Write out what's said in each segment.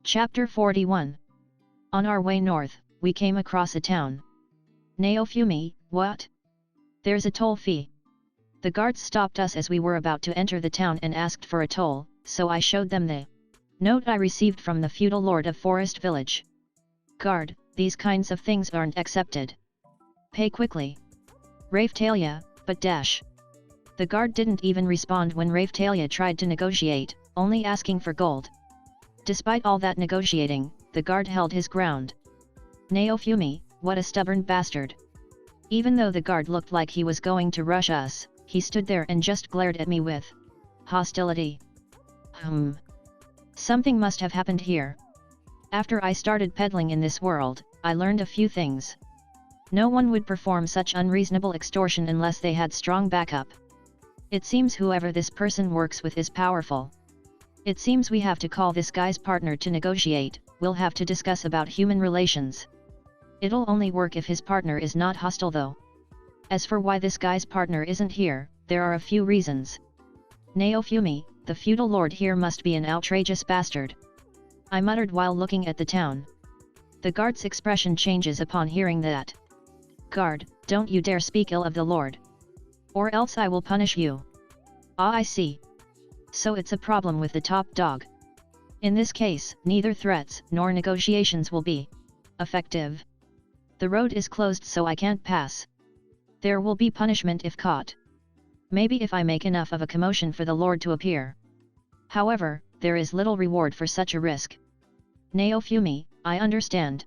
Chapter 41. On our way north, we came across a town. Naofumi, what? There's a toll fee. The guards stopped us as we were about to enter the town and asked for a toll, so I showed them the note I received from the feudal lord of Forest Village. Guard, these kinds of things aren't accepted. Pay quickly. Raftalia, but dash. The guard didn't even respond when Raftalia tried to negotiate, only asking for gold. Despite all that negotiating, the guard held his ground. Naofumi, what a stubborn bastard. Even though the guard looked like he was going to rush us, he stood there and just glared at me with hostility. Something must have happened here. After I started peddling in this world, I learned a few things. No one would perform such unreasonable extortion unless they had strong backup. It seems whoever this person works with is powerful. It seems we have to call this guy's partner to negotiate. We'll have to discuss about human relations. It'll only work if his partner is not hostile though. As for why this guy's partner isn't here, there are a few reasons. Naofumi, the feudal lord here must be an outrageous bastard. I muttered while looking at the town. The guard's expression changes upon hearing that. Guard, don't you dare speak ill of the lord. Or else I will punish you. Ah, I see. So it's a problem with the top dog. In this case, neither threats nor negotiations will be effective. The road is closed so I can't pass. There will be punishment if caught. Maybe if I make enough of a commotion for the lord to appear. However, there is little reward for such a risk. Naofumi, I understand.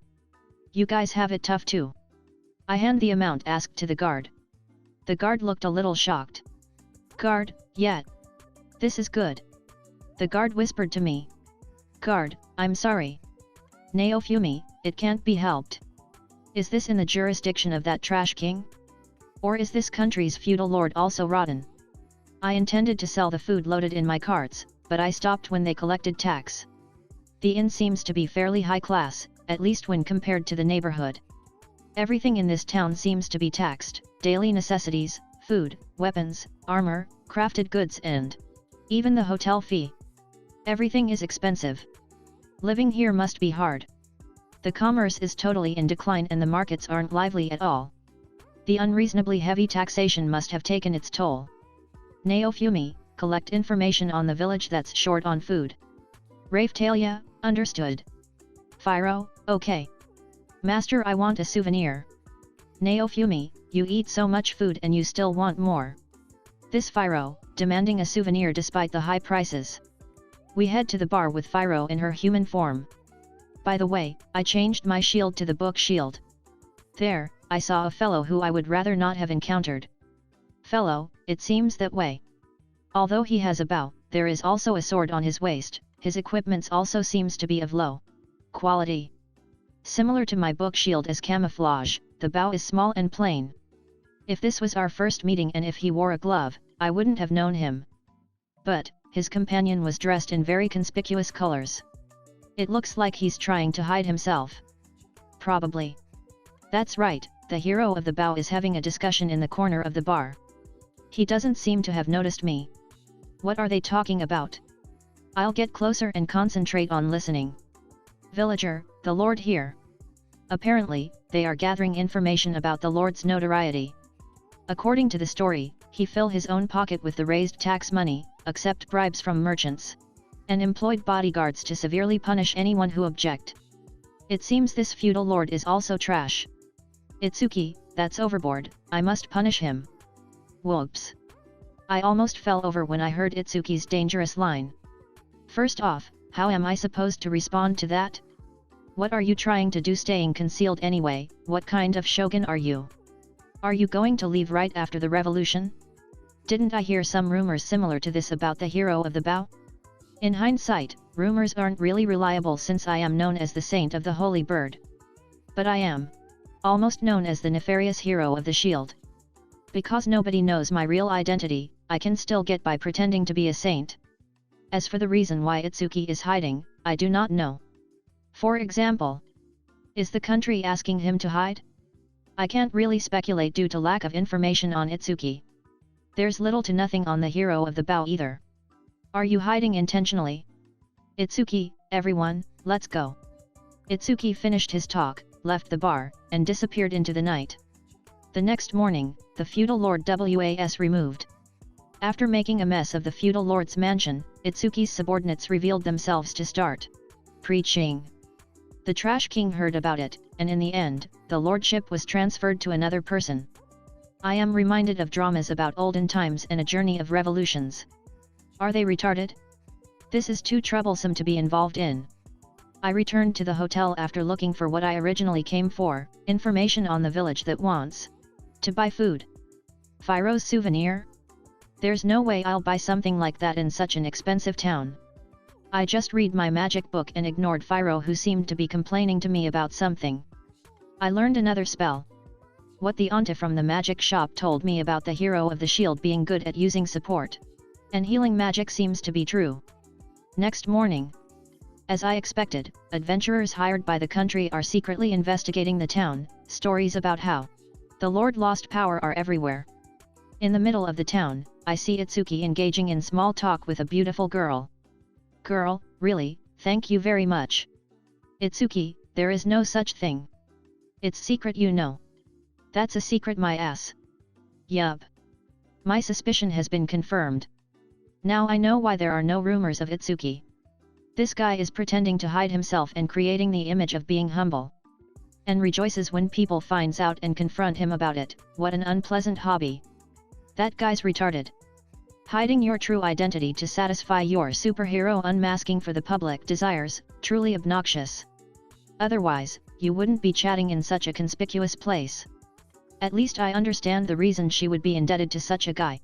You guys have it tough too. I hand the amount asked to the guard. The guard looked a little shocked. Guard, yet. This is good. The guard whispered to me. Guard, I'm sorry. Naofumi, it can't be helped. Is this in the jurisdiction of that trash king? Or is this country's feudal lord also rotten? I intended to sell the food loaded in my carts, but I stopped when they collected tax. The inn seems to be fairly high class, at least when compared to the neighborhood. Everything in this town seems to be taxed, daily necessities, food, weapons, armor, crafted goods and even the hotel fee. Everything is expensive. Living here must be hard. The commerce is totally in decline and the markets aren't lively at all. The unreasonably heavy taxation must have taken its toll. Naofumi, collect information on the village that's short on food. Raftalia, understood. Phiro, okay. Master, I want a souvenir. Naofumi, you eat so much food and you still want more. This Phiro, demanding a souvenir despite the high prices. We head to the bar with Phiro in her human form. By the way, I changed my shield to the book shield. There, I saw a fellow who I would rather not have encountered. Fellow, it seems that way. Although he has a bow, there is also a sword on his waist. His equipments also seems to be of low quality. Similar to my book shield as camouflage, the bow is small and plain. If this was our first meeting and if he wore a glove, I wouldn't have known him. But, his companion was dressed in very conspicuous colors. It looks like he's trying to hide himself. Probably. That's right, the hero of the bow is having a discussion in the corner of the bar. He doesn't seem to have noticed me. What are they talking about? I'll get closer and concentrate on listening. Villager, the lord here. Apparently, they are gathering information about the lord's notoriety. According to the story, he filled his own pocket with the raised tax money, accept bribes from merchants, and employed bodyguards to severely punish anyone who object. It seems this feudal lord is also trash. Itsuki, that's overboard, I must punish him. Whoops. I almost fell over when I heard Itsuki's dangerous line. First off, how am I supposed to respond to that? What are you trying to do staying concealed anyway? What kind of shogun are you? Are you going to leave right after the revolution? Didn't I hear some rumors similar to this about the hero of the bow? In hindsight, rumors aren't really reliable since I am known as the saint of the holy bird. But I am almost known as the nefarious hero of the shield. Because nobody knows my real identity, I can still get by pretending to be a saint. As for the reason why Itsuki is hiding, I do not know. For example, is the country asking him to hide? I can't really speculate due to lack of information on Itsuki. There's little to nothing on the hero of the bow either. Are you hiding intentionally? Itsuki, everyone, let's go. Itsuki finished his talk, left the bar, and disappeared into the night. The next morning, the feudal lord was removed. After making a mess of the feudal lord's mansion, Itsuki's subordinates revealed themselves to start preaching. The trash king heard about it, and in the end, the lordship was transferred to another person. I am reminded of dramas about olden times and a journey of revolutions. Are they retarded? This is too troublesome to be involved in. I returned to the hotel after looking for what I originally came for, information on the village that wants to buy food. Firo's souvenir? There's no way I'll buy something like that in such an expensive town. I just read my magic book and ignored Firo, who seemed to be complaining to me about something. I learned another spell. What the auntie from the magic shop told me about the hero of the shield being good at using support and healing magic seems to be true. Next morning, as I expected, adventurers hired by the country are secretly investigating the town. Stories about how the Lord lost power are everywhere. In the middle of the town, I see Itsuki engaging in small talk with a beautiful girl. Girl, really, thank you very much. Itsuki, there is no such thing. It's secret, you know. That's a secret, my ass. Yup. My suspicion has been confirmed. Now I know why there are no rumors of Itsuki. This guy is pretending to hide himself and creating the image of being humble. And rejoices when people finds out and confront him about it. What an unpleasant hobby. That guy's retarded. Hiding your true identity to satisfy your superhero unmasking for the public desires, truly obnoxious. Otherwise, you wouldn't be chatting in such a conspicuous place. At least I understand the reason she would be indebted to such a guy.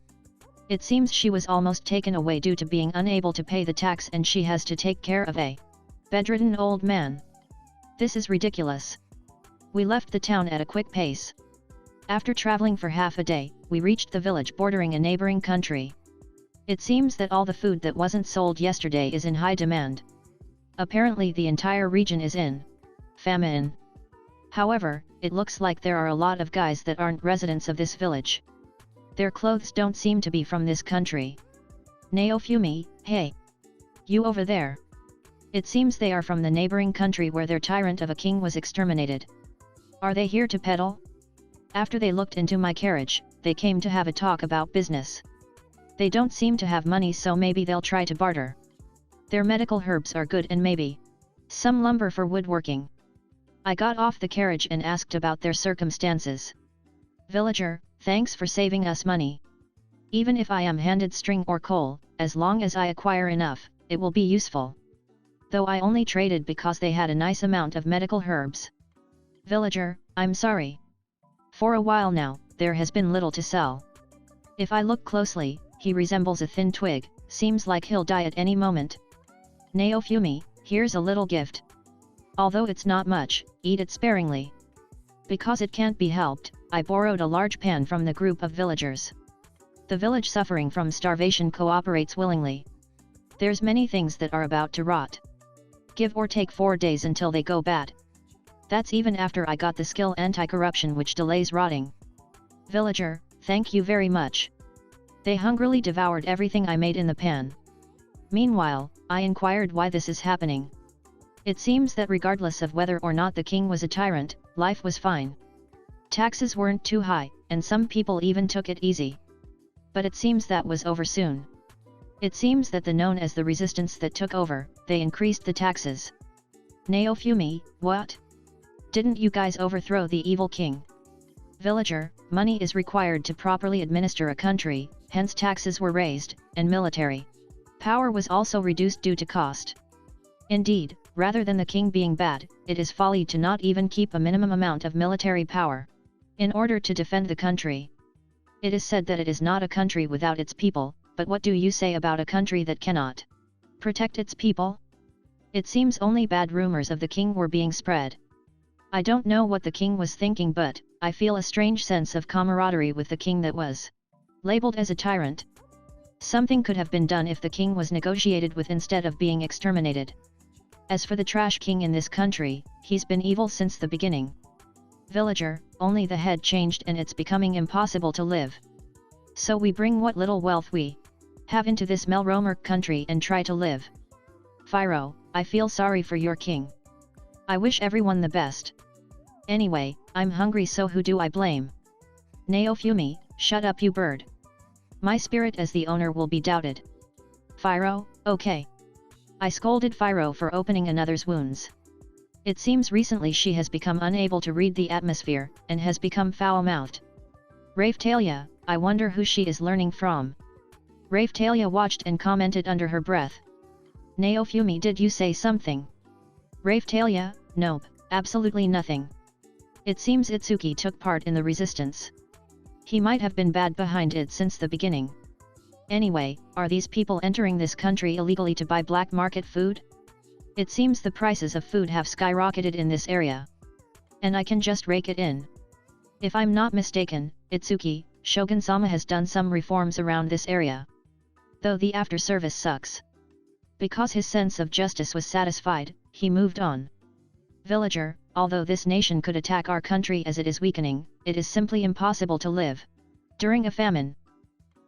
It seems she was almost taken away due to being unable to pay the tax and she has to take care of a bedridden old man. This is ridiculous. We left the town at a quick pace. After traveling for half a day, we reached the village bordering a neighboring country. It seems that all the food that wasn't sold yesterday is in high demand. Apparently the entire region is in famine. However, it looks like there are a lot of guys that aren't residents of this village. Their clothes don't seem to be from this country. Naofumi, hey! You over there! It seems they are from the neighboring country where their tyrant of a king was exterminated. Are they here to peddle? After they looked into my carriage, they came to have a talk about business. They don't seem to have money, so maybe they'll try to barter. Their medical herbs are good and maybe some lumber for woodworking. I got off the carriage and asked about their circumstances. Villager, thanks for saving us money. Even if I am handed string or coal, as long as I acquire enough, it will be useful. Though I only traded because they had a nice amount of medical herbs. Villager, I'm sorry. For a while now, there has been little to sell. If I look closely, he resembles a thin twig, seems like he'll die at any moment. Naofumi, here's a little gift. Although it's not much, eat it sparingly. Because it can't be helped, I borrowed a large pan from the group of villagers. The village suffering from starvation cooperates willingly. There's many things that are about to rot. Give or take 4 days until they go bad. That's even after I got the skill anti-corruption which delays rotting. Villager, thank you very much. They hungrily devoured everything I made in the pan. Meanwhile, I inquired why this is happening. It seems that regardless of whether or not the king was a tyrant, life was fine. Taxes weren't too high, and some people even took it easy. But it seems that was over soon. It seems that the known as the resistance that took over, they increased the taxes. Naofumi, what? Didn't you guys overthrow the evil king? Villager, money is required to properly administer a country, hence taxes were raised, and military power was also reduced due to cost. Indeed, rather than the king being bad, it is folly to not even keep a minimum amount of military power in order to defend the country. It is said that it is not a country without its people, but what do you say about a country that cannot protect its people? It seems only bad rumors of the king were being spread. I don't know what the king was thinking, but I feel a strange sense of camaraderie with the king that was labeled as a tyrant. Something could have been done if the king was negotiated with instead of being exterminated. As for the trash king in this country, he's been evil since the beginning. Villager, only the head changed and it's becoming impossible to live. So we bring what little wealth we have into this Melromer country and try to live. Firo, I feel sorry for your king. I wish everyone the best. Anyway, I'm hungry, so who do I blame? Naofumi, shut up you bird. My spirit as the owner will be doubted. Phiro, okay. I scolded Phiro for opening another's wounds. It seems recently she has become unable to read the atmosphere, and has become foul-mouthed. Raphtalia, I wonder who she is learning from. Raphtalia watched and commented under her breath. Naofumi, did you say something? Raphtalia, nope, absolutely nothing. It seems Itsuki took part in the resistance. He might have been bad behind it since the beginning. Anyway, are these people entering this country illegally to buy black market food? It seems the prices of food have skyrocketed in this area. And I can just rake it in. If I'm not mistaken, Itsuki, Shogun-sama has done some reforms around this area. Though the after-service sucks. Because his sense of justice was satisfied, he moved on. Villager, although this nation could attack our country as it is weakening, it is simply impossible to live during a famine.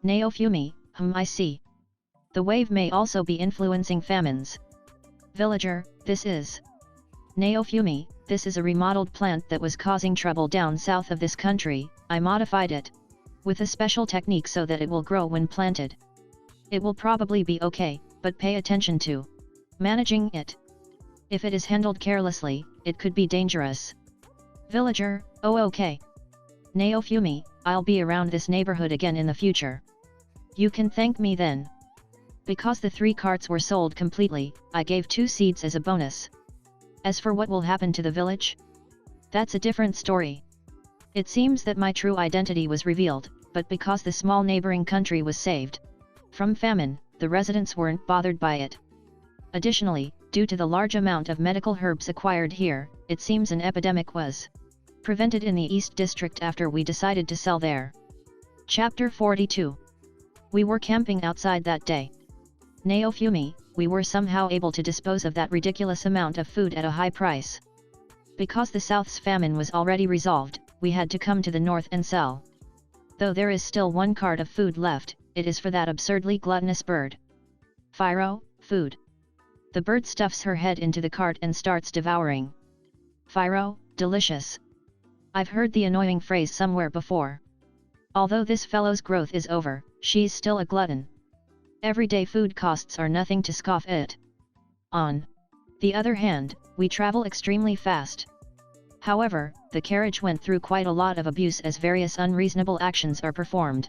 Naofumi, I see. The wave may also be influencing famines. Villager, this is. Naofumi, this is a remodeled plant that was causing trouble down south of this country. I modified it with a special technique so that it will grow when planted. It will probably be okay, but pay attention to managing it. If it is handled carelessly, it could be dangerous. Villager, oh okay. Naofumi, I'll be around this neighborhood again in the future. You can thank me then. Because the 3 carts were sold completely, I gave 2 seeds as a bonus. As for what will happen to the village? That's a different story. It seems that my true identity was revealed, but because the small neighboring country was saved from famine, the residents weren't bothered by it. Additionally, due to the large amount of medical herbs acquired here, it seems an epidemic was prevented in the East District after we decided to sell there. Chapter 42. We were camping outside that day. Naofumi, we were somehow able to dispose of that ridiculous amount of food at a high price. Because the South's famine was already resolved, we had to come to the North and sell. Though there is still 1 cart of food left, it is for that absurdly gluttonous bird. Phiro, food. The bird stuffs her head into the cart and starts devouring. Phiro, delicious. I've heard the annoying phrase somewhere before. Although this fellow's growth is over, she's still a glutton. Everyday food costs are nothing to scoff at. On the other hand, we travel extremely fast. However, the carriage went through quite a lot of abuse as various unreasonable actions are performed.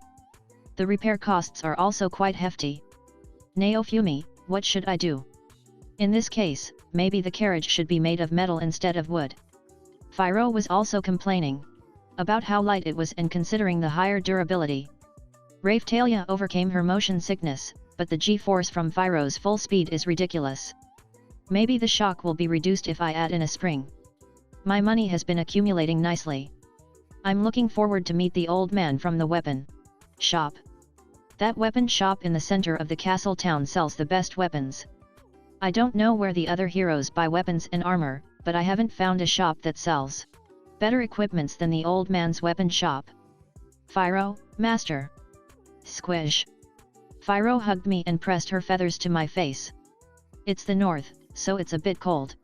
The repair costs are also quite hefty. Naofumi, what should I do? In this case, maybe the carriage should be made of metal instead of wood. Phiro was also complaining about how light it was and considering the higher durability. Raphtalia overcame her motion sickness, but the G-force from Phiro's full speed is ridiculous. Maybe the shock will be reduced if I add in a spring. My money has been accumulating nicely. I'm looking forward to meet the old man from the weapon shop. That weapon shop in the center of the castle town sells the best weapons. I don't know where the other heroes buy weapons and armor, but I haven't found a shop that sells better equipments than the old man's weapon shop. Phiro, master. Squish. Phiro hugged me and pressed her feathers to my face. It's the north, so it's a bit cold.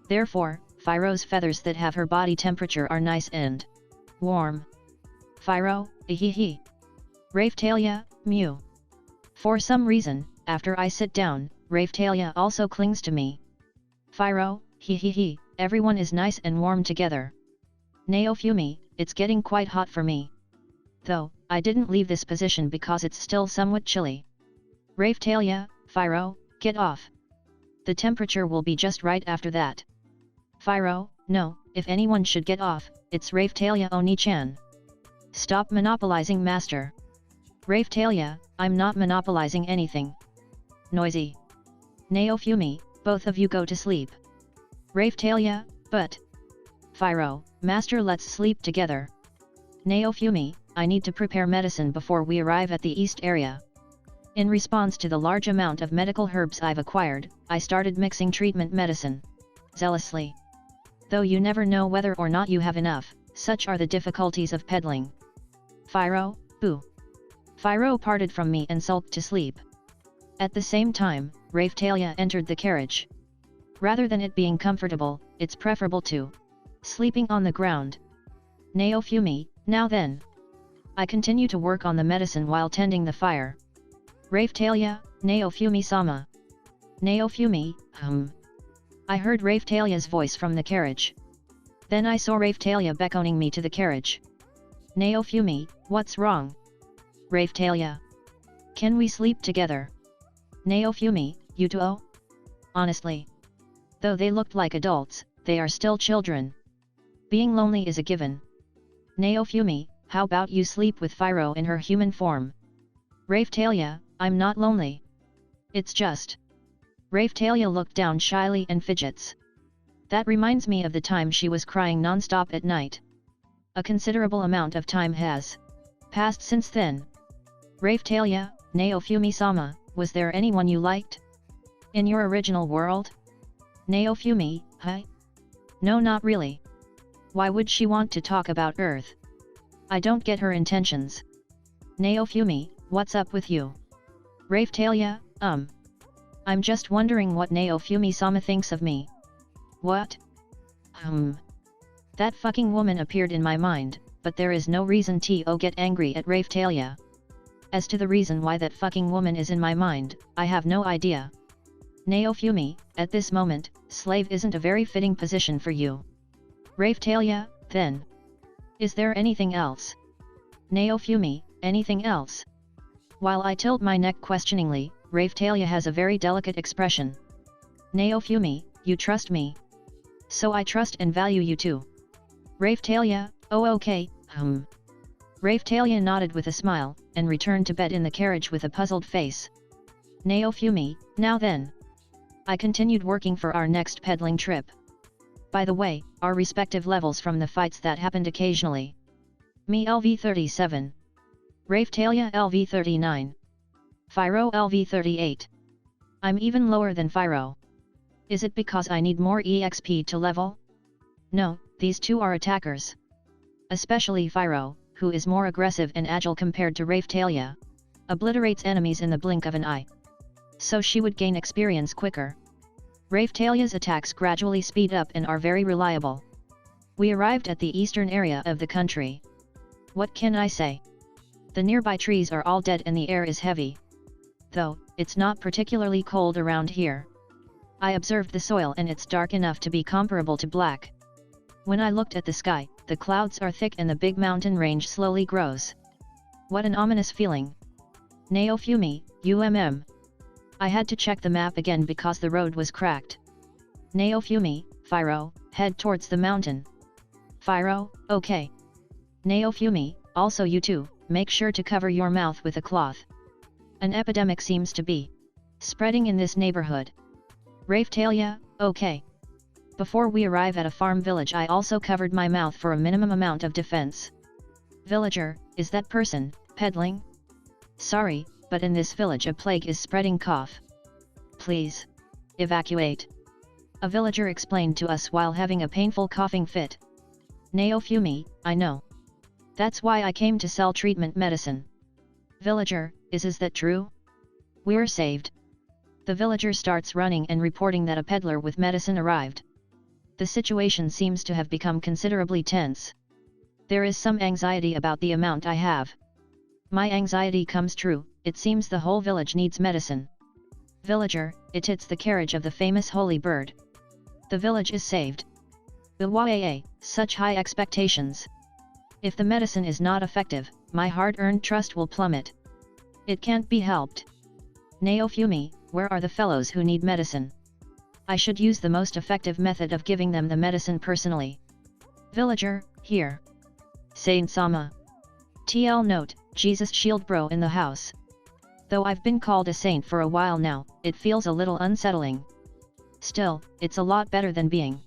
Therefore, Phiro's feathers that have her body temperature are nice and warm. Phiro, hee. Raphtalia, mew. For some reason, after I sit down, Raphtalia also clings to me. Phiro, hee, everyone is nice and warm together. Naofumi, it's getting quite hot for me. Though, I didn't leave this position because it's still somewhat chilly. Raphtalia, Phiro, get off. The temperature will be just right after that. Phiro, no, if anyone should get off, it's Raphtalia Oni-chan. Stop monopolizing, master. Raphtalia, I'm not monopolizing anything. Noisy. Naofumi, both of you go to sleep. Raphtalia, but... Phiro, master, let's sleep together. Naofumi, I need to prepare medicine before we arrive at the east area. In response to the large amount of medical herbs I've acquired, I started mixing treatment medicine zealously. Though you never know whether or not you have enough, such are the difficulties of peddling. Phiro, boo. Phiro parted from me and sulked to sleep. At the same time, Raphtalia entered the carriage. Rather than it being comfortable, it's preferable to sleeping on the ground. Naofumi, now then. I continue to work on the medicine while tending the fire. Raphtalia, Naofumi-sama. Naofumi, I heard Raphtalia's voice from the carriage. Then I saw Raphtalia beckoning me to the carriage. Naofumi, what's wrong? Raphtalia. Can we sleep together? Naofumi, Yuto? Honestly. Though they looked like adults, they are still children. Being lonely is a given. Naofumi, how about you sleep with Phiro in her human form? Raphtalia, I'm not lonely. It's just. Raphtalia looked down shyly and fidgets. That reminds me of the time she was crying non-stop at night. A considerable amount of time has passed since then. Raphtalia, Naofumi-sama, was there anyone you liked? In your original world? Naofumi, huh? No, not really. Why would she want to talk about Earth? I don't get her intentions. Naofumi, what's up with you? Raphtalia, I'm just wondering what Naofumi-sama thinks of me. What? That fucking woman appeared in my mind, but there is no reason to get angry at Raphtalia. As to the reason why that fucking woman is in my mind, I have no idea. Naofumi, at this moment, slave isn't a very fitting position for you. Raphtalia, then. Is there anything else? Naofumi, anything else? While I tilt my neck questioningly, Raphtalia has a very delicate expression. Naofumi, you trust me. So I trust and value you too. Raphtalia, oh okay, Raphtalia nodded with a smile, and returned to bed in the carriage with a puzzled face. Naofumi, now then. I continued working for our next peddling trip. By the way, our respective levels from the fights that happened occasionally. Me LV37. Raphtalia LV39. Phiro LV38. I'm even lower than Phiro. Is it because I need more EXP to level? No, these two are attackers. Especially Phiro, who is more aggressive and agile compared to Raphtalia. Obliterates enemies in the blink of an eye. So she would gain experience quicker. Raphtalia's attacks gradually speed up and are very reliable. We arrived at the eastern area of the country. What can I say? The nearby trees are all dead and the air is heavy. Though, it's not particularly cold around here. I observed the soil and it's dark enough to be comparable to black. When I looked at the sky, the clouds are thick and the big mountain range slowly grows. What an ominous feeling. Naofumi, I had to check the map again because the road was cracked. Naofumi, Phiro, head towards the mountain. Phiro, okay. Naofumi, also you too, make sure to cover your mouth with a cloth. An epidemic seems to be spreading in this neighborhood. Raphtalia, okay. Before we arrive at a farm village I also covered my mouth for a minimum amount of defense. Villager, is that person peddling? Sorry, but in this village a plague is spreading. Cough. Please. Evacuate. A villager explained to us while having a painful coughing fit. Naofumi, I know. That's why I came to sell treatment medicine. Villager, is that true? We're saved. The villager starts running and reporting that a peddler with medicine arrived. The situation seems to have become considerably tense. There is some anxiety about the amount I have. My anxiety comes true, it seems the whole village needs medicine. Villager, it hits the carriage of the famous holy bird. The village is saved. Uwaaa, such high expectations. If the medicine is not effective, my hard-earned trust will plummet. It can't be helped. Naofumi, where are the fellows who need medicine? I should use the most effective method of giving them the medicine personally. Villager, here. Saint-sama. TL note, Jesus shield bro in the house. Though I've been called a saint for a while now, it feels a little unsettling. Still, it's a lot better than being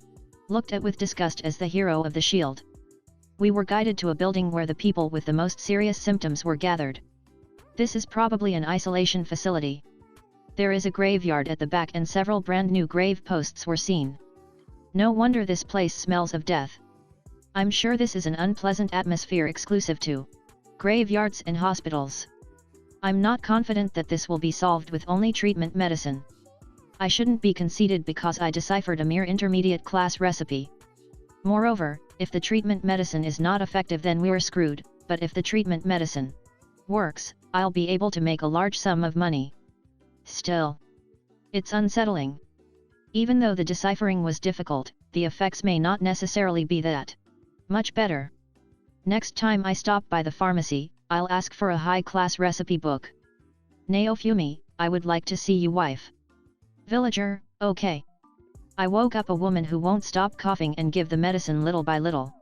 looked at with disgust as the hero of the shield. We were guided to a building where the people with the most serious symptoms were gathered. This is probably an isolation facility. There is a graveyard at the back and several brand new grave posts were seen. No wonder this place smells of death. I'm sure this is an unpleasant atmosphere exclusive to graveyards and hospitals. I'm not confident that this will be solved with only treatment medicine. I shouldn't be conceited because I deciphered a mere intermediate class recipe. Moreover, if the treatment medicine is not effective, then we're screwed, but if the treatment medicine works, I'll be able to make a large sum of money. Still, it's unsettling. Even though the deciphering was difficult, the effects may not necessarily be that much better. Next time I stop by the pharmacy, I'll ask for a high-class recipe book. Naofumi, I would like to see you, wife. Villager, okay. I woke up a woman who won't stop coughing and give the medicine little by little.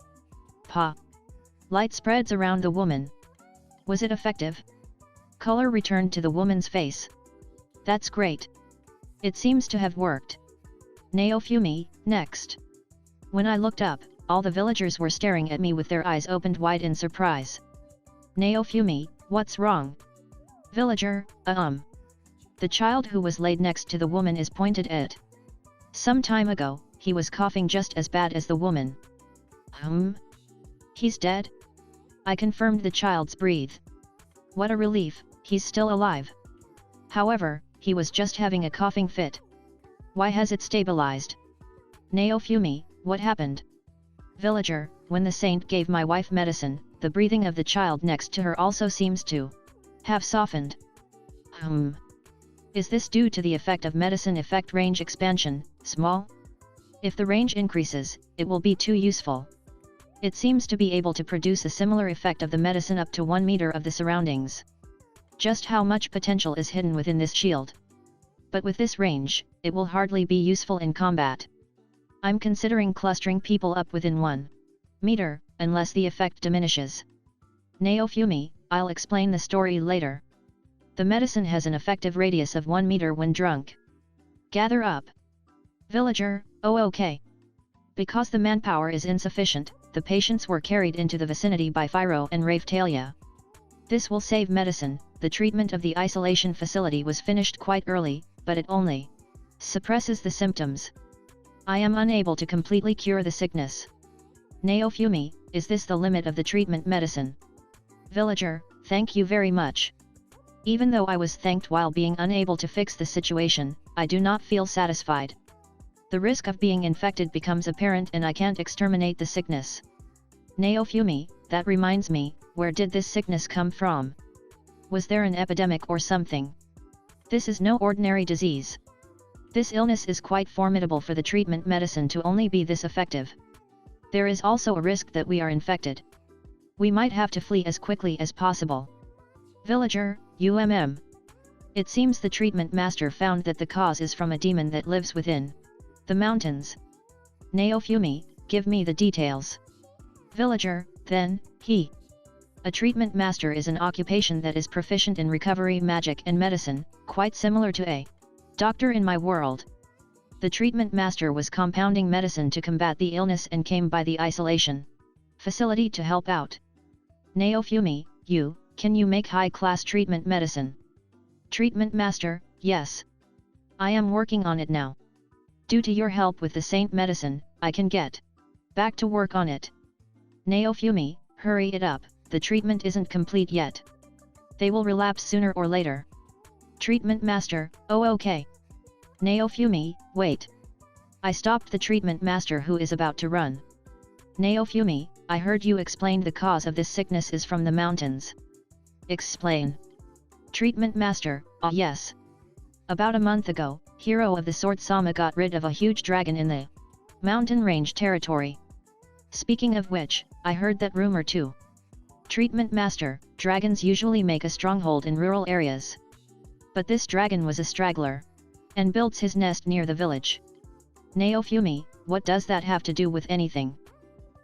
Pa. Light spreads around the woman. Was it effective? Color returned to the woman's face. That's great. It seems to have worked. Naofumi, next. When I looked up, all the villagers were staring at me with their eyes opened wide in surprise. Naofumi, what's wrong? Villager, The child who was laid next to the woman is pointed at. Some time ago, he was coughing just as bad as the woman. He's dead? I confirmed the child's breathe. What a relief, he's still alive. However, he was just having a coughing fit. Why has it stabilized? Naofumi, what happened? Villager, when the saint gave my wife medicine, the breathing of the child next to her also seems to have softened. Is this due to the effect of medicine effect range expansion, small? If the range increases, it will be too useful. It seems to be able to produce a similar effect of the medicine up to 1 meter of the surroundings. Just how much potential is hidden within this shield? But with this range, it will hardly be useful in combat. I'm considering clustering people up within 1 meter, unless the effect diminishes. Naofumi, I'll explain the story later. The medicine has an effective radius of 1 meter when drunk. Gather up. Villager, oh okay. Because the manpower is insufficient, the patients were carried into the vicinity by Phiro and Ravetalia. This will save medicine. The treatment of the isolation facility was finished quite early, but it only suppresses the symptoms. I am unable to completely cure the sickness. Naofumi, is this the limit of the treatment medicine? Villager, thank you very much. Even though I was thanked while being unable to fix the situation, I do not feel satisfied. The risk of being infected becomes apparent and I can't exterminate the sickness. Naofumi, that reminds me, where did this sickness come from? Was there an epidemic or something? This is no ordinary disease. This illness is quite formidable for the treatment medicine to only be this effective. There is also a risk that we are infected. We might have to flee as quickly as possible. Villager, It seems the treatment master found that the cause is from a demon that lives within the mountains. Naofumi, give me the details. Villager, then, A treatment master is an occupation that is proficient in recovery magic and medicine, quite similar to a doctor in my world. The treatment master was compounding medicine to combat the illness and came by the isolation facility to help out. Naofumi, can you make high-class treatment medicine? Treatment master, yes. I am working on it now. Due to your help with the saint medicine, I can get back to work on it. Naofumi, hurry it up, the treatment isn't complete yet. They will relapse sooner or later. Treatment master, oh okay. Naofumi, wait. I stopped the treatment master who is about to run. Naofumi, I heard you explained the cause of this sickness is from the mountains. Explain. Treatment master, yes. About a month ago, Hero of the Sword Sama got rid of a huge dragon in the mountain range territory. Speaking of which, I heard that rumor too. Treatment master, dragons usually make a stronghold in rural areas. But this dragon was a straggler, and builds his nest near the village. Naofumi, what does that have to do with anything?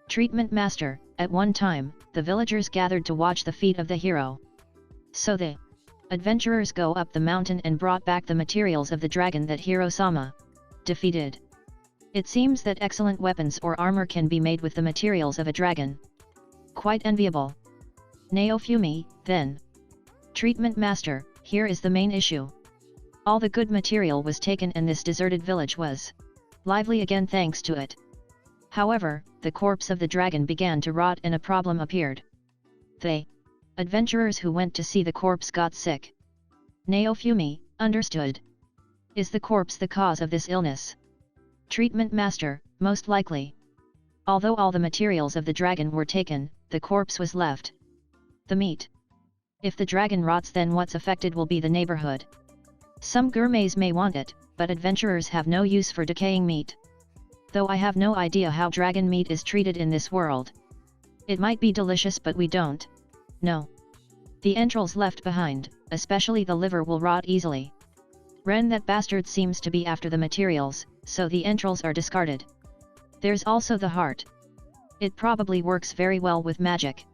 Treatment master, at one time, the villagers gathered to watch the feat of the hero. So the adventurers go up the mountain and brought back the materials of the dragon that Hiro-sama defeated. It seems that excellent weapons or armor can be made with the materials of a dragon. Quite enviable. Naofumi, then. Treatment master, here is the main issue. All the good material was taken and this deserted village was lively again thanks to it. However, the corpse of the dragon began to rot and a problem appeared. The adventurers who went to see the corpse got sick. Naofumi, understood. Is the corpse the cause of this illness? Treatment master, most likely. Although all the materials of the dragon were taken, the corpse was left. The meat. If the dragon rots, then what's affected will be the neighborhood. Some gourmets may want it, but adventurers have no use for decaying meat. Though I have no idea how dragon meat is treated in this world. It might be delicious, but we don't know. The entrails left behind, especially the liver, will rot easily. Ren, that bastard seems to be after the materials, so the entrails are discarded. There's also the heart. It probably works very well with magic.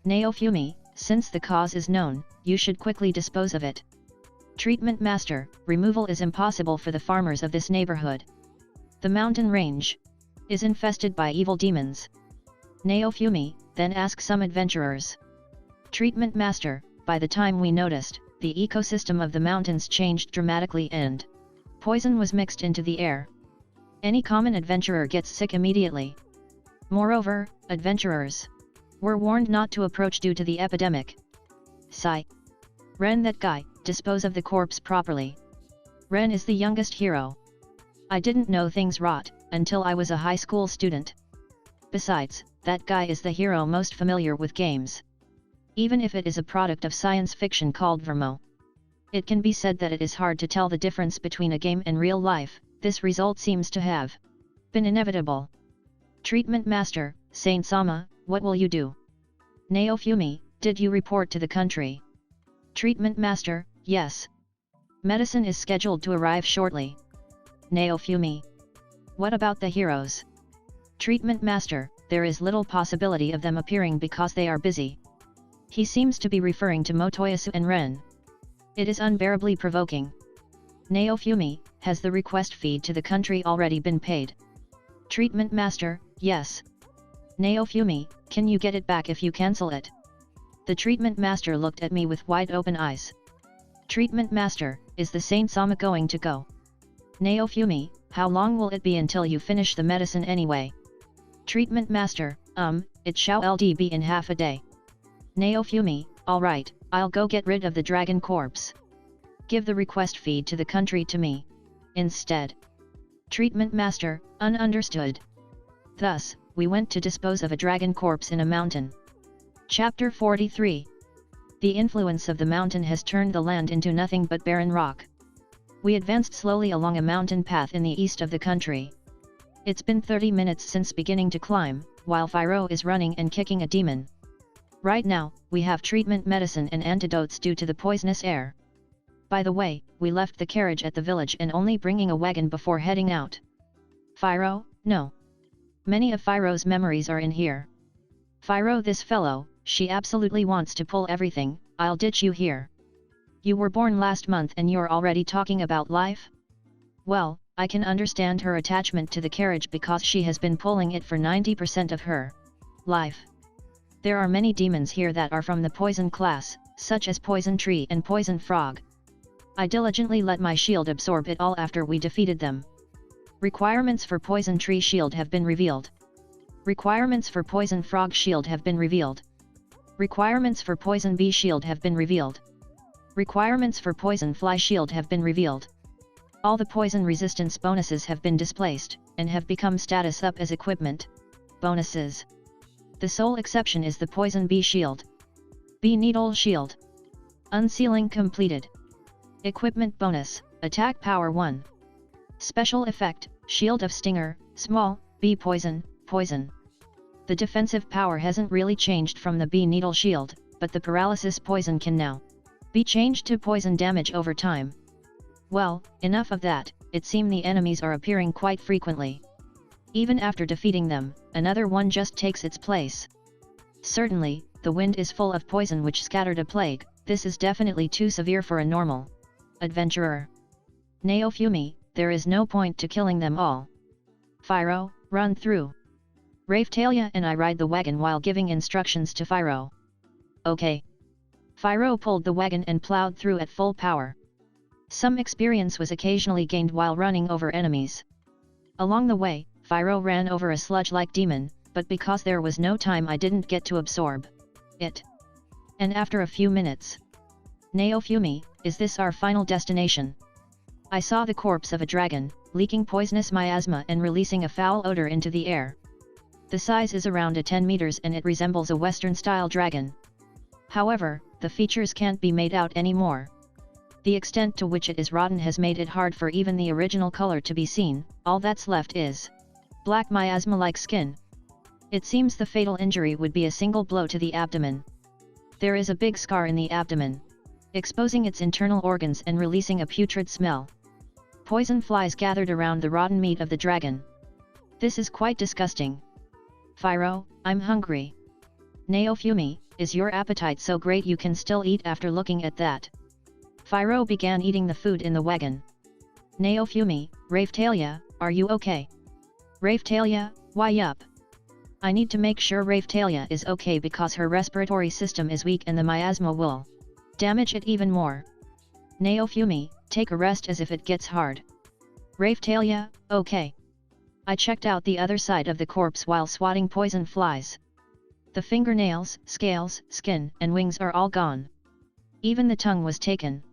Naofumi, since the cause is known, you should quickly dispose of it. Treatment master, removal is impossible for the farmers of this neighborhood. The mountain range is infested by evil demons. Naofumi, then ask some adventurers. Treatment master, by the time we noticed, the ecosystem of the mountains changed dramatically and poison was mixed into the air. Any common adventurer gets sick immediately. Moreover, adventurers were warned not to approach due to the epidemic. Sigh. Ren, that guy, dispose of the corpse properly. Ren is the youngest hero. I didn't know things rot until I was a high school student. Besides, that guy is the hero most familiar with games. Even if it is a product of science fiction called Vermo. It can be said that it is hard to tell the difference between a game and real life. This result seems to have been inevitable. Treatment master, Saint Sama, what will you do? Naofumi, did you report to the country? Treatment master, yes. Medicine is scheduled to arrive shortly. Naofumi. What about the heroes? Treatment master, there is little possibility of them appearing because they are busy. He seems to be referring to Motoyasu and Ren. It is unbearably provoking. Naofumi, has the request fee to the country already been paid? Treatment master, yes. Naofumi, can you get it back if you cancel it? The treatment master looked at me with wide open eyes. Treatment master, is the Saint Sama going to go? Naofumi, how long will it be until you finish the medicine anyway? Treatment master, it shall be in half a day. Naofumi, alright, I'll go get rid of the dragon corpse. Give the request fee to the country to me instead. Treatment master, ununderstood. Thus, we went to dispose of a dragon corpse in a mountain. Chapter 43. The influence of the mountain has turned the land into nothing but barren rock. We advanced slowly along a mountain path in the east of the country. It's been 30 minutes since beginning to climb, while Fyro is running and kicking a demon. Right now, we have treatment medicine and antidotes due to the poisonous air. By the way, we left the carriage at the village and only bringing a wagon before heading out. Fyro, no. Many of Fyro's memories are in here. Fyro, this fellow, she absolutely wants to pull everything. I'll ditch you here. You were born last month and you're already talking about life? Well, I can understand her attachment to the carriage because she has been pulling it for 90% of her life. There are many demons here that are from the poison class, such as poison tree and poison frog. I diligently let my shield absorb it all after we defeated them. Requirements for poison tree shield have been revealed. Requirements for poison frog shield have been revealed. Requirements for poison bee shield have been revealed. Requirements for poison fly shield have been revealed. All the poison resistance bonuses have been displaced, and have become status up as equipment bonuses. The sole exception is the poison bee shield. Bee needle shield. Unsealing completed. Equipment bonus, attack power 1. Special effect, shield of stinger, small, bee poison, poison. The defensive power hasn't really changed from the bee needle shield, but the paralysis poison can now be changed to poison damage over time. Well, enough of that, it seems the enemies are appearing quite frequently. Even after defeating them, another one just takes its place. Certainly, the wind is full of poison which scattered a plague. This is definitely too severe for a normal adventurer. Naofumi, there is no point to killing them all. Fyro, run through. Raphtalia and I ride the wagon while giving instructions to Fyro. Okay. Fyro pulled the wagon and plowed through at full power. Some experience was occasionally gained while running over enemies. Along the way, Fyro ran over a sludge-like demon, but because there was no time I didn't get to absorb it. And after a few minutes. Naofumi, is this our final destination? I saw the corpse of a dragon, leaking poisonous miasma and releasing a foul odor into the air. The size is around 10 meters and it resembles a Western-style dragon. However, the features can't be made out anymore. The extent to which it is rotten has made it hard for even the original color to be seen. All that's left is black miasma-like skin. It seems the fatal injury would be a single blow to the abdomen. There is a big scar in the abdomen, exposing its internal organs and releasing a putrid smell. Poison flies gathered around the rotten meat of the dragon. This is quite disgusting. Phiro, I'm hungry. Naofumi, is your appetite so great you can still eat after looking at that? Phiro began eating the food in the wagon. Naofumi, Raphtalia, are you okay? Raphtalia, why yup. I need to make sure Raphtalia is okay because her respiratory system is weak and the miasma will damage it even more. Naofumi, take a rest as if it gets hard. Raphtalia, okay. I checked out the other side of the corpse while swatting poison flies. The fingernails, scales, skin, and wings are all gone. Even the tongue was taken.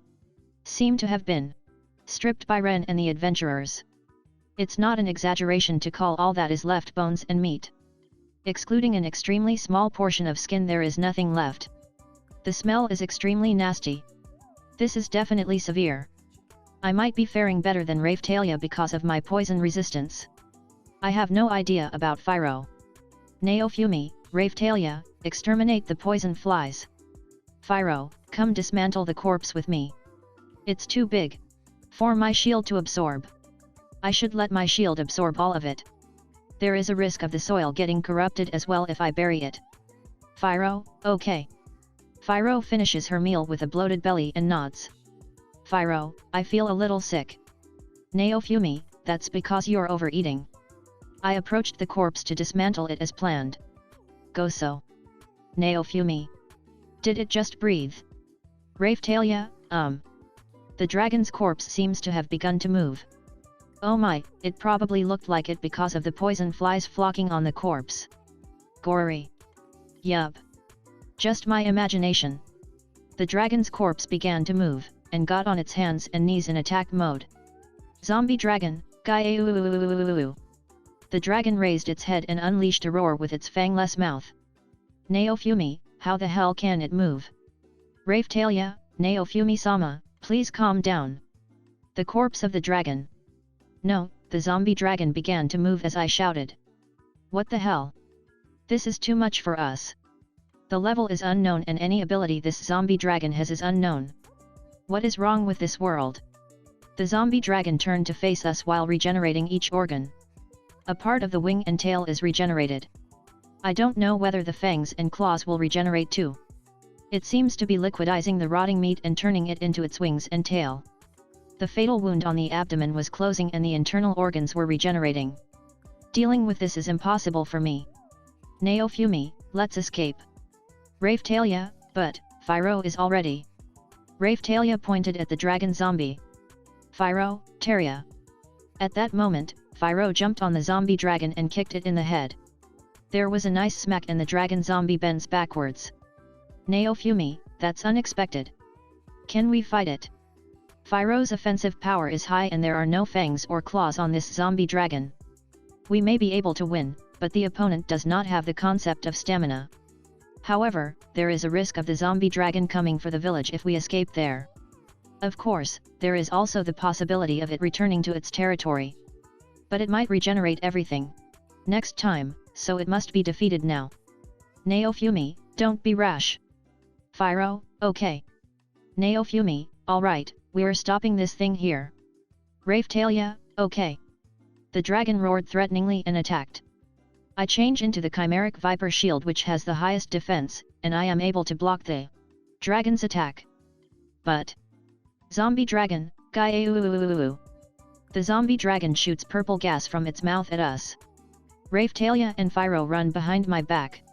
Seemed to have been stripped by Ren and the adventurers. It's not an exaggeration to call all that is left bones and meat. Excluding an extremely small portion of skin, there is nothing left. The smell is extremely nasty. This is definitely severe. I might be faring better than Raphtalia because of my poison resistance. I have no idea about Phiro. Naofumi, Raphtalia, exterminate the poison flies. Phiro, come dismantle the corpse with me. It's too big for my shield to absorb. I should let my shield absorb all of it. There is a risk of the soil getting corrupted as well if I bury it. Phiro, okay. Phiro finishes her meal with a bloated belly and nods. Phiro, I feel a little sick. Naofumi, that's because you're overeating. I approached the corpse to dismantle it as planned. Go so. Naofumi. Did it just breathe? Raphtalia, The dragon's corpse seems to have begun to move. Oh my, it probably looked like it because of the poison flies flocking on the corpse. Gory. Yup. Just my imagination. The dragon's corpse began to move, and got on its hands and knees in attack mode. Zombie dragon, Gae-oo-oo-oo-oo-oo-oo. The dragon raised its head and unleashed a roar with its fangless mouth. Naofumi, how the hell can it move? Raphtalia, Naofumi-sama, please calm down. The corpse of the dragon. No, the zombie dragon began to move as I shouted. What the hell? This is too much for us. The level is unknown and any ability this zombie dragon has is unknown. What is wrong with this world? The zombie dragon turned to face us while regenerating each organ. A part of the wing and tail is regenerated. I don't know whether the fangs and claws will regenerate too. It seems to be liquidizing the rotting meat and turning it into its wings and tail. The fatal wound on the abdomen was closing and the internal organs were regenerating. Dealing with this is impossible for me. Naofumi, let's escape. Raphtalia, but Phiro is already. Raphtalia pointed at the dragon zombie. Phiro, Teria. At that moment, Phiro jumped on the zombie dragon and kicked it in the head. There was a nice smack and the dragon zombie bends backwards. Naofumi, that's unexpected. Can we fight it? Phiro's offensive power is high and there are no fangs or claws on this zombie dragon. We may be able to win, but the opponent does not have the concept of stamina. However, there is a risk of the zombie dragon coming for the village if we escape there. Of course, there is also the possibility of it returning to its territory. But it might regenerate everything next time, so it must be defeated now. Naofumi, don't be rash. Phiro, okay. Naofumi, alright, we're stopping this thing here. Raphtalia, okay. The dragon roared threateningly and attacked. I change into the chimeric viper shield which has the highest defense, and I am able to block the dragon's attack. But zombie dragon, Gae-oo-oo-oo-oo. The zombie dragon shoots purple gas from its mouth at us. Raphtalia and Phiro run behind my back.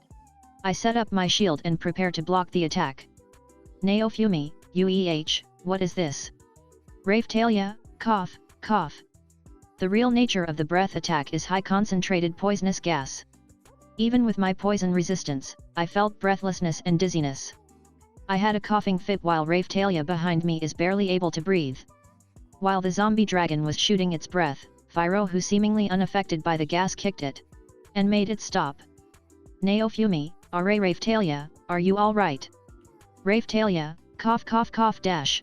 I set up my shield and prepare to block the attack. Naofumi, UEH, what is this? Raphtalia, cough, cough. The real nature of the breath attack is high concentrated poisonous gas. Even with my poison resistance, I felt breathlessness and dizziness. I had a coughing fit while Raphtalia behind me is barely able to breathe. While the zombie dragon was shooting its breath, Fyro, who seemingly unaffected by the gas, kicked it and made it stop. Naofumi, are Rafetalia, are you alright? Rafetalia, cough cough cough dash.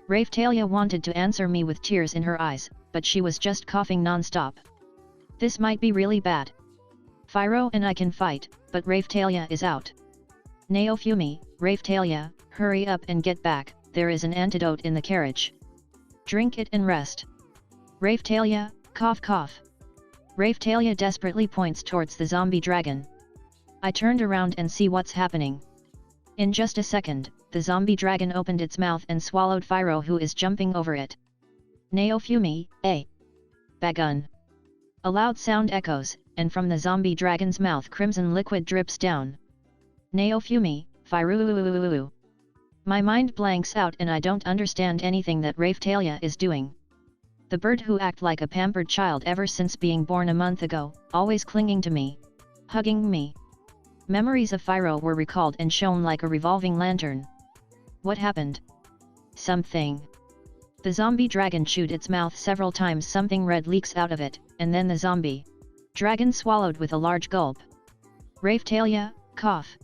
Rafetalia wanted to answer me with tears in her eyes, but she was just coughing non-stop. This might be really bad. Fyro and I can fight, but Rafetalia is out. Naofumi, Rafetalia, hurry up and get back, there is an antidote in the carriage. Drink it and rest. Rafetalia, cough cough. Rafetalia desperately points towards the zombie dragon. I turned around and see what's happening. In just a second, the zombie dragon opened its mouth and swallowed Fyro, who is jumping over it. Naofumi, a bagun. A loud sound echoes, and from the zombie dragon's mouth crimson liquid drips down. Naofumi, Fyro. My mind blanks out and I don't understand anything that Rafetalia is doing. The bird who acted like a pampered child ever since being born a month ago, always clinging to me, hugging me. Memories of Fyro were recalled and shone like a revolving lantern. What happened? Something. The zombie dragon chewed its mouth several times, something red leaks out of it, and then the zombie dragon swallowed with a large gulp. Rafetalia, cough.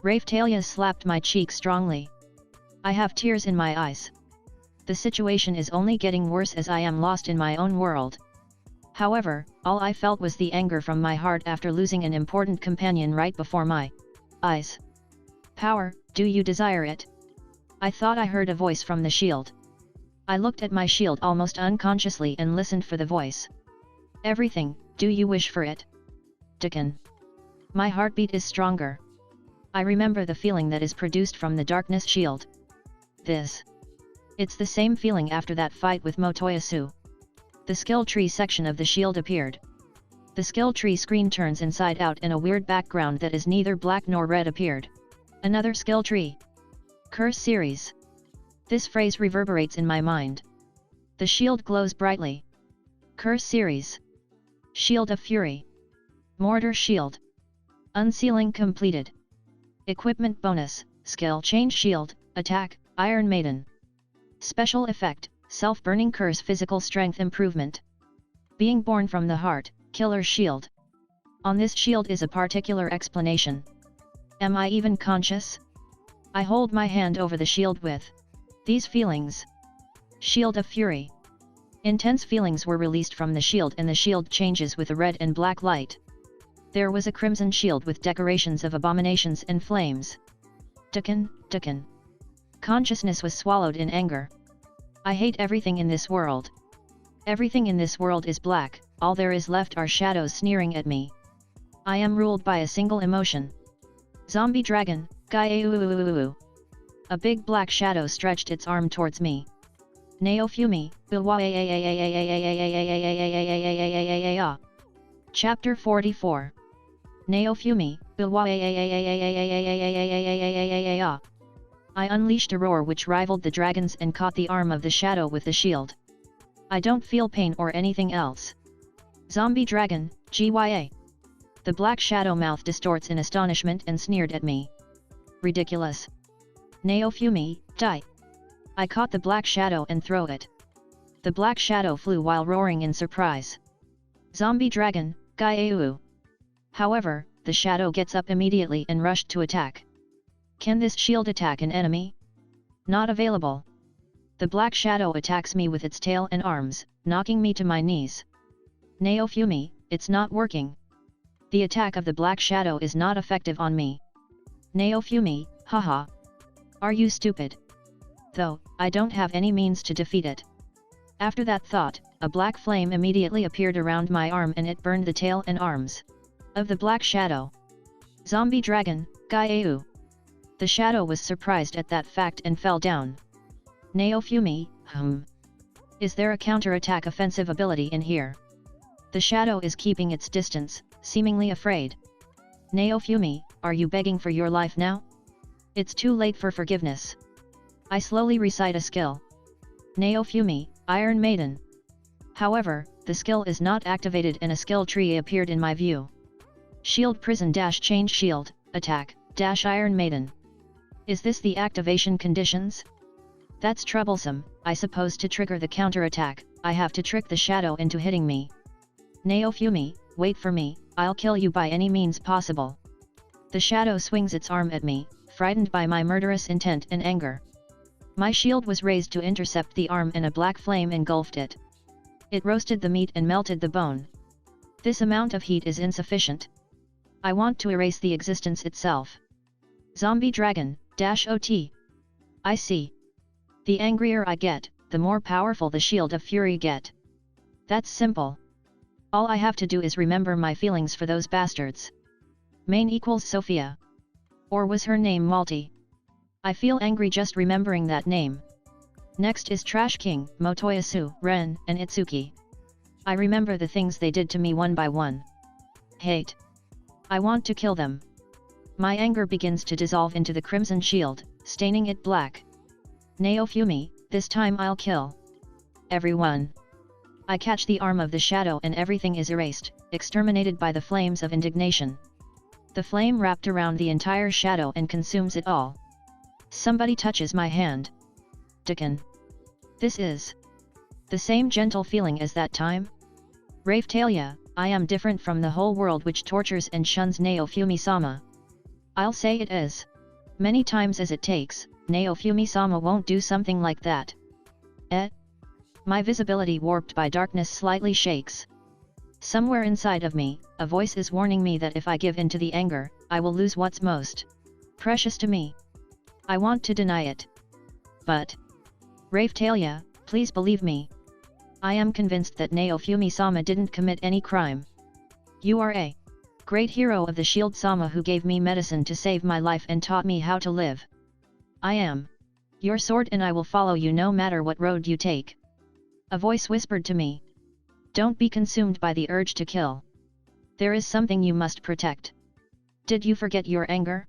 Rafetalia slapped my cheek strongly. I have tears in my eyes. The situation is only getting worse as I am lost in my own world. However, all I felt was the anger from my heart after losing an important companion right before my eyes. Power, do you desire it? I thought I heard a voice from the shield. I looked at my shield almost unconsciously and listened for the voice. Everything, do you wish for it? Deacon. My heartbeat is stronger. I remember the feeling that is produced from the darkness shield. It's the same feeling after that fight with Motoyasu. The skill tree section of the shield appeared. The skill tree screen turns inside out and a weird background that is neither black nor red appeared. Another skill tree. Curse series. This phrase reverberates in my mind. The shield glows brightly. Curse series. Shield of Fury. Mortar shield. Unsealing completed. Equipment bonus, skill change shield, attack, Iron Maiden. Special effect, self-burning curse physical strength improvement. Being born from the heart, killer shield. On this shield is a particular explanation. Am I even conscious? I hold my hand over the shield with these feelings. Shield of Fury. Intense feelings were released from the shield and the shield changes with a red and black light. There was a crimson shield with decorations of abominations and flames. Deacon. Consciousness was swallowed in anger. I hate everything in this world. Everything in this world is black, all there is left are shadows sneering at me. I am ruled by a single emotion. Zombie dragon, Gae. A big black shadow stretched its arm towards me. Naofumi, Chapter 44. Naofumi, I unleashed a roar which rivaled the dragon's and caught the arm of the shadow with the shield. I don't feel pain or anything else. Zombie dragon, GYA. The black shadow mouth distorts in astonishment and sneered at me. Ridiculous. Naofumi, die. I caught the black shadow and throw it. The black shadow flew while roaring in surprise. Zombie dragon, Gaeu. However, the shadow gets up immediately and rushed to attack. Can this shield attack an enemy? Not available. The black shadow attacks me with its tail and arms, knocking me to my knees. Naofumi, it's not working. The attack of the black shadow is not effective on me. Naofumi, haha. Are you stupid? Though, I don't have any means to defeat it. After that thought, a black flame immediately appeared around my arm and it burned the tail and arms of the black shadow. Zombie dragon, Gaeu. The shadow was surprised at that fact and fell down. Naofumi, Is there a counter-attack offensive ability in here? The shadow is keeping its distance, seemingly afraid. Naofumi, are you begging for your life now? It's too late for forgiveness. I slowly recite a skill. Naofumi, Iron Maiden. However, the skill is not activated and a skill tree appeared in my view. Shield prison dash change shield, attack, dash Iron Maiden. Is this the activation conditions? That's troublesome. I suppose to trigger the counterattack, I have to trick the shadow into hitting me. Naofumi, wait for me, I'll kill you by any means possible. The shadow swings its arm at me, frightened by my murderous intent and anger. My shield was raised to intercept the arm and a black flame engulfed it. It roasted the meat and melted the bone. This amount of heat is insufficient. I want to erase the existence itself. Zombie dragon, -ot. I see. The angrier I get, the more powerful the shield of fury get. That's simple. All I have to do is remember my feelings for those bastards. Main equals Sophia. Or was her name Malti? I feel angry just remembering that name. Next is Trash King, Motoyasu, Ren, and Itsuki. I remember the things they did to me one by one. Hate. I want to kill them. My anger begins to dissolve into the crimson shield, staining it black. Naofumi, this time I'll kill everyone. I catch the arm of the shadow and everything is erased, exterminated by the flames of indignation. The flame wrapped around the entire shadow and consumes it all. Somebody touches my hand. Dickon. This is the same gentle feeling as that time? Raphtalia, I am different from the whole world which tortures and shuns Naofumi-sama. I'll say it as many times as it takes, Naofumi-sama won't do something like that. My visibility warped by darkness slightly shakes. Somewhere inside of me, a voice is warning me that if I give in to the anger, I will lose what's most precious to me. I want to deny it. But Raphtalia, please believe me. I am convinced that Naofumi-sama didn't commit any crime. You are a great hero of the Shield-sama who gave me medicine to save my life and taught me how to live. I am your sword and I will follow you no matter what road you take. A voice whispered to me. Don't be consumed by the urge to kill. There is something you must protect. Did you forget your anger?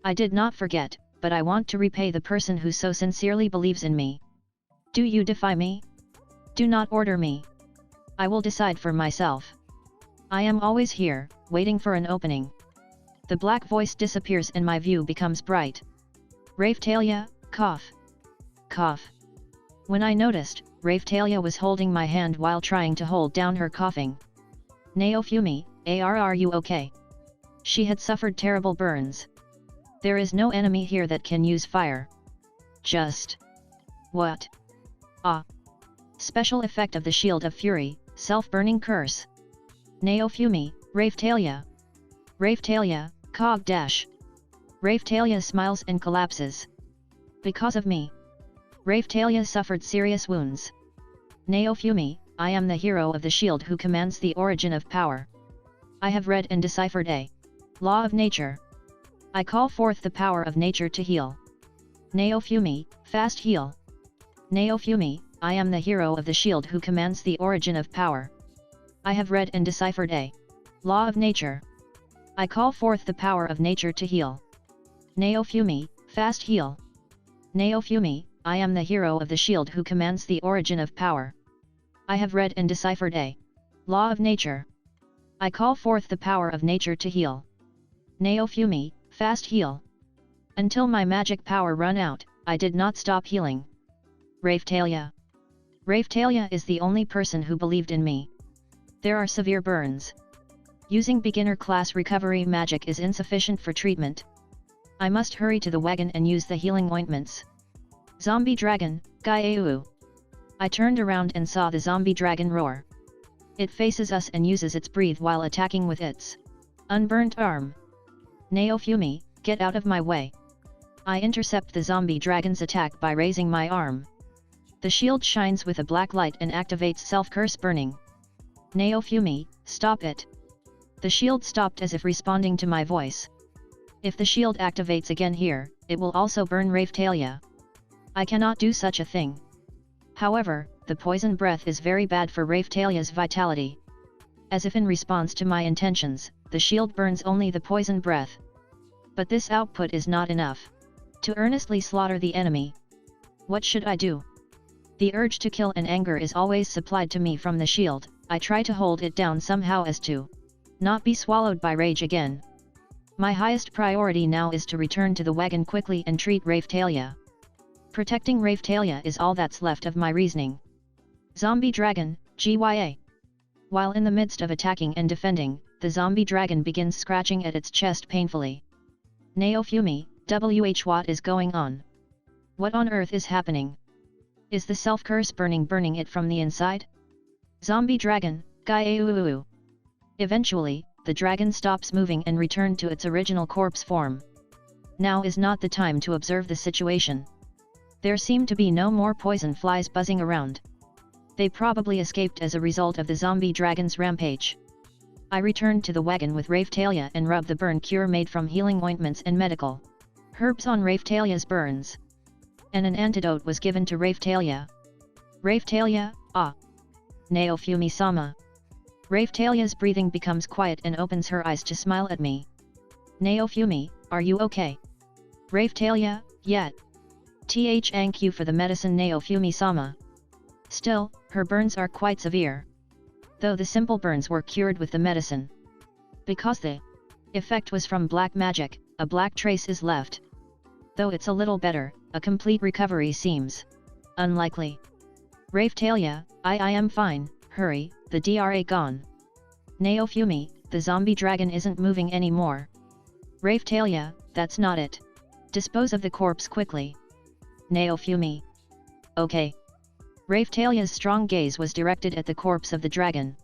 I did not forget, but I want to repay the person who so sincerely believes in me. Do you defy me? Do not order me. I will decide for myself. I am always here, waiting for an opening. The black voice disappears and my view becomes bright. Raphtalia, cough. Cough. When I noticed, Raphtalia was holding my hand while trying to hold down her coughing. Naofumi, are you okay? She had suffered terrible burns. There is no enemy here that can use fire. Just what? Special effect of the Shield of Fury, self-burning curse. Naofumi, Raphtalia. Raphtalia, cog dash. Raphtalia smiles and collapses. Because of me. Raphtalia suffered serious wounds. Naofumi, I am the hero of the shield who commands the origin of power. I have read and deciphered a law of nature. I call forth the power of nature to heal. Naofumi, fast heal. Naofumi, I am the hero of the shield who commands the origin of power. I have read and deciphered a law of nature. I call forth the power of nature to heal. Naofumi, fast heal. Naofumi, I am the hero of the shield who commands the origin of power. I have read and deciphered a law of nature. I call forth the power of nature to heal. Naofumi, fast heal. Until my magic power run out, I did not stop healing. Raphtalia. Raphtalia is the only person who believed in me. There are severe burns. Using beginner class recovery magic is insufficient for treatment. I must hurry to the wagon and use the healing ointments. Zombie dragon, Gaieu. I turned around and saw the zombie dragon roar. It faces us and uses its breath while attacking with its unburnt arm. Naofumi, get out of my way. I intercept the zombie dragon's attack by raising my arm. The shield shines with a black light and activates self-curse burning. Naofumi, stop it. The shield stopped as if responding to my voice. If the shield activates again here, it will also burn Raphtalia. I cannot do such a thing. However, the poison breath is very bad for Raphtalia's vitality. As if in response to my intentions, the shield burns only the poison breath. But this output is not enough to earnestly slaughter the enemy. What should I do? The urge to kill and anger is always supplied to me from the shield. I try to hold it down somehow as to not be swallowed by rage again. My highest priority now is to return to the wagon quickly and treat Raphtalia. Protecting Ravetalia is all that's left of my reasoning. Zombie Dragon, GYA. While in the midst of attacking and defending, the zombie dragon begins scratching at its chest painfully. Naofumi, what is going on? What on earth is happening? Is the self-curse burning it from the inside? Zombie dragon, Gaiauu. Eventually, the dragon stops moving and returned to its original corpse form. Now is not the time to observe the situation. There seem to be no more poison flies buzzing around. They probably escaped as a result of the zombie dragon's rampage. I returned to the wagon with Ravetalia and rubbed the burn cure made from healing ointments and medical herbs on Ravetalia's burns. And an antidote was given to Ravetalia. Ravetalia, ah! Naofumi-sama. Ravetalia's breathing becomes quiet and opens her eyes to smile at me. Naofumi, are you okay? Ravetalia, yet. Thank you for the medicine, Naofumi-sama. Still, her burns are quite severe. Though the simple burns were cured with the medicine. Because the effect was from black magic, a black trace is left. Though it's a little better, a complete recovery seems unlikely. Ravetalia, I am fine, hurry, the DRA gone. Naofumi, the zombie dragon isn't moving anymore. Ravetalia, that's not it. Dispose of the corpse quickly. Naofumi. Okay. Ravetalia's strong gaze was directed at the corpse of the dragon.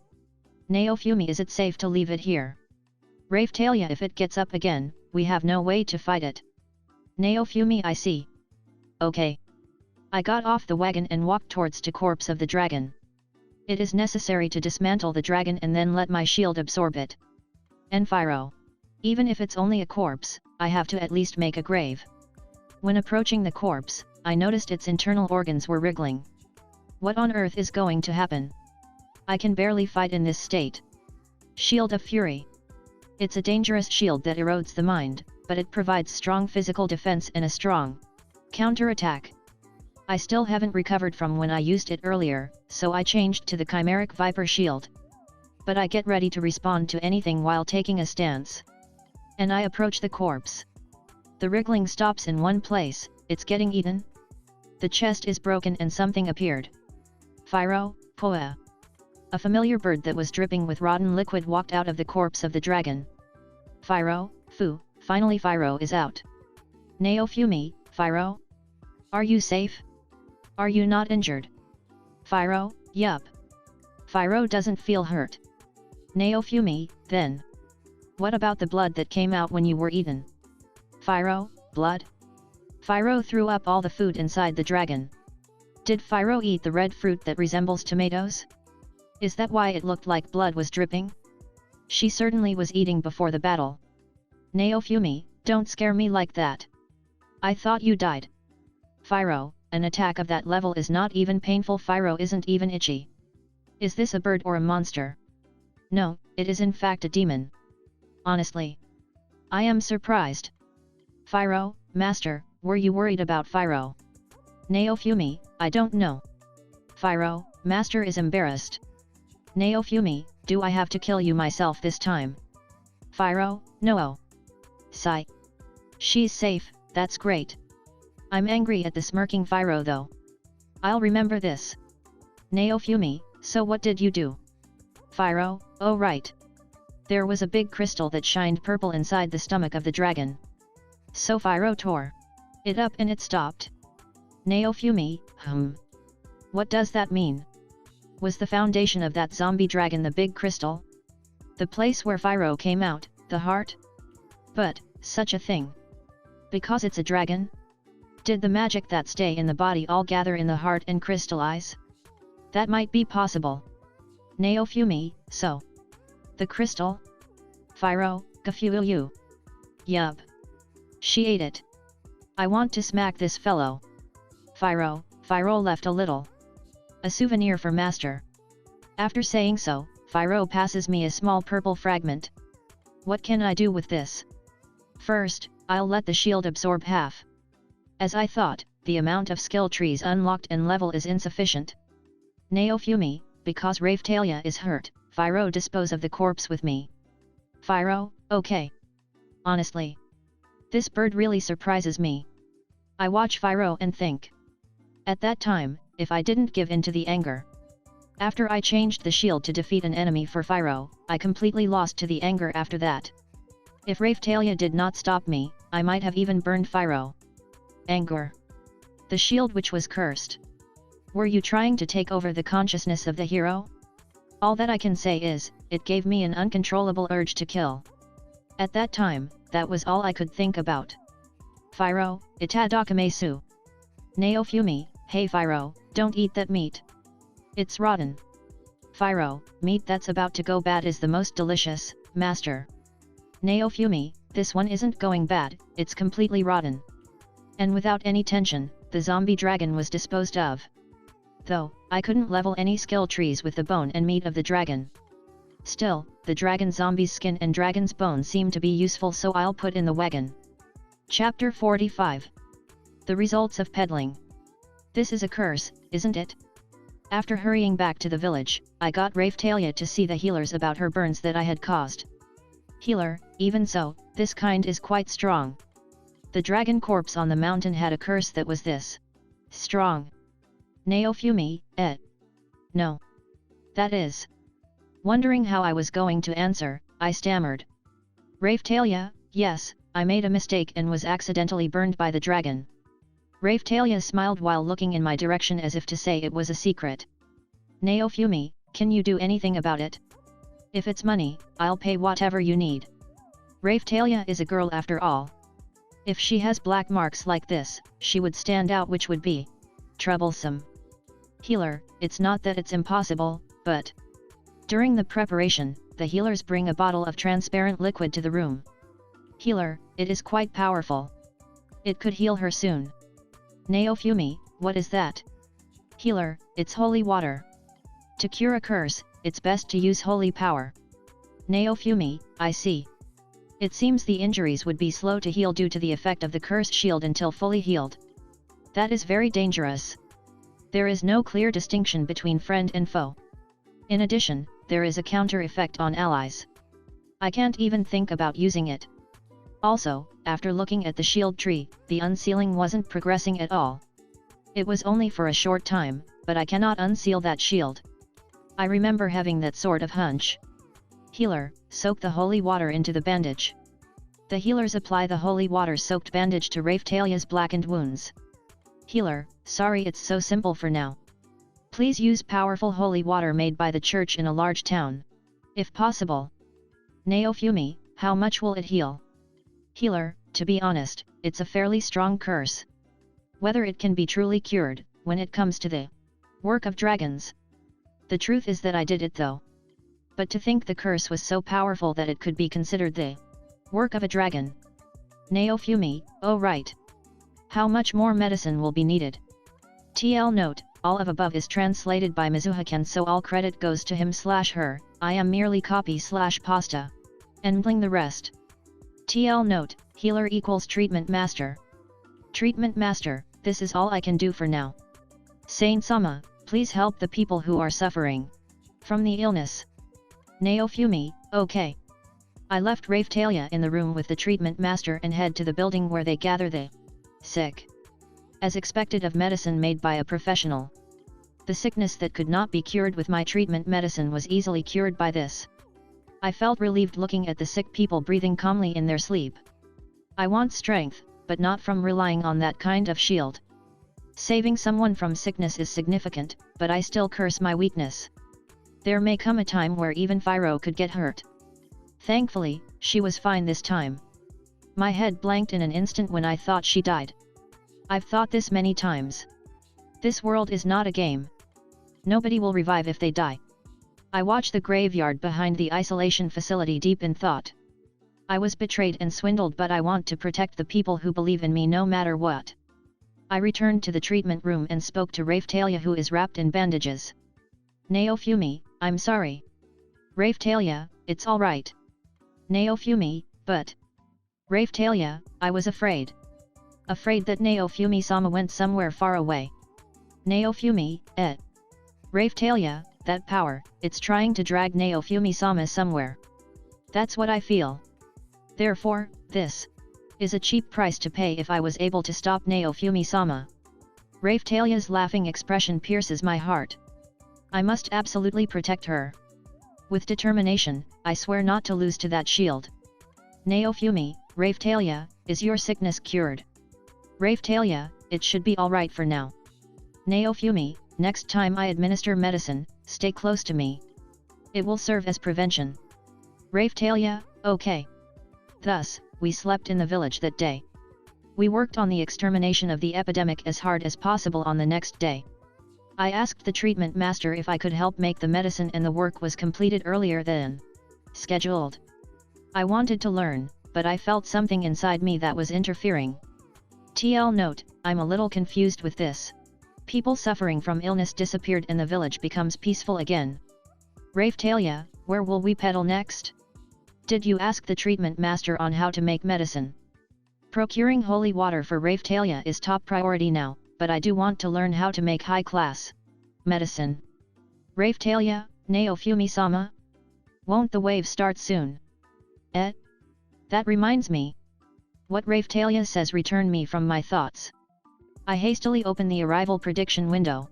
Naofumi, is it safe to leave it here? Ravetalia, if it gets up again, we have no way to fight it. Naofumi, I see. Okay. I got off the wagon and walked towards the corpse of the dragon. It is necessary to dismantle the dragon and then let my shield absorb it. Enfiro. Even if it's only a corpse, I have to at least make a grave. When approaching the corpse, I noticed its internal organs were wriggling. What on earth is going to happen? I can barely fight in this state. Shield of Fury. It's a dangerous shield that erodes the mind, but it provides strong physical defense and a strong counterattack. I still haven't recovered from when I used it earlier, so I changed to the Chimeric Viper Shield. But I get ready to respond to anything while taking a stance. And I approach the corpse. The wriggling stops in one place, it's getting eaten. The chest is broken and something appeared. Phiro, Poa. A familiar bird that was dripping with rotten liquid walked out of the corpse of the dragon. Phiro, Fu, finally Phiro is out. Naofumi, Phiro? Are you safe? Are you not injured? Phiro, yup. Phiro doesn't feel hurt. Naofumi, then. What about the blood that came out when you were eaten? Phiro, blood? Phiro threw up all the food inside the dragon. Did Phiro eat the red fruit that resembles tomatoes? Is that why it looked like blood was dripping? She certainly was eating before the battle. Naofumi, don't scare me like that. I thought you died. Phiro, an attack of that level is not even painful. Phiro isn't even itchy. Is this a bird or a monster? No, it is in fact a demon. Honestly. I am surprised. Phiro, Master, were you worried about Phiro? Naofumi, I don't know. Phiro, Master is embarrassed. Naofumi, do I have to kill you myself this time? Phiro, no. Sigh. She's safe, that's great. I'm angry at the smirking Phiro though. I'll remember this. Naofumi, so what did you do? Phiro, oh right. There was a big crystal that shined purple inside the stomach of the dragon. So Phiro tore it up and it stopped. Naofumi, What does that mean? Was the foundation of that zombie dragon the big crystal? The place where Phiro came out, the heart? But, such a thing. Because it's a dragon? Did the magic that stay in the body all gather in the heart and crystallize? That might be possible. Naofumi, so. The crystal? Phiro, Gafuyu. Yup. She ate it. I want to smack this fellow. Phiro left a little. A souvenir for Master. After saying so, Phiro passes me a small purple fragment. What can I do with this? First, I'll let the shield absorb half. As I thought, the amount of skill trees unlocked and level is insufficient. Naofumi, because Ravetalia is hurt, Phiro dispose of the corpse with me. Phiro, okay. Honestly. This bird really surprises me. I watch Phiro and think. At that time, if I didn't give in to the anger. After I changed the shield to defeat an enemy for Fyro, I completely lost to the anger after that. If Raphtalia did not stop me, I might have even burned Fyro. Anger. The shield which was cursed. Were you trying to take over the consciousness of the hero? All that I can say is, it gave me an uncontrollable urge to kill. At that time, that was all I could think about. Fyro, itadakimasu. Naofumi, hey Fyro, don't eat that meat. It's rotten. Fyro, meat that's about to go bad is the most delicious, master. Naofumi, this one isn't going bad, it's completely rotten. And without any tension, the zombie dragon was disposed of. Though, I couldn't level any skill trees with the bone and meat of the dragon. Still, the dragon zombie's skin and dragon's bone seem to be useful, so I'll put in the wagon. Chapter 45. The results of peddling. This is a curse, isn't it? After hurrying back to the village, I got Raphtalia to see the healers about her burns that I had caused. Healer, even so, this kind is quite strong. The dragon corpse on the mountain had a curse that was this strong. Naofumi, no. That is. Wondering how I was going to answer, I stammered. Raphtalia, yes, I made a mistake and was accidentally burned by the dragon. Raphtalia smiled while looking in my direction as if to say it was a secret. Naofumi, can you do anything about it? If it's money, I'll pay whatever you need. Raphtalia is a girl after all. If she has black marks like this, she would stand out, which would be troublesome. Healer, it's not that it's impossible, but... During the preparation, the healers bring a bottle of transparent liquid to the room. Healer, it is quite powerful. It could heal her soon. Naofumi, what is that? Healer, it's holy water. To cure a curse, it's best to use holy power. Naofumi, I see. It seems the injuries would be slow to heal due to the effect of the cursed shield until fully healed. That is very dangerous. There is no clear distinction between friend and foe. In addition, there is a counter effect on allies. I can't even think about using it. Also, after looking at the shield tree, the unsealing wasn't progressing at all. It was only for a short time, but I cannot unseal that shield. I remember having that sort of hunch. Healer, soak the holy water into the bandage. The healers apply the holy water-soaked bandage to Raphtalia's blackened wounds. Healer, sorry it's so simple for now. Please use powerful holy water made by the church in a large town. If possible. Naofumi, how much will it heal? Healer, to be honest, it's a fairly strong curse. Whether it can be truly cured, when it comes to the work of dragons. The truth is that I did it though. But to think the curse was so powerful that it could be considered the work of a dragon. Naofumi, oh right. How much more medicine will be needed? TL note, all of above is translated by Mizuhaken, so all credit goes to him/her, I am merely copy/pasta. Endling the rest. TL note, healer equals treatment master. Treatment master, this is all I can do for now. Saint-sama, please help the people who are suffering from the illness. Naofumi, okay. I left Raphtalia in the room with the treatment master and head to the building where they gather the sick. As expected of medicine made by a professional. The sickness that could not be cured with my treatment medicine was easily cured by this. I felt relieved looking at the sick people breathing calmly in their sleep. I want strength, but not from relying on that kind of shield. Saving someone from sickness is significant, but I still curse my weakness. There may come a time where even Fyro could get hurt. Thankfully, she was fine this time. My head blanked in an instant when I thought she died. I've thought this many times. This world is not a game. Nobody will revive if they die. I watched the graveyard behind the isolation facility deep in thought. I was betrayed and swindled, but I want to protect the people who believe in me no matter what. I returned to the treatment room and spoke to Raphtalia, who is wrapped in bandages. Naofumi, I'm sorry. Raphtalia, it's alright. Naofumi, but... Raphtalia, I was afraid. Afraid that Naofumi-sama went somewhere far away. Naofumi, Raphtalia, that power, it's trying to drag Naofumi-sama somewhere. That's what I feel. Therefore, this is a cheap price to pay if I was able to stop Naofumi-sama. Raphalia's laughing expression pierces my heart. I must absolutely protect her. With determination, I swear not to lose to that shield. Naofumi, Raphalia, is your sickness cured? Raphalia, it should be alright for now. Naofumi, next time I administer medicine, stay close to me. It will serve as prevention. Raphalia, okay. Thus, we slept in the village that day. We worked on the extermination of the epidemic as hard as possible on the next day. I asked the treatment master if I could help make the medicine, and the work was completed earlier than scheduled. I wanted to learn, but I felt something inside me that was interfering. TL note, I'm a little confused with this. People suffering from illness disappeared and the village becomes peaceful again. Raphalia, where will we peddle next? Did you ask the treatment master on how to make medicine? Procuring holy water for Raphalia is top priority now, but I do want to learn how to make high-class medicine. Raphalia, Naofumi-sama? Won't the wave start soon? That reminds me. What Raphalia says returned me from my thoughts. I hastily open the arrival prediction window.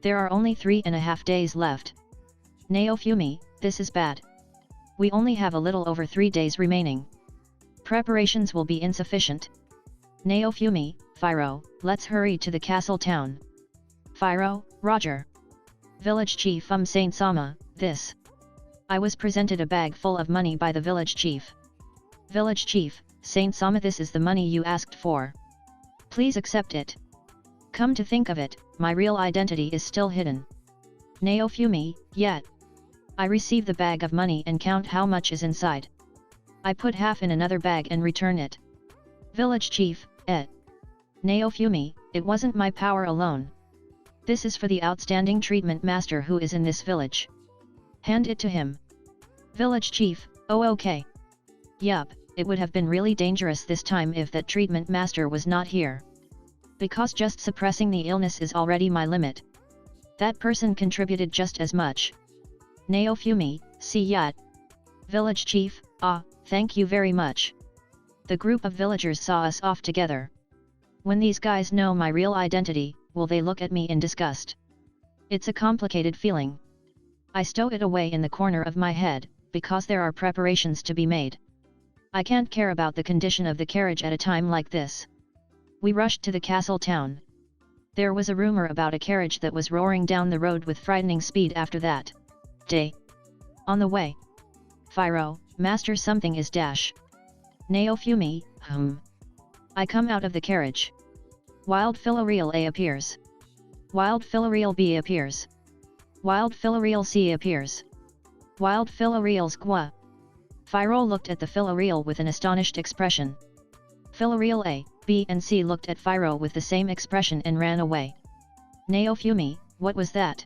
There are only 3.5 days left. Naofumi, this is bad. We only have a little over 3 days remaining. Preparations will be insufficient. Naofumi, Phiro, let's hurry to the castle town. Phiro, Roger. Village Chief Saint-sama, this. I was presented a bag full of money by the village chief. Village Chief, Saint-sama, this is the money you asked for. Please accept it. Come to think of it, my real identity is still hidden. Naofumi, yet. I receive the bag of money and count how much is inside. I put half in another bag and return it. Village Chief, Naofumi, it wasn't my power alone. This is for the outstanding treatment master who is in this village. Hand it to him. Village Chief, oh okay. Yup, it would have been really dangerous this time if that treatment master was not here. Because just suppressing the illness is already my limit. That person contributed just as much. Naofumi, see yat. Village Chief, thank you very much. The group of villagers saw us off together. When these guys know my real identity, will they look at me in disgust? It's a complicated feeling. I stow it away in the corner of my head, because there are preparations to be made. I can't care about the condition of the carriage at a time like this. We rushed to the castle town. There was a rumor about a carriage that was roaring down the road with frightening speed after that day. On the way. Phiro, master, something is dash. Naofumi, I come out of the carriage. Wild Philorial A appears. Wild Philorial B appears. Wild Philorial C appears. Wild Philorial Squa. Phiro looked at the Philorial with an astonished expression. Philorial A, B and C looked at Phiro with the same expression and ran away. Naofumi, what was that?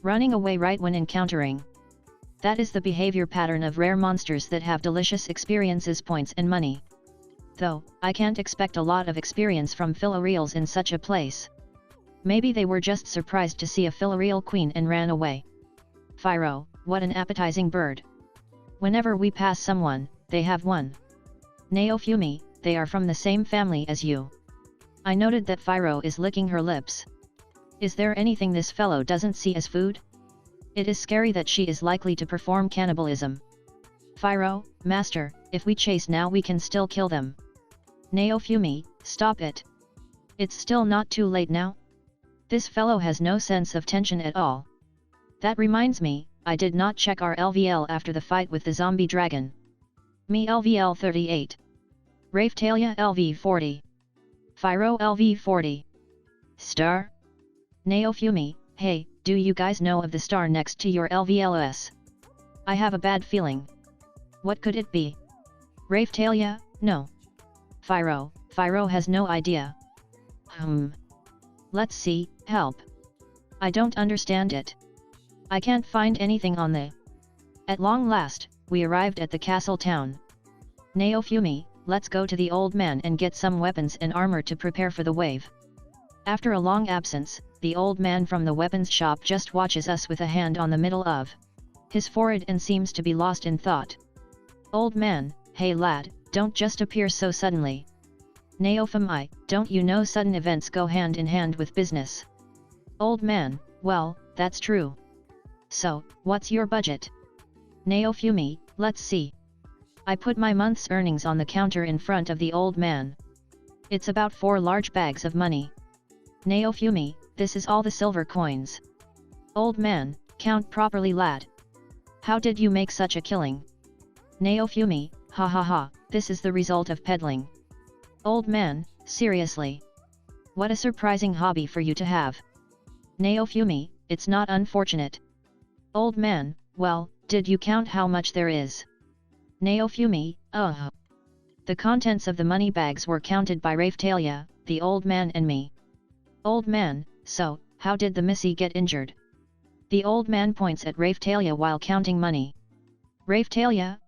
Running away right when encountering. That is the behavior pattern of rare monsters that have delicious experiences, points and money. Though, I can't expect a lot of experience from Philorials in such a place. Maybe they were just surprised to see a Philorial queen and ran away. Phiro, what an appetizing bird. Whenever we pass someone, they have one. Naofumi, they are from the same family as you. I noted that Phiro is licking her lips. Is there anything this fellow doesn't see as food? It is scary that she is likely to perform cannibalism. Phiro, master, if we chase now we can still kill them. Naofumi, stop it. It's still not too late now? This fellow has no sense of tension at all. That reminds me, I did not check our LVL after the fight with the zombie dragon. Me LVL 38. Raphalia LV 40. Phiro LV 40. Star? Naofumi, hey, do you guys know of the star next to your LVLS? I have a bad feeling. What could it be? Raphalia, no. Phiro has no idea. Let's see, help. I don't understand it. I can't find anything on the... At long last, we arrived at the castle town. Naofumi, let's go to the old man and get some weapons and armor to prepare for the wave. After a long absence, the old man from the weapons shop just watches us with a hand on the middle of his forehead and seems to be lost in thought. Old man, hey lad, don't just appear so suddenly. Naofumi, don't you know sudden events go hand in hand with business? Old man, well, that's true. So, what's your budget? Naofumi, let's see. I put my month's earnings on the counter in front of the old man. It's about 4 large bags of money. Naofumi, this is all the silver coins. Old man, count properly lad. How did you make such a killing? Naofumi, ha ha ha, this is the result of peddling. Old man, seriously. What a surprising hobby for you to have. Naofumi, it's not unfortunate. Old man, well, did you count how much there is? Naofumi, The contents of the money bags were counted by Raphtalia, the old man and me. Old man, so, how did the missy get injured? The old man points at Raphtalia while counting money. Raphtalia,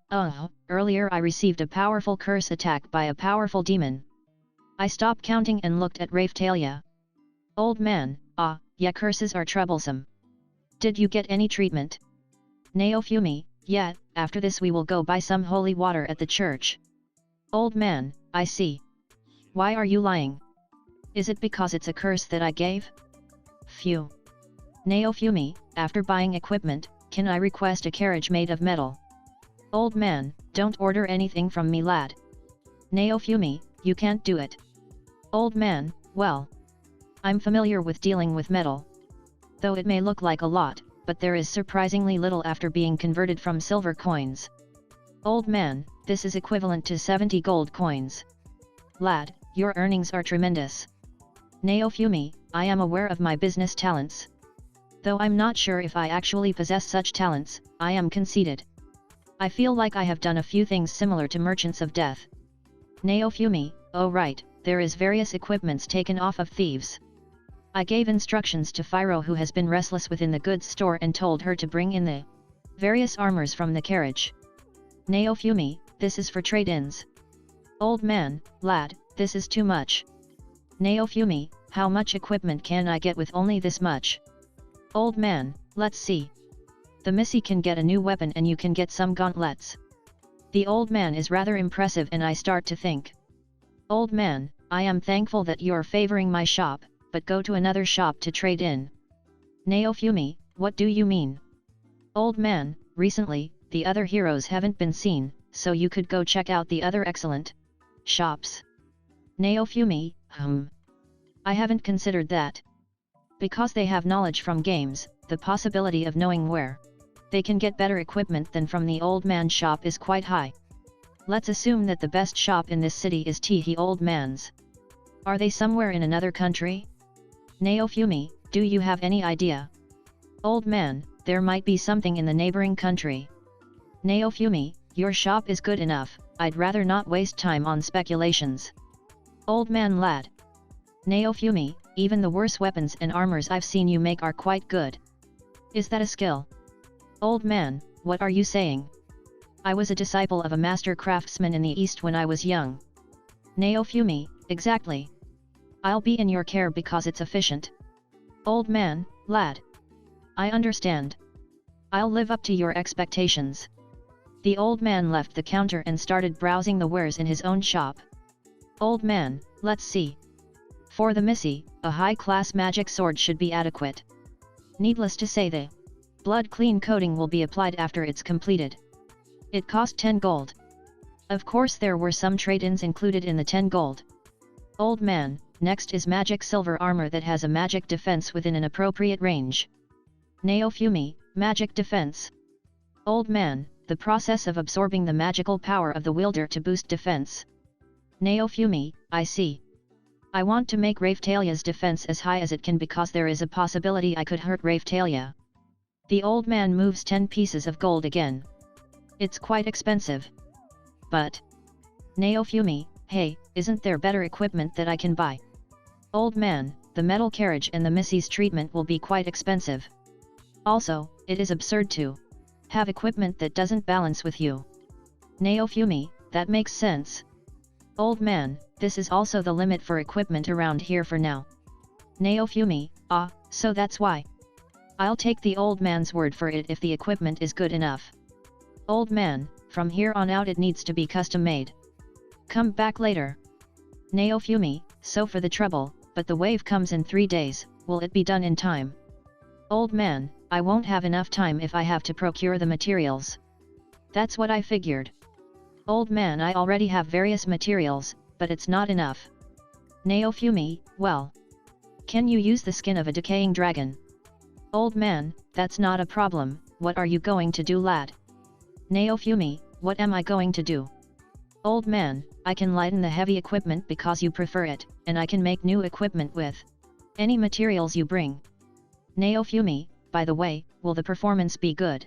earlier I received a powerful curse attack by a powerful demon. I stopped counting and looked at Raphtalia. Old man, yeah, curses are troublesome. Did you get any treatment? Naofumi, yeah, after this we will go buy some holy water at the church. Old man, I see. Why are you lying? Is it because it's a curse that I gave? Phew. Naofumi, after buying equipment, can I request a carriage made of metal? Old man, don't order anything from me lad. Naofumi, you can't do it. Old man, well. I'm familiar with dealing with metal. Though it may look like a lot, but there is surprisingly little after being converted from silver coins. Old man, this is equivalent to 70 gold coins. Lad, your earnings are tremendous. Naofumi, I am aware of my business talents. Though I'm not sure if I actually possess such talents, I am conceited. I feel like I have done a few things similar to merchants of death. Naofumi, oh right, there is various equipments taken off of thieves. I gave instructions to Phiro who has been restless within the goods store and told her to bring in the various armors from the carriage. Naofumi, this is for trade-ins. Old man, lad, this is too much. Naofumi, how much equipment can I get with only this much? Old man, let's see. The missy can get a new weapon and you can get some gauntlets. The old man is rather impressive and I start to think. Old man, I am thankful that you are favoring my shop, but go to another shop to trade in. Naofumi, what do you mean? Old man, recently, the other heroes haven't been seen, so you could go check out the other excellent shops. Naofumi, I haven't considered that. Because they have knowledge from games, the possibility of knowing where they can get better equipment than from the old man's shop is quite high. Let's assume that the best shop in this city is Teehee Old Man's. Are they somewhere in another country? Naofumi, do you have any idea? Old man, there might be something in the neighboring country. Naofumi, your shop is good enough, I'd rather not waste time on speculations. Old man lad. Naofumi, even the worst weapons and armors I've seen you make are quite good. Is that a skill? Old man, what are you saying? I was a disciple of a master craftsman in the East when I was young. Naofumi, exactly. I'll be in your care because it's efficient. Old man, lad. I understand. I'll live up to your expectations. The old man left the counter and started browsing the wares in his own shop. Old man, let's see. For the missy, a high-class magic sword should be adequate. Needless to say the blood clean coating will be applied after it's completed. It cost 10 gold. Of course there were some trade-ins included in the 10 gold. Old man, next is magic silver armor that has a magic defense within an appropriate range. Naofumi, magic defense. Old man, the process of absorbing the magical power of the wielder to boost defense. Naofumi, I see. I want to make Raphtalia's defense as high as it can because there is a possibility I could hurt Raphtalia. The old man moves 10 pieces of gold again. It's quite expensive. But Naofumi, hey, isn't there better equipment that I can buy? Old man, the metal carriage and the missy's treatment will be quite expensive. Also, it is absurd to have equipment that doesn't balance with you. Naofumi, that makes sense. Old man, this is also the limit for equipment around here for now. Naofumi, so that's why. I'll take the old man's word for it if the equipment is good enough. Old man, from here on out it needs to be custom made. Come back later. Naofumi, so for the trouble, but the wave comes in 3 days, will it be done in time? Old man, I won't have enough time if I have to procure the materials. That's what I figured. Old man, I already have various materials, but it's not enough. Naofumi, well. Can you use the skin of a decaying dragon? Old man, that's not a problem, what are you going to do, lad? Naofumi, what am I going to do? Old man, I can lighten the heavy equipment because you prefer it, and I can make new equipment with any materials you bring. Naofumi, by the way, will the performance be good?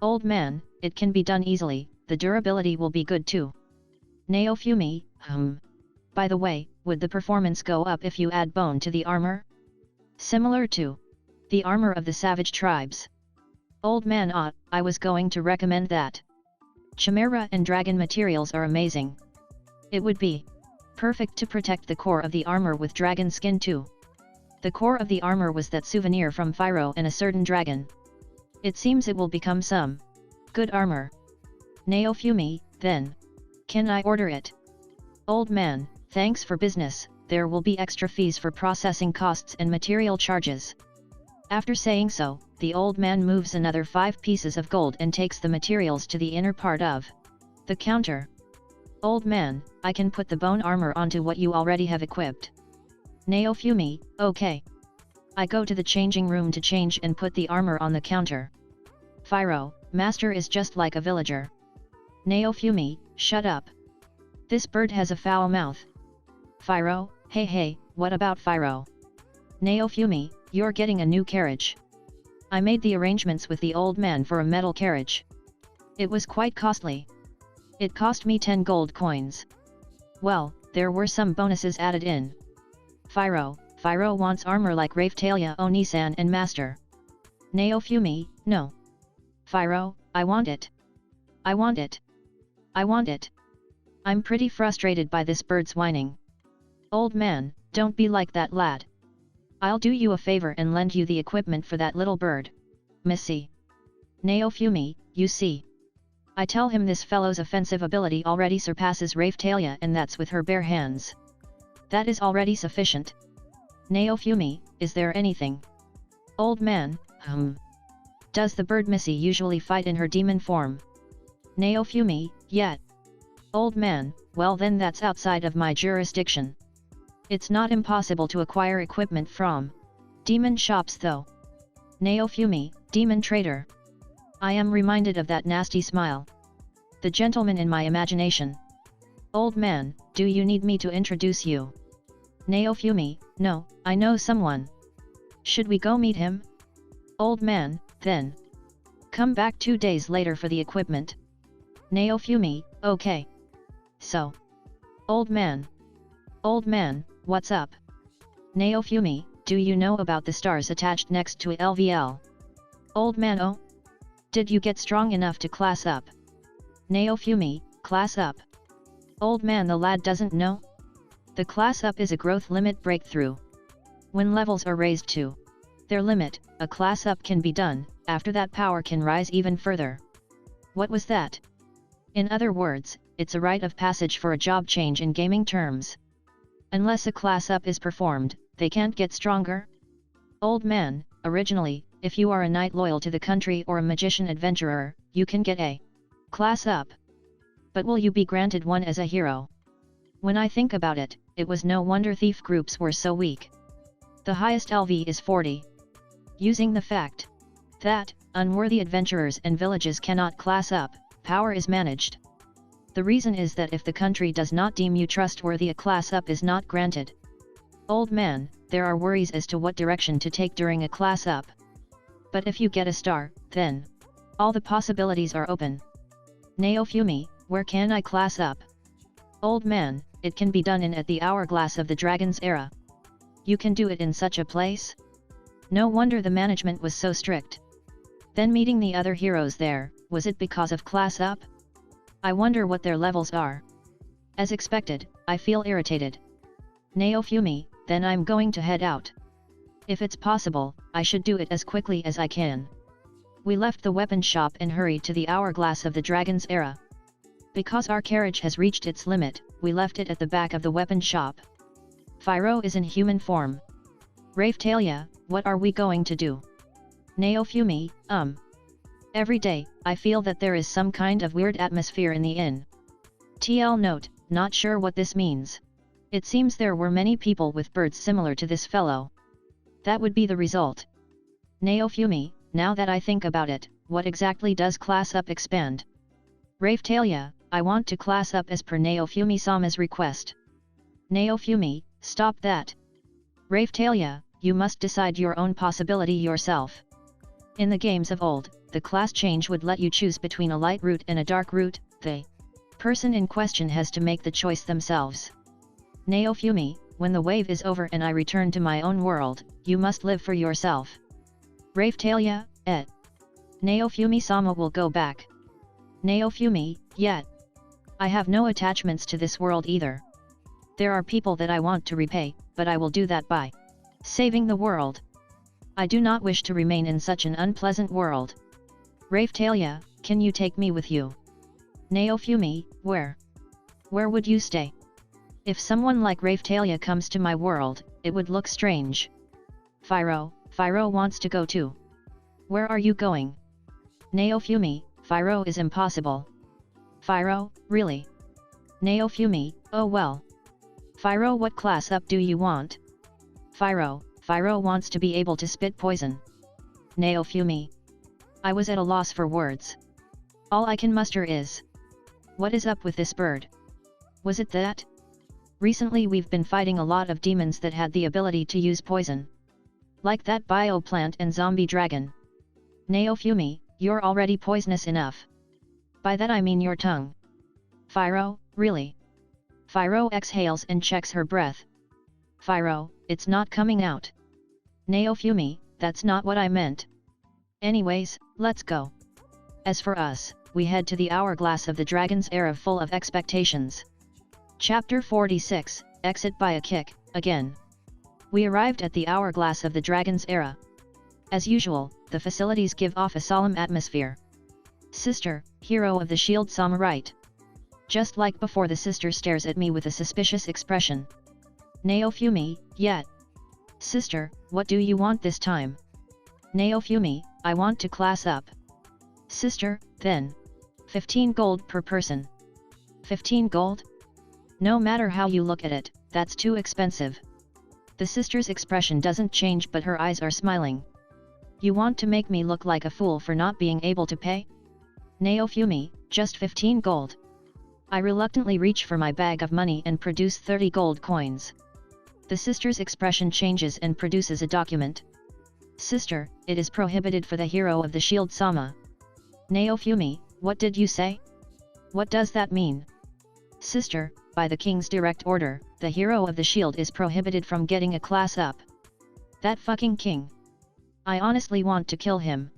Old man, it can be done easily, the durability will be good too. Naofumi, by the way, would the performance go up if you add bone to the armor? Similar to the armor of the savage tribes. Old man, I was going to recommend that. Chimera and dragon materials are amazing. It would be perfect to protect the core of the armor with dragon skin too. The core of the armor was that souvenir from Fyro and a certain dragon. It seems it will become some good armor. Naofumi, then. Can I order it? Old man, thanks for business, there will be extra fees for processing costs and material charges. After saying so, the old man moves another 5 pieces of gold and takes the materials to the inner part of the counter. Old man, I can put the bone armor onto what you already have equipped. Naofumi, okay. I go to the changing room to change and put the armor on the counter. Fyro, master is just like a villager. Naofumi, shut up. This bird has a foul mouth. Fyro, hey, what about Fyro? Naofumi, you're getting a new carriage. I made the arrangements with the old man for a metal carriage. It was quite costly. It cost me 10 gold coins. Well, there were some bonuses added in. Fyro wants armor like Raphtalia, Onisan and Master. Naofumi, no. Fyro, I want it. I want it. I want it. I'm pretty frustrated by this bird's whining. Old man, don't be like that, lad. I'll do you a favor and lend you the equipment for that little bird. Missy. Naofumi, you see. I tell him this fellow's offensive ability already surpasses Raphtalia, and that's with her bare hands. That is already sufficient. Naofumi, is there anything? Old man, Does the bird Missy usually fight in her demon form? Naofumi, yet. Old man, well then that's outside of my jurisdiction. It's not impossible to acquire equipment from demon shops though. Naofumi, demon trader. I am reminded of that nasty smile. The gentleman in my imagination. Old man, do you need me to introduce you? Naofumi, no, I know someone. Should we go meet him? Old man, then. Come back 2 days later for the equipment. Naofumi, okay. So. Old man, what's up? Naofumi, do you know about the stars attached next to LVL? Old man, oh? Did you get strong enough to class up? Naofumi, class up. Old man, the lad doesn't know? The class up is a growth limit breakthrough. When levels are raised to their limit, a class up can be done, after that power can rise even further. What was that? In other words, it's a rite of passage for a job change in gaming terms. Unless a class up is performed, they can't get stronger. Old man, originally, if you are a knight loyal to the country or a magician adventurer, you can get a class up. But will you be granted one as a hero? When I think about it, it was no wonder thief groups were so weak. The highest LV is 40. Using the fact that unworthy adventurers and villages cannot class up, power is managed. The reason is that if the country does not deem you trustworthy, a class up is not granted. Old man, there are worries as to what direction to take during a class up. But if you get a star, then all the possibilities are open. Naofumi, where can I class up? Old man, it can be done at the hourglass of the dragon's era. You can do it in such a place? No wonder the management was so strict. Then meeting the other heroes there, was it because of class up? I wonder what their levels are. As expected, I feel irritated. Naofumi, then I'm going to head out. If it's possible, I should do it as quickly as I can. We left the weapon shop and hurried to the hourglass of the dragon's era. Because our carriage has reached its limit, we left it at the back of the weapon shop. Fyro is in human form. Raphtalia, what are we going to do? Naofumi, Every day, I feel that there is some kind of weird atmosphere in the inn. TL note, not sure what this means. It seems there were many people with birds similar to this fellow. That would be the result. Naofumi, now that I think about it, what exactly does class up expand? Raphtalia, I want to class up as per Naofumi-sama's request. Naofumi, stop that. Raphtalia, you must decide your own possibility yourself. In the games of old, the class change would let you choose between a light route and a dark route. The person in question has to make the choice themselves. Naofumi, when the wave is over and I return to my own world, you must live for yourself. Raphtalia, Naofumi-sama will go back. Naofumi, yet. I have no attachments to this world either. There are people that I want to repay, but I will do that by saving the world. I do not wish to remain in such an unpleasant world. Raphtalia, can you take me with you? Naofumi, where? Where would you stay? If someone like Raphtalia comes to my world, it would look strange. Fyro wants to go too. Where are you going? Naofumi, Fyro is impossible. Fyro, really? Naofumi, oh well. Fyro, what class up do you want? Fyro wants to be able to spit poison. Naofumi. I was at a loss for words. All I can muster is, what is up with this bird? Was it that? Recently we've been fighting a lot of demons that had the ability to use poison. Like that bio plant and zombie dragon. Naofumi, you're already poisonous enough. By that I mean your tongue. Fyro, really? Fyro exhales and checks her breath. Fyro, it's not coming out. Naofumi, that's not what I meant. Anyways, let's go. As for us, we head to the hourglass of the dragon's era full of expectations. Chapter 46, Exit by a Kick, again. We arrived at the hourglass of the dragon's era. As usual, the facilities give off a solemn atmosphere. Sister, hero of the shield samurai. Just like before, the sister stares at me with a suspicious expression. Naofumi, yet. Sister, what do you want this time? Naofumi, I want to class up. Sister, then. 15 gold per person. 15 gold? No matter how you look at it, that's too expensive. The sister's expression doesn't change, but her eyes are smiling. You want to make me look like a fool for not being able to pay? Naofumi, just 15 gold. I reluctantly reach for my bag of money and produce 30 gold coins. The sister's expression changes and produces a document. Sister, it is prohibited for the hero of the shield sama. Naofumi, what did you say? What does that mean? Sister, by the king's direct order, the hero of the shield is prohibited from getting a class up. That fucking king. I honestly want to kill him.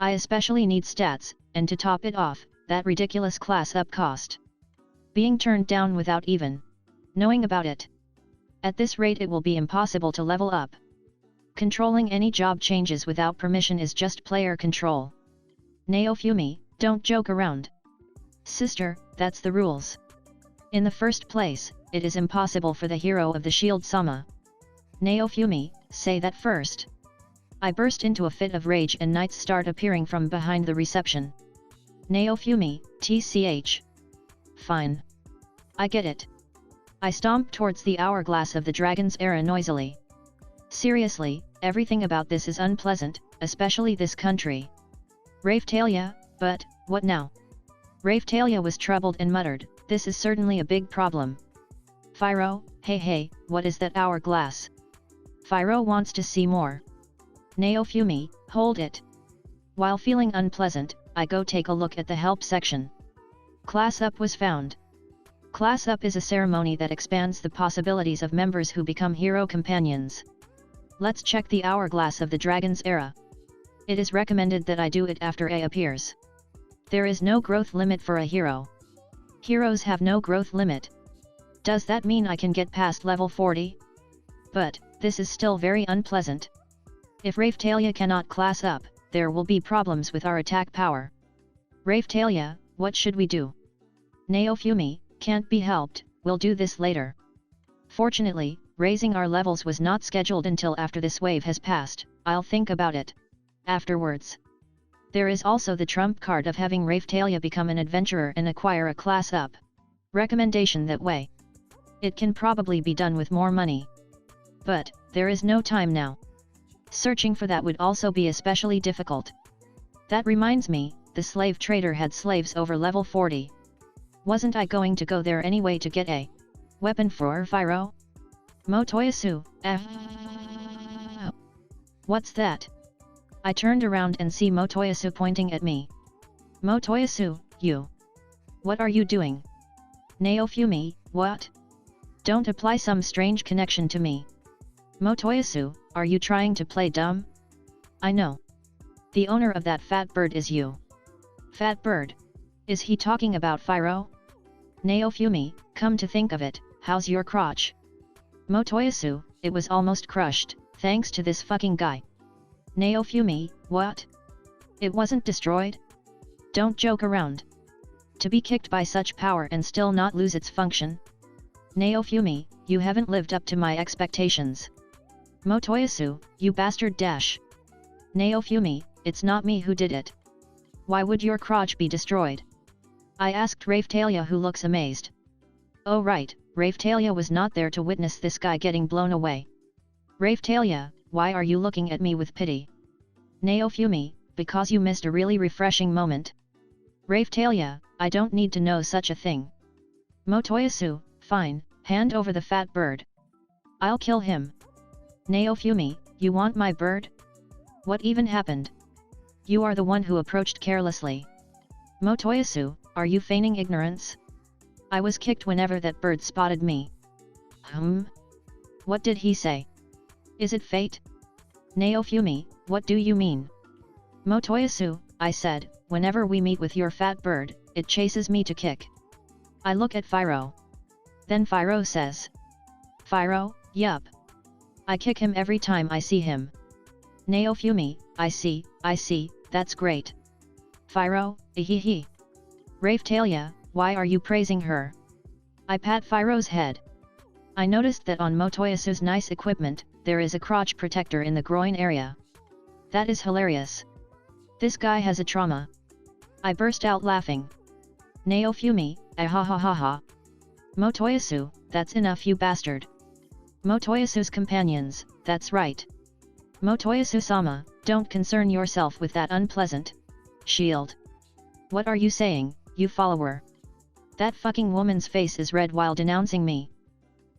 I especially need stats, and to top it off, that ridiculous class up cost. Being turned down without even knowing about it. At this rate it will be impossible to level up. Controlling any job changes without permission is just player control. Naofumi, don't joke around. Sister, that's the rules. In the first place, it is impossible for the hero of the shield sama. Naofumi, say that first. I burst into a fit of rage and knights start appearing from behind the reception. Naofumi, tch. Fine. I get it. I stomped towards the hourglass of the dragon's era noisily. Seriously, everything about this is unpleasant, especially this country. Raphtalia, but, what now? Raphtalia was troubled and muttered, this is certainly a big problem. Fyro, hey, what is that hourglass? Fyro wants to see more. Naofumi, hold it. While feeling unpleasant, I go take a look at the help section. Class up was found. Class up is a ceremony that expands the possibilities of members who become hero companions. Let's check the hourglass of the dragon's era. It is recommended that I do it after A appears. There is no growth limit for a hero. Heroes have no growth limit. Does that mean I can get past level 40? But, this is still very unpleasant. If Raphtalia cannot class up, there will be problems with our attack power. Raphtalia, what should we do? Naofumi, can't be helped, we'll do this later. Fortunately, raising our levels was not scheduled until after this wave has passed. I'll think about it afterwards. There is also the trump card of having Raphtalia become an adventurer and acquire a class up recommendation that way. It can probably be done with more money. But, there is no time now. Searching for that would also be especially difficult. That reminds me, the slave trader had slaves over level 40. Wasn't I going to go there anyway to get a weapon for Phiro? Motoyasu, What's that? I turned around and see Motoyasu pointing at me. Motoyasu, you. What are you doing? Naofumi, what? Don't apply some strange connection to me. Motoyasu, are you trying to play dumb? I know. The owner of that fat bird is you. Fat bird? Is he talking about Phiro? Naofumi, come to think of it, how's your crotch? Motoyasu, it was almost crushed, thanks to this fucking guy. Naofumi, what? It wasn't destroyed? Don't joke around. To be kicked by such power and still not lose its function? Naofumi, you haven't lived up to my expectations. Motoyasu, you bastard dash. Naofumi, it's not me who did it. Why would your crotch be destroyed? I asked Raphtalia, who looks amazed. Oh right, Raphtalia was not there to witness this guy getting blown away. Raphtalia, why are you looking at me with pity? Naofumi, because you missed a really refreshing moment. Raphtalia, I don't need to know such a thing. Motoyasu, fine, hand over the fat bird. I'll kill him. Naofumi, you want my bird? What even happened? You are the one who approached carelessly. Motoyasu, are you feigning ignorance? I was kicked whenever that bird spotted me. What did he say? Is it fate? Naofumi, what do you mean? Motoyasu, I said, whenever we meet with your fat bird, it chases me to kick. I look at Phiro. Then Phiro says. Phiro, yup. I kick him every time I see him. Naofumi, I see, that's great. Phiro, ehehe. Raphtalia, why are you praising her? I pat Phiro's head. I noticed that on Motoyasu's nice equipment, there is a crotch protector in the groin area. That is hilarious. This guy has a trauma. I burst out laughing. Naofumi, ahahahaha. Motoyasu, that's enough you bastard. Motoyasu's companions, that's right. Motoyasu-sama, don't concern yourself with that unpleasant shield. What are you saying, you follower? That fucking woman's face is red while denouncing me.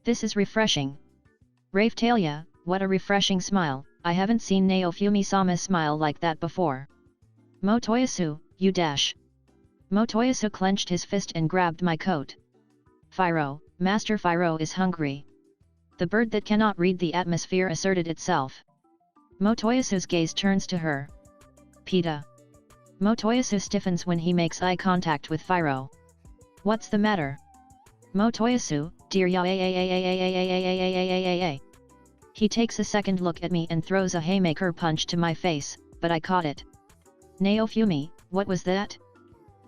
This is refreshing. Raphtalia, what a refreshing smile, I haven't seen Naofumi-sama smile like that before. Motoyasu, you dash. Motoyasu clenched his fist and grabbed my coat. Phiro, Master Phiro is hungry. The bird that cannot read the atmosphere asserted itself. Motoyasu's gaze turns to her. Peta. Motoyasu stiffens when he makes eye contact with Phiro. What's the matter? Motoyasu, dear ya. He takes a second look at me and throws a haymaker punch to my face, but I caught it. Naofumi, what was that?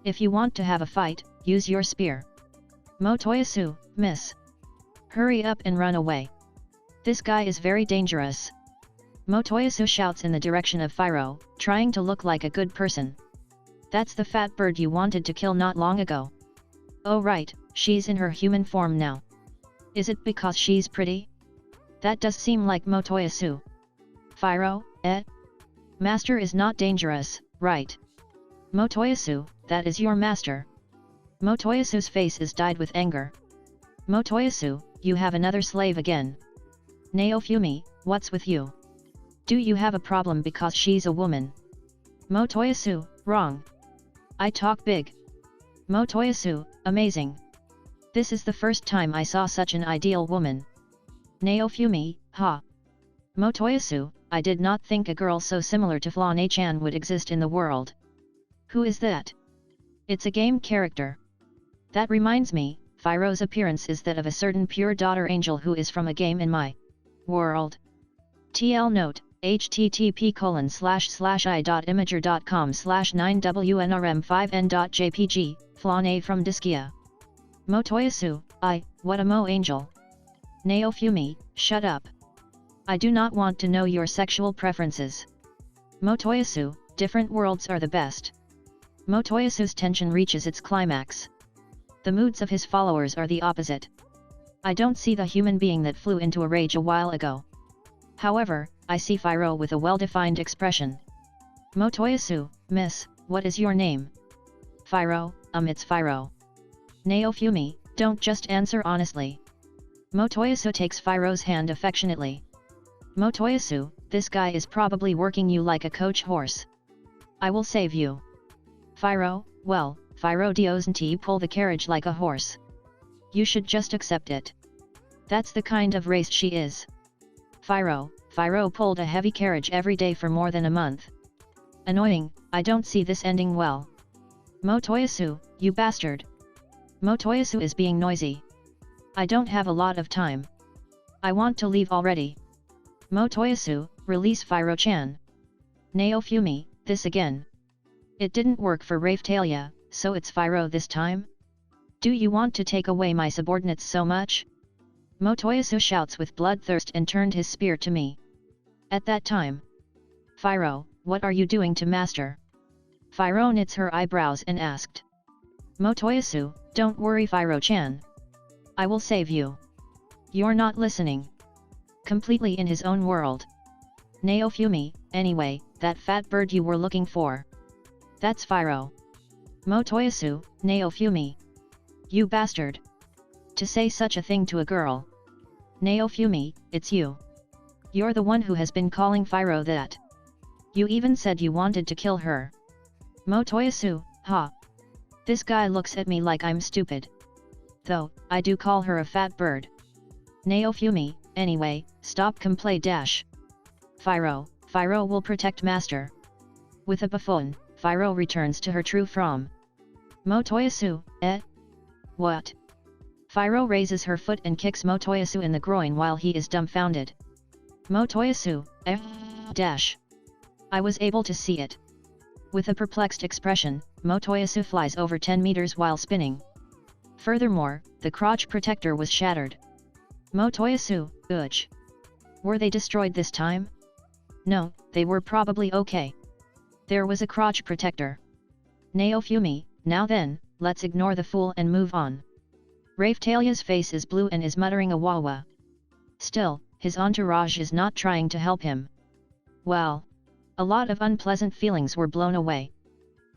If you want to have a fight, use your spear. Motoyasu, miss. Hurry up and run away. This guy is very dangerous. Motoyasu shouts in the direction of Phiro, trying to look like a good person. That's the fat bird you wanted to kill not long ago. Oh right, she's in her human form now. Is it because she's pretty? That does seem like Motoyasu. Phiro, Master is not dangerous, right? Motoyasu, that is your master. Motoyasu's face is dyed with anger. Motoyasu, you have another slave again. Naofumi, what's with you? Do you have a problem because she's a woman? Motoyasu, wrong. I talk big. Motoyasu, amazing. This is the first time I saw such an ideal woman. Naofumi, ha. Motoyasu, I did not think a girl so similar to Flaune-chan would exist in the world. Who is that? It's a game character. That reminds me, Phiro's appearance is that of a certain pure daughter angel who is from a game in my world. TL note, http://i.imager.com/9wnrm5n.jpg, Flaune from Diskia. Motoyasu, What a mo angel. Naofumi, shut up. I do not want to know your sexual preferences. Motoyasu, different worlds are the best. Motoyasu's tension reaches its climax. The moods of his followers are the opposite. I don't see the human being that flew into a rage a while ago. However, I see Phiro with a well-defined expression. Motoyasu, miss, what is your name? Phiro, it's Phiro. Naofumi, don't just answer honestly. Motoyasu takes Phiro's hand affectionately. Motoyasu, this guy is probably working you like a coach horse. I will save you. Phiro, well, Phiro doesn't pull the carriage like a horse. You should just accept it. That's the kind of race she is. Phiro pulled a heavy carriage every day for more than a month. Annoying, I don't see this ending well. Motoyasu, you bastard. Motoyasu is being noisy. I don't have a lot of time. I want to leave already. Motoyasu, release Phiro-chan. Naofumi, this again. It didn't work for Raphtalia, so it's Phiro this time? Do you want to take away my subordinates so much? Motoyasu shouts with bloodthirst and turned his spear to me. At that time. Phiro, what are you doing to master? Phiro knits her eyebrows and asked. Motoyasu, don't worry Phiro-chan. I will save you. You're not listening. Completely in his own world. Naofumi, anyway, that fat bird you were looking for. That's Phiro. Motoyasu, Naofumi. You bastard. To say such a thing to a girl. Naofumi, it's you. You're the one who has been calling Phiro that. You even said you wanted to kill her. Motoyasu, ha. This guy looks at me like I'm stupid. Though, I do call her a fat bird. Naofumi, anyway, stop complain dash. Phiro will protect master. With a buffoon, Phiro returns to her true form. Motoyasu, What? Phiro raises her foot and kicks Motoyasu in the groin while he is dumbfounded. Motoyasu, dash. I was able to see it. With a perplexed expression, Motoyasu flies over 10 meters while spinning. Furthermore, the crotch protector was shattered. Motoyasu, Uch. Were they destroyed this time? No, they were probably okay. There was a crotch protector. Naofumi, now then, let's ignore the fool and move on. Raphtalia's face is blue and is muttering a wawa. Still, his entourage is not trying to help him. Well. A lot of unpleasant feelings were blown away.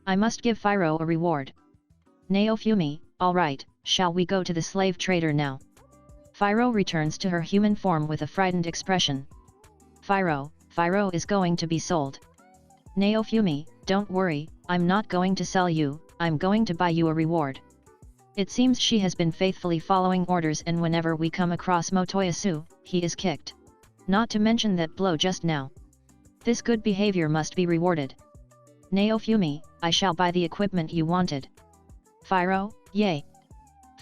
I must give Phiro a reward. Naofumi, alright, shall we go to the slave trader now? Phiro returns to her human form with a frightened expression. Phiro is going to be sold. Naofumi, don't worry, I'm not going to sell you, I'm going to buy you a reward. It seems she has been faithfully following orders and whenever we come across Motoyasu, he is kicked. Not to mention that blow just now. This good behavior must be rewarded. Naofumi, I shall buy the equipment you wanted. Phiro, yay.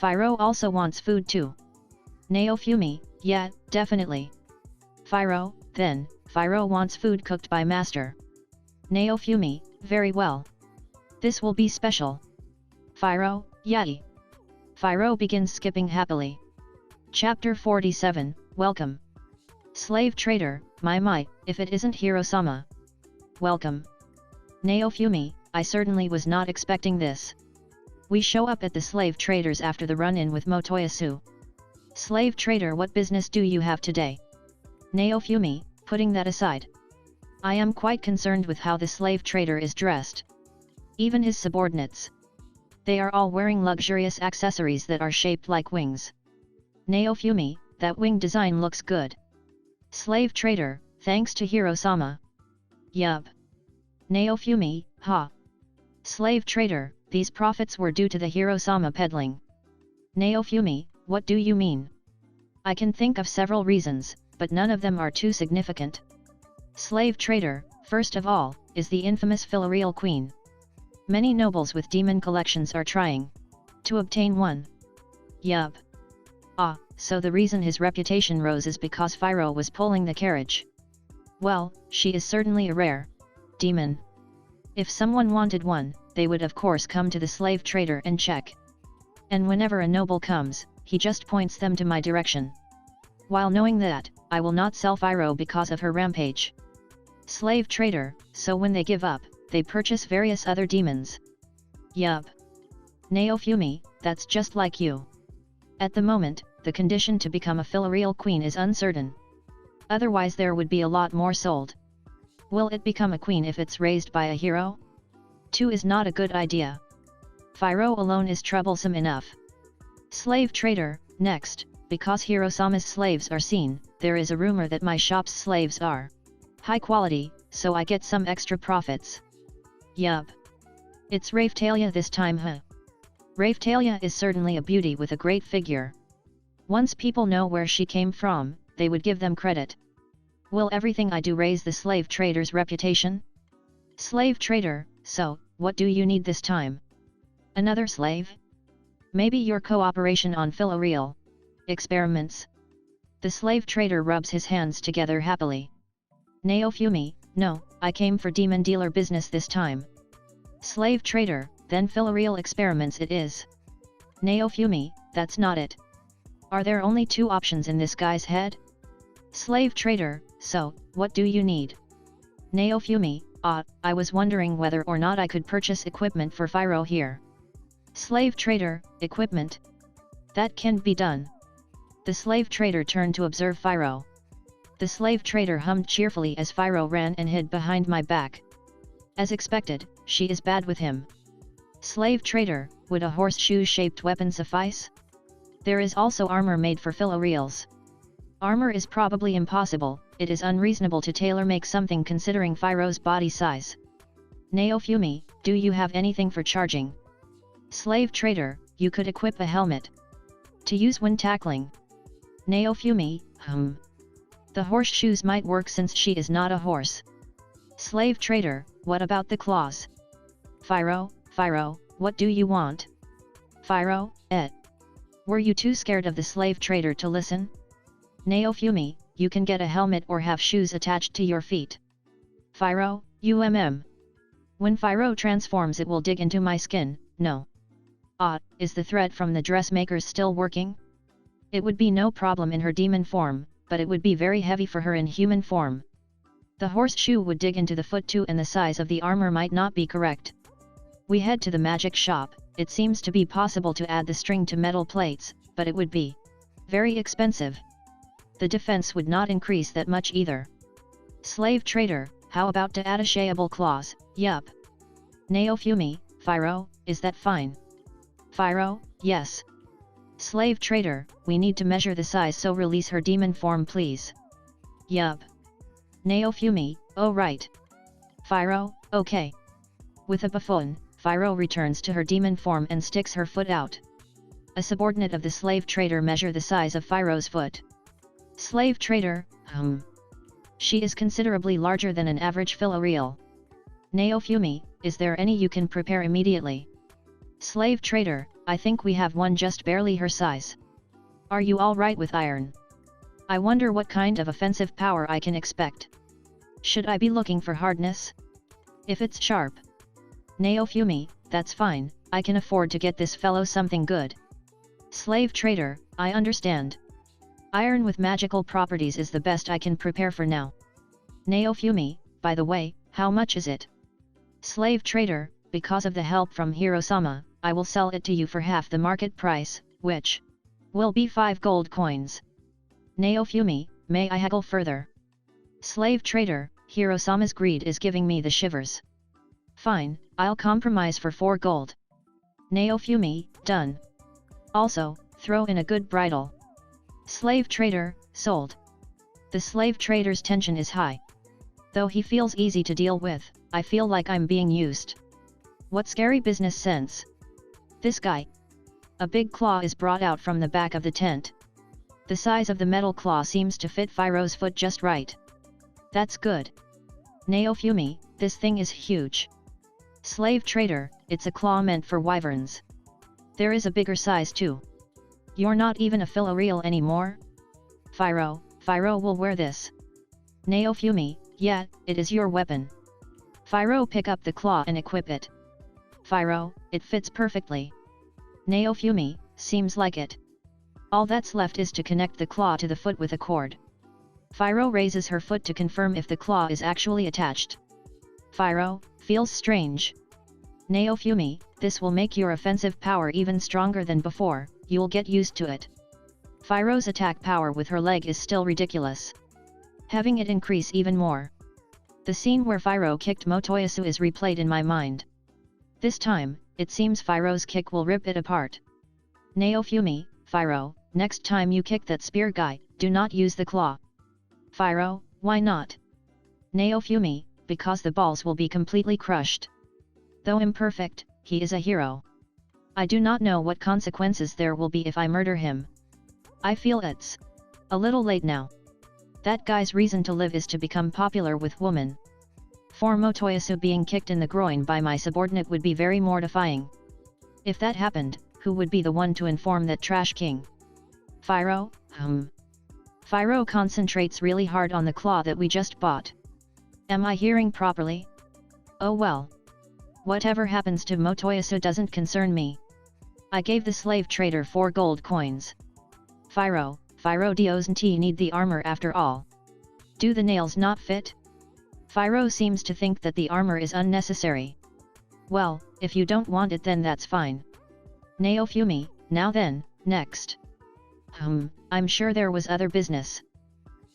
Phiro also wants food too. Naofumi, yeah, definitely. Phiro, then, Phiro wants food cooked by master. Naofumi, very well. This will be special. Phiro, yay. Phiro begins skipping happily. Chapter 47, Welcome. Slave trader, my, if it isn't Hiro-sama. Welcome. Naofumi, I certainly was not expecting this. We show up at the slave traders after the run-in with Motoyasu. Slave trader, what business do you have today? Naofumi, putting that aside. I am quite concerned with how the slave trader is dressed. Even his subordinates. They are all wearing luxurious accessories that are shaped like wings. Naofumi, that wing design looks good. Slave trader, thanks to Hiro-sama. Yup. Naofumi, ha. Slave trader, these profits were due to the Hiro-sama peddling. Naofumi, what do you mean? I can think of several reasons, but none of them are too significant. Slave trader, first of all, is the infamous Filarial Queen. Many nobles with demon collections are trying to obtain one. Yup. Ah, so the reason his reputation rose is because Phiro was pulling the carriage. Well, she is certainly a rare demon. If someone wanted one, they would of course come to the slave trader and check. And whenever a noble comes, he just points them to my direction. While knowing that, I will not sell Fyro because of her rampage. Slave trader, so when they give up, they purchase various other demons. Yup. Naofumi, that's just like you. At the moment, the condition to become a filial queen is uncertain. Otherwise there would be a lot more sold. Will it become a queen if it's raised by a hero? 2 is not a good idea. Fyro alone is troublesome enough. Slave trader, next, because Hirosama's slaves are seen, there is a rumor that my shop's slaves are high quality, so I get some extra profits. Yup. It's Raphtalia this time, huh? Raphtalia is certainly a beauty with a great figure. Once people know where she came from, they would give them credit. Will everything I do raise the slave trader's reputation? Slave trader, so, what do you need this time? Another slave? Maybe your cooperation on filial experiments? The slave trader rubs his hands together happily. Naofumi, no, I came for demon dealer business this time. Slave trader, then filial experiments it is. Naofumi, that's not it. Are there only 2 options in this guy's head? Slave trader, so, what do you need? Naofumi, I was wondering whether or not I could purchase equipment for Fyro here. Slave trader, equipment? That can't be done. The slave trader turned to observe Fyro. The slave trader hummed cheerfully as Fyro ran and hid behind my back. As expected, she is bad with him. Slave trader, would a horseshoe-shaped weapon suffice? There is also armor made for filials. Armor is probably impossible, it is unreasonable to tailor-make something considering Fyro's body size. Naofumi, do you have anything for charging? Slave trader, you could equip a helmet to use when tackling. Naofumi, the horseshoes might work since she is not a horse. Slave trader, what about the claws? Fyro, what do you want? Fyro, were you too scared of the slave trader to listen? Naofumi, you can get a helmet or have shoes attached to your feet. Fyro, when Fyro transforms it will dig into my skin, no. Is the thread from the dressmakers still working? It would be no problem in her demon form, but it would be very heavy for her in human form. The horseshoe would dig into the foot too and the size of the armor might not be correct. We head to the magic shop. It seems to be possible to add the string to metal plates, but it would be very expensive. The defense would not increase that much either. Slave trader, how about detachable claws? Yup. Naofumi, Fyro, is that fine? Fyro, yes. Slave trader, we need to measure the size so release her demon form please. Yup. Naofumi, oh right. Fyro, okay. With a buffoon, Fyro returns to her demon form and sticks her foot out. A subordinate of the slave trader measure the size of Fyro's foot. Slave trader, She is considerably larger than an average filial. Naofumi, is there any you can prepare immediately? Slave trader, I think we have one just barely her size. Are you alright with iron? I wonder what kind of offensive power I can expect. Should I be looking for hardness? If it's sharp. Naofumi, that's fine, I can afford to get this fellow something good. Slave trader, I understand. Iron with magical properties is the best I can prepare for now. Naofumi, by the way, how much is it? Slave trader, because of the help from Hirosama, I will sell it to you for half the market price, which will be 5 gold coins. Naofumi, may I haggle further? Slave trader, Hirosama's greed is giving me the shivers. Fine, I'll compromise for 4 gold. Naofumi, done. Also, throw in a good bridle. Slave trader, sold. The slave trader's tension is high. Though he feels easy to deal with, I feel like I'm being used. What scary business sense? This guy. A big claw is brought out from the back of the tent. The size of the metal claw seems to fit Fyro's foot just right. That's good. Naofumi, this thing is huge. Slave trader, it's a claw meant for wyverns. There is a bigger size too. You're not even a filial anymore? Fyro will wear this. Naofumi, yeah, it is your weapon. Fyro pick up the claw and equip it. Fyro, it fits perfectly. Naofumi, seems like it. All that's left is to connect the claw to the foot with a cord. Phiro raises her foot to confirm if the claw is actually attached. Phiro, feels strange. Naofumi, this will make your offensive power even stronger than before, you'll get used to it. Phiro's attack power with her leg is still ridiculous. Having it increase even more. The scene where Phiro kicked Motoyasu is replayed in my mind. This time, it seems Phiro's kick will rip it apart. Naofumi, Phiro, next time you kick that spear guy, do not use the claw. Phiro, why not? Naofumi, because the balls will be completely crushed. Though imperfect, he is a hero. I do not know what consequences there will be if I murder him. I feel it's a little late now. That guy's reason to live is to become popular with women. For Motoyasu being kicked in the groin by my subordinate would be very mortifying. If that happened, who would be the one to inform that trash king? Phiro, Phiro concentrates really hard on the claw that we just bought. Am I hearing properly? Oh well. Whatever happens to Motoyasu doesn't concern me. I gave the slave trader 4 gold coins. Phiro doesn't need the armor after all. Do the nails not fit? Phiro seems to think that the armor is unnecessary. Well, if you don't want it then that's fine. Naofumi, now then, next. I'm sure there was other business.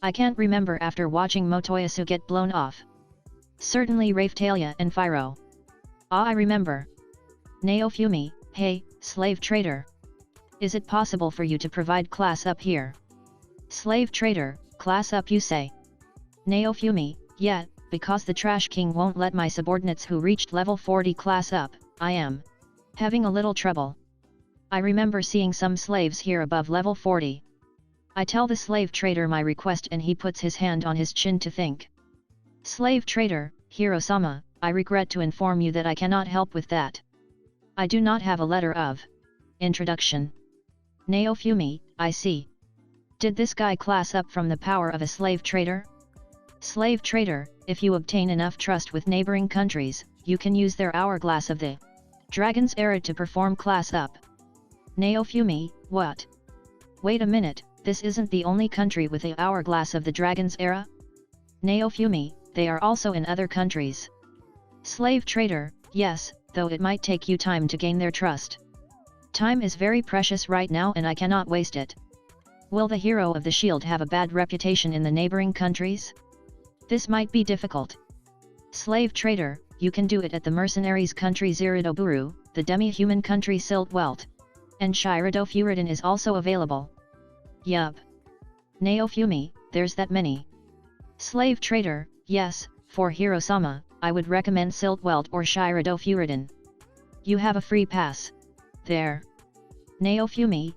I can't remember after watching Motoyasu get blown off. Certainly Raphtalia and Phiro. Ah, I remember. Naofumi, hey, slave trader. Is it possible for you to provide class up here? Slave trader, class up you say? Naofumi, yeah, because the trash king won't let my subordinates who reached level 40 class up, I am having a little trouble. I remember seeing some slaves here above level 40. I tell the slave trader my request and he puts his hand on his chin to think. Slave trader, Hiro-sama, I regret to inform you that I cannot help with that. I do not have a letter of introduction. Naofumi, I see. Did this guy class up from the power of a slave trader? Slave trader, if you obtain enough trust with neighboring countries, you can use their hourglass of the Dragon's Era to perform class up. Naofumi, what? Wait a minute, this isn't the only country with the hourglass of the Dragon's Era? Naofumi, they are also in other countries. Slave trader, yes, though it might take you time to gain their trust. Time is very precious right now and I cannot waste it. Will the hero of the shield have a bad reputation in the neighboring countries? This might be difficult. Slave trader, you can do it at the mercenaries country Ziridoburu, the demi-human country Siltwelt. And Shiradofuridan is also available. Yup. Naofumi, there's that many. Slave trader, yes, for Hiro-sama, I would recommend Siltwelt or Shiradofuridan. You have a free pass. There. Naofumi,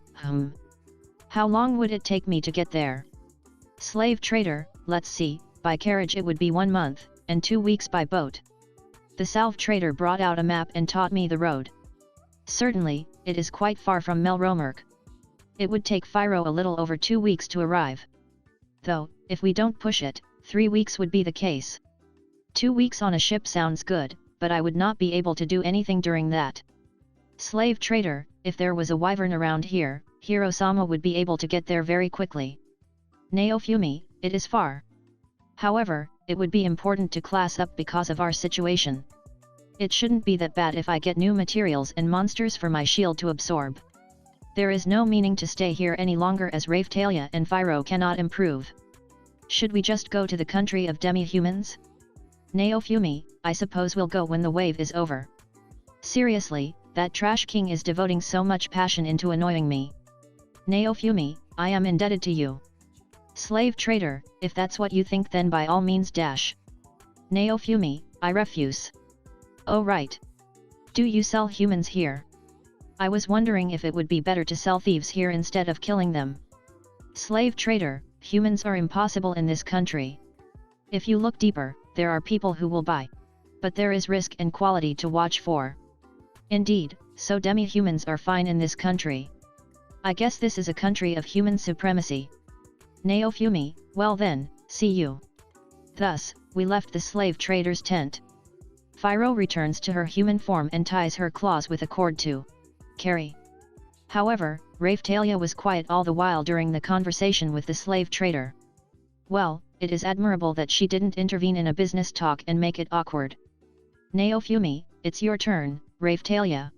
How long would it take me to get there? Slave trader, let's see, by carriage it would be 1 month, and 2 weeks by boat. The salve trader brought out a map and taught me the road. Certainly, it is quite far from Melromerk. It would take Phiro a little over 2 weeks to arrive. Though, if we don't push it, 3 weeks would be the case. 2 weeks on a ship sounds good, but I would not be able to do anything during that. Slave trader, if there was a wyvern around here, Hiro-sama would be able to get there very quickly. Naofumi, it is far. However, it would be important to class up because of our situation. It shouldn't be that bad if I get new materials and monsters for my shield to absorb. There is no meaning to stay here any longer as Raphtalia and Phiro cannot improve. Should we just go to the country of demi-humans? Naofumi, I suppose we'll go when the wave is over. Seriously, that trash king is devoting so much passion into annoying me. Naofumi, I am indebted to you. Slave trader, if that's what you think then by all means dash. Naofumi, I refuse. Oh right. Do you sell humans here? I was wondering if it would be better to sell thieves here instead of killing them. Slave trader, humans are impossible in this country. If you look deeper, there are people who will buy. But there is risk and quality to watch for. Indeed, so demi-humans are fine in this country. I guess this is a country of human supremacy. Naofumi, well then, see you. Thus, we left the slave trader's tent. Phiro returns to her human form and ties her claws with a cord to carry. However, Raphtalia was quiet all the while during the conversation with the slave trader. Well, it is admirable that she didn't intervene in a business talk and make it awkward. Naofumi, it's your turn, Raphtalia.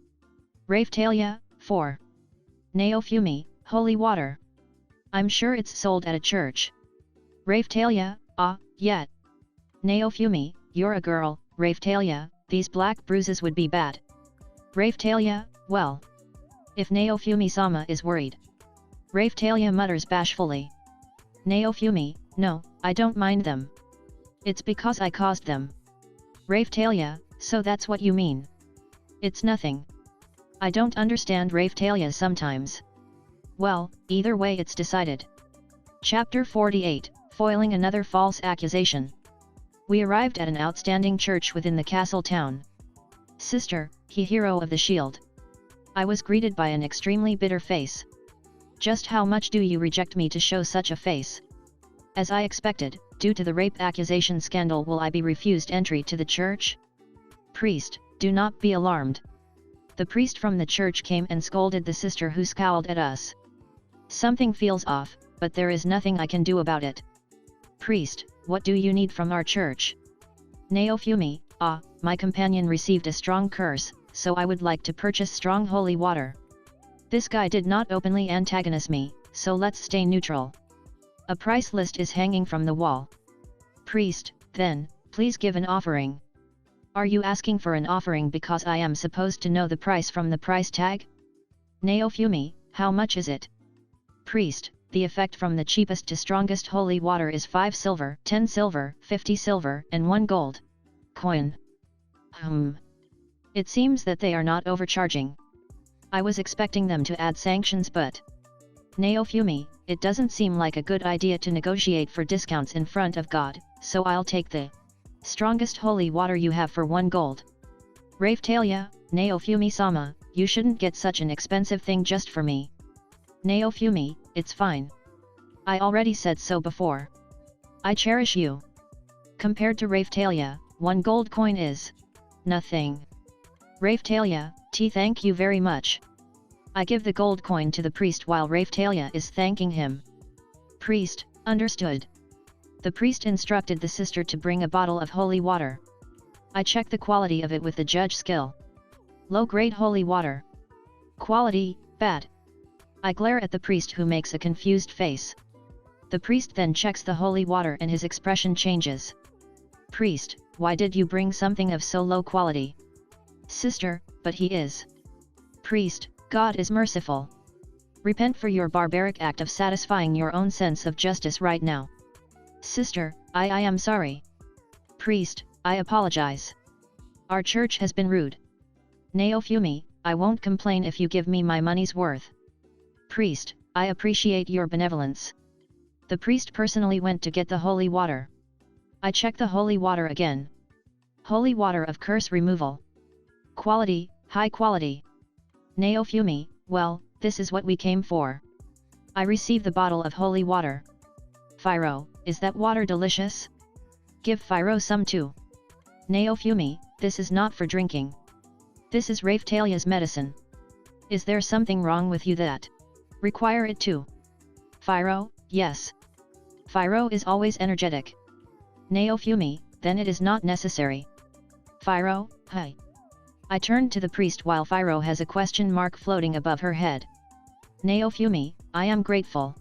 Raphtalia, 4. Naofumi, holy water. I'm sure it's sold at a church. Raphtalia, yet. Naofumi, you're a girl, Raphtalia, these black bruises would be bad. Raphtalia, well. If Naofumi-sama is worried. Raphtalia mutters bashfully. Naofumi, no, I don't mind them. It's because I caused them. Raphtalia, so that's what you mean. It's nothing. I don't understand Raphtalia sometimes. Well, either way it's decided. Chapter 48, Foiling Another False Accusation. We arrived at an outstanding church within the castle town. Sister, he hero of the shield. I was greeted by an extremely bitter face. Just how much do you reject me to show such a face? As I expected, due to the rape accusation scandal will I be refused entry to the church? Priest, do not be alarmed. The priest from the church came and scolded the sister who scowled at us. Something feels off, but there is nothing I can do about it. Priest, what do you need from our church? Naofumi, my companion received a strong curse, so I would like to purchase strong holy water. This guy did not openly antagonize me, so let's stay neutral. A price list is hanging from the wall. Priest, then, please give an offering. Are you asking for an offering because I am supposed to know the price from the price tag? Naofumi, how much is it? Priest, the effect from the cheapest to strongest holy water is 5 silver, 10 silver, 50 silver, and 1 gold coin. It seems that they are not overcharging. I was expecting them to add sanctions, but Naofumi, it doesn't seem like a good idea to negotiate for discounts in front of God, so I'll take the strongest holy water you have for 1 gold. Raphtalia, Naofumi-sama, you shouldn't get such an expensive thing just for me. Naofumi, it's fine. I already said so before. I cherish you. Compared to Raphtalia, 1 gold coin is nothing. Raphtalia, thank you very much. I give the gold coin to the priest while Raphtalia is thanking him. Priest, understood. The priest instructed the sister to bring a bottle of holy water. I check the quality of it with the judge skill. Low-grade holy water. Quality, bad. I glare at the priest who makes a confused face. The priest then checks the holy water and his expression changes. Priest, why did you bring something of so low quality? Sister, but he is. Priest, God is merciful. Repent for your barbaric act of satisfying your own sense of justice right now. Sister, I am sorry. Priest, I apologize. Our church has been rude. Naofumi, I won't complain if you give me my money's worth. Priest, I appreciate your benevolence. The priest personally went to get the holy water. I check the holy water again. Holy water of curse removal. Quality, high quality. Naofumi, well, this is what we came for. I receive the bottle of holy water. Phiro, is that water delicious? Give Phiro some too. Naofumi, this is not for drinking. This is Raphtalia's medicine. Is there something wrong with you that require it too? Phiro, yes. Phiro is always energetic. Naofumi, then it is not necessary. Phiro, hi. I turn to the priest while Phiro has a question mark floating above her head. Naofumi, I am grateful.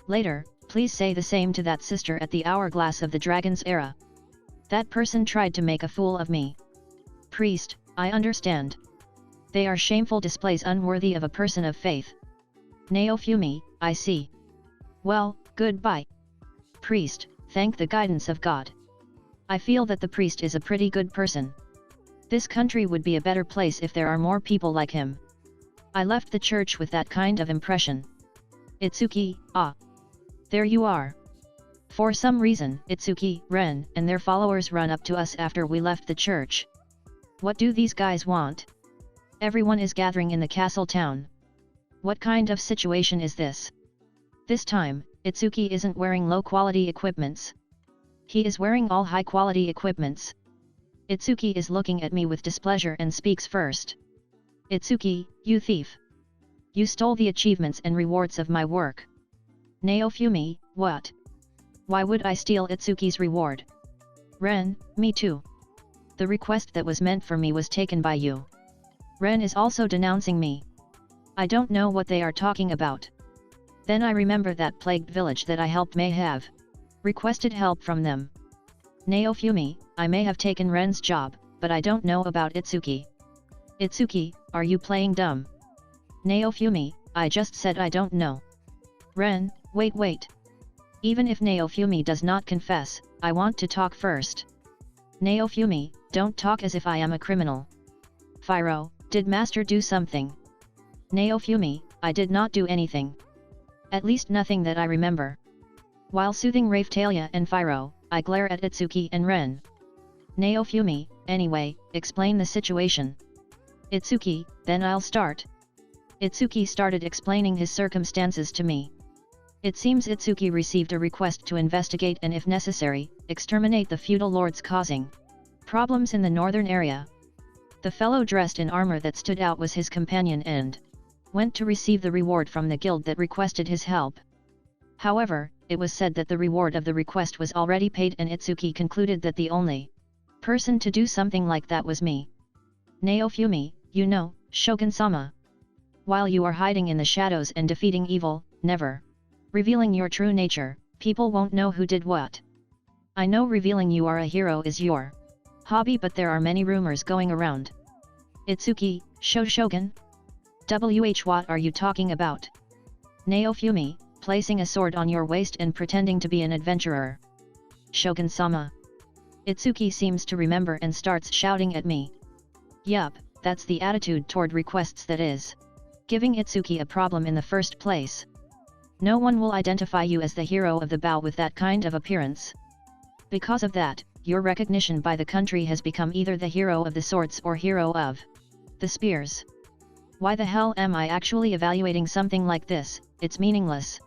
Later, please say the same to that sister at the hourglass of the dragon's era. That person tried to make a fool of me. Priest, I understand. They are shameful displays unworthy of a person of faith. Naofumi, I see. Well, goodbye. Priest, thank the guidance of God. I feel that the priest is a pretty good person. This country would be a better place if there are more people like him. I left the church with that kind of impression. Itsuki, there you are. For some reason, Itsuki, Ren, and their followers run up to us after we left the church. What do these guys want? Everyone is gathering in the castle town. What kind of situation is this? This time, Itsuki isn't wearing low-quality equipments. He is wearing all high-quality equipments. Itsuki is looking at me with displeasure and speaks first. Itsuki, you thief. You stole the achievements and rewards of my work. Naofumi, what? Why would I steal Itsuki's reward? Ren, me too. The request that was meant for me was taken by you. Ren is also denouncing me. I don't know what they are talking about. Then I remember that plagued village that I helped may have requested help from them. Naofumi, I may have taken Ren's job, but I don't know about Itsuki. Itsuki, are you playing dumb? Naofumi, I just said I don't know. Ren, wait. Even if Naofumi does not confess, I want to talk first. Naofumi, don't talk as if I am a criminal. Fyro, did Master do something? Naofumi, I did not do anything. At least nothing that I remember. While soothing Raphtalia and Fyro, I glare at Itsuki and Ren. Naofumi, anyway, explain the situation. Itsuki, then I'll start. Itsuki started explaining his circumstances to me. It seems Itsuki received a request to investigate and if necessary, exterminate the feudal lords causing problems in the northern area. The fellow dressed in armor that stood out was his companion and went to receive the reward from the guild that requested his help. However, it was said that the reward of the request was already paid and Itsuki concluded that the only person to do something like that was me. Naofumi, you know, Shogun-sama. While you are hiding in the shadows and defeating evil, never revealing your true nature, people won't know who did what. I know revealing you are a hero is your hobby, but there are many rumors going around. Itsuki, Shogun? What are you talking about? Naofumi, placing a sword on your waist and pretending to be an adventurer. Shogun-sama. Itsuki seems to remember and starts shouting at me. Yup, that's the attitude toward requests that is giving Itsuki a problem in the first place. No one will identify you as the hero of the bow with that kind of appearance. Because of that, your recognition by the country has become either the hero of the swords or hero of the spears. Why the hell am I actually evaluating something like this? It's meaningless.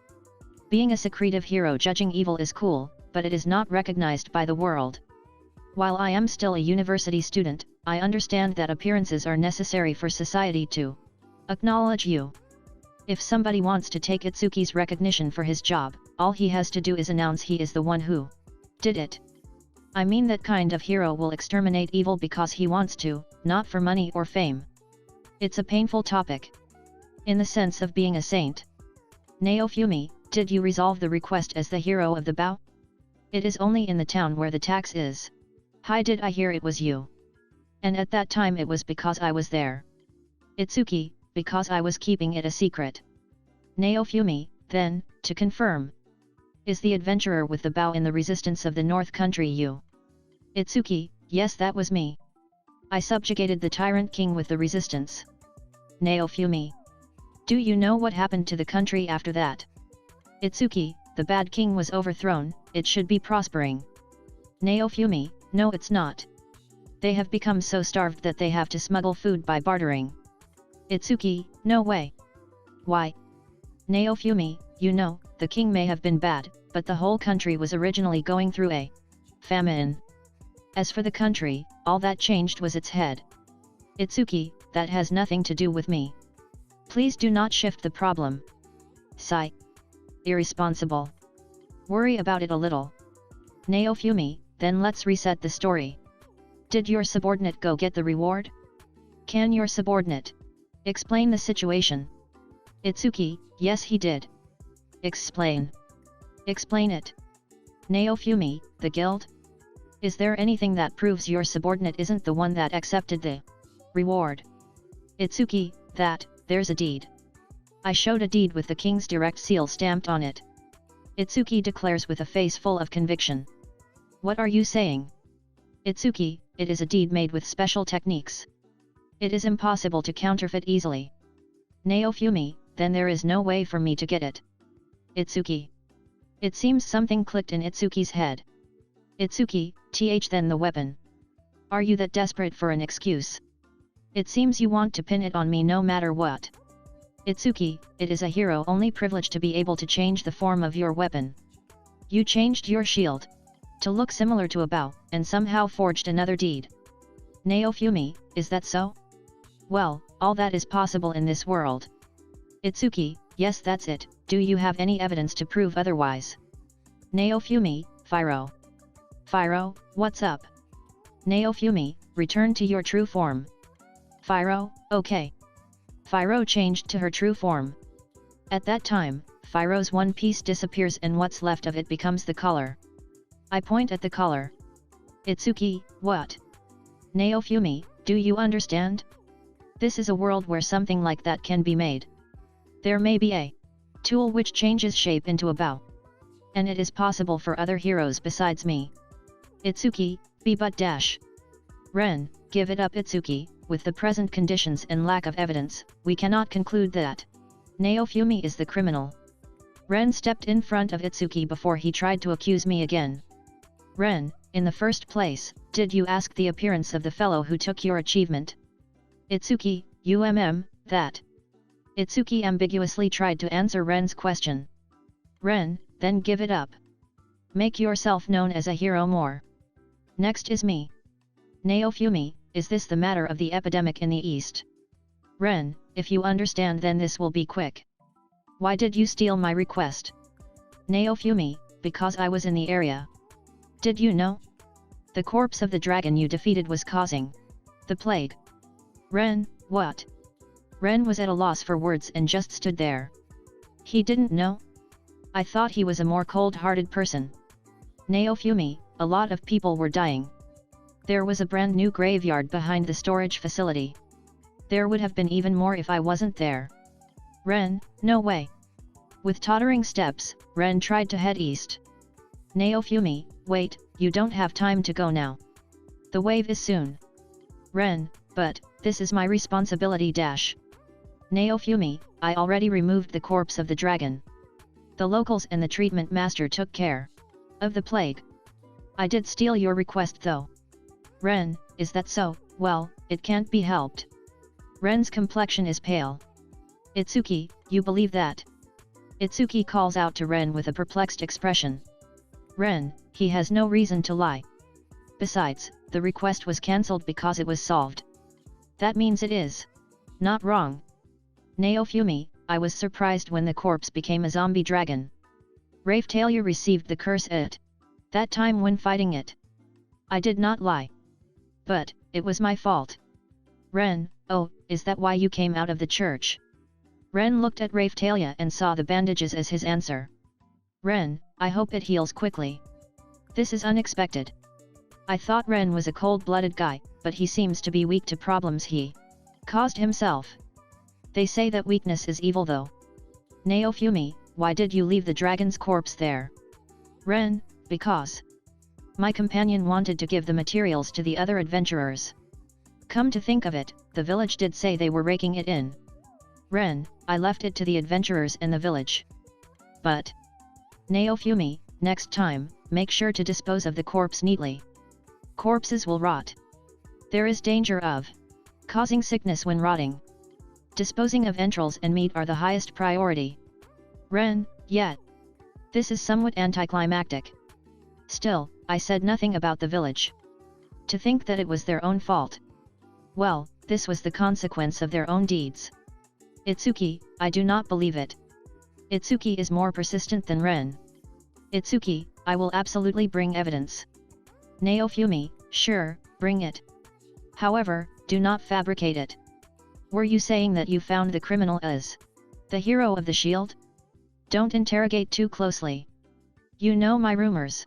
Being a secretive hero judging evil is cool, but it is not recognized by the world. While I am still a university student, I understand that appearances are necessary for society to acknowledge you. If somebody wants to take Itsuki's recognition for his job, all he has to do is announce he is the one who did it. I mean, that kind of hero will exterminate evil because he wants to, not for money or fame. It's a painful topic. In the sense of being a saint. Naofumi, did you resolve the request as the hero of the bow? It is only in the town where the tax is. Hi, did I hear it was you? And at that time it was because I was there. Itsuki, because I was keeping it a secret. Naofumi, then, to confirm. Is the adventurer with the bow in the resistance of the North Country you? Itsuki, yes, that was me. I subjugated the tyrant king with the resistance. Naofumi. Do you know what happened to the country after that? Itsuki, the bad king was overthrown, it should be prospering. Naofumi, no, it's not. They have become so starved that they have to smuggle food by bartering. Itsuki, no way. Why? Naofumi, you know, the king may have been bad, but the whole country was originally going through a famine. As for the country, all that changed was its head. Itsuki, that has nothing to do with me. Please do not shift the problem. Sigh. Irresponsible. Worry about it a little. Naofumi, then let's reset the story. Did your subordinate go get the reward? Can your subordinate explain the situation? Itsuki, yes he did. Explain. Explain it. Naofumi, the guild? Is there anything that proves your subordinate isn't the one that accepted the reward? Itsuki, there's a deed. I showed a deed with the king's direct seal stamped on it. Itsuki declares with a face full of conviction. What are you saying? Itsuki, it is a deed made with special techniques. It is impossible to counterfeit easily. Naofumi, then there is no way for me to get it. Itsuki. It seems something clicked in Itsuki's head. Itsuki, then the weapon. Are you that desperate for an excuse? It seems you want to pin it on me no matter what. Itsuki, it is a hero only privilege to be able to change the form of your weapon. You changed your shield to look similar to a bow, and somehow forged another deed. Naofumi, is that so? Well, all that is possible in this world. Itsuki, yes, that's it. Do you have any evidence to prove otherwise? Naofumi, Fyro. Fyro, what's up? Naofumi, return to your true form. Fyro, okay. Fyro changed to her true form. At that time, Fyro's one piece disappears and what's left of it becomes the color. I point at the color. Itsuki, what? Naofumi, do you understand? This is a world where something like that can be made. There may be a tool which changes shape into a bow. And it is possible for other heroes besides me. Itsuki, be but dash. Ren, give it up Itsuki, with the present conditions and lack of evidence, we cannot conclude that Naofumi is the criminal. Ren stepped in front of Itsuki before he tried to accuse me again. Ren, in the first place, did you ask the appearance of the fellow who took your achievement? Itsuki, that. Itsuki ambiguously tried to answer Ren's question. Ren, then give it up. Make yourself known as a hero more. Next is me. Naofumi, is this the matter of the epidemic in the East? Ren, if you understand then this will be quick. Why did you steal my request? Naofumi, because I was in the area. Did you know? The corpse of the dragon you defeated was causing the plague. Ren, what? Ren was at a loss for words and just stood there. He didn't know? I thought he was a more cold-hearted person. Naofumi, a lot of people were dying. There was a brand new graveyard behind the storage facility. There would have been even more if I wasn't there. Ren, no way. With tottering steps, Ren tried to head east. Naofumi, wait, you don't have time to go now. The wave is soon. Ren, but, this is my responsibility dash. Naofumi, I already removed the corpse of the dragon. The locals and the treatment master took care of the plague. I did steal your request though. Ren, is that so? Well, it can't be helped. Ren's complexion is pale. Itsuki, you believe that? Itsuki calls out to Ren with a perplexed expression. Ren, he has no reason to lie. Besides, the request was cancelled because it was solved. That means it is not wrong. Naofumi, I was surprised when the corpse became a zombie dragon. Raphtalia received the curse at that time when fighting it. I did not lie. But, it was my fault. Ren, oh, is that why you came out of the church? Ren looked at Raphtalia and saw the bandages as his answer. Ren, I hope it heals quickly. This is unexpected. I thought Ren was a cold-blooded guy, but he seems to be weak to problems he caused himself. They say that weakness is evil though. Naofumi, why did you leave the dragon's corpse there? Ren, because my companion wanted to give the materials to the other adventurers. Come to think of it, the village did say they were raking it in. Ren, I left it to the adventurers in the village. But Naofumi, next time, make sure to dispose of the corpse neatly. Corpses will rot. There is danger of causing sickness when rotting. Disposing of entrails and meat are the highest priority. Ren, yet. This is somewhat anticlimactic. Still, I said nothing about the village. To think that it was their own fault. Well, this was the consequence of their own deeds. Itsuki, I do not believe it. Itsuki is more persistent than Ren. Itsuki, I will absolutely bring evidence. Naofumi, sure, bring it. However, do not fabricate it. Were you saying that you found the criminal as the hero of the shield? Don't interrogate too closely. You know my rumors.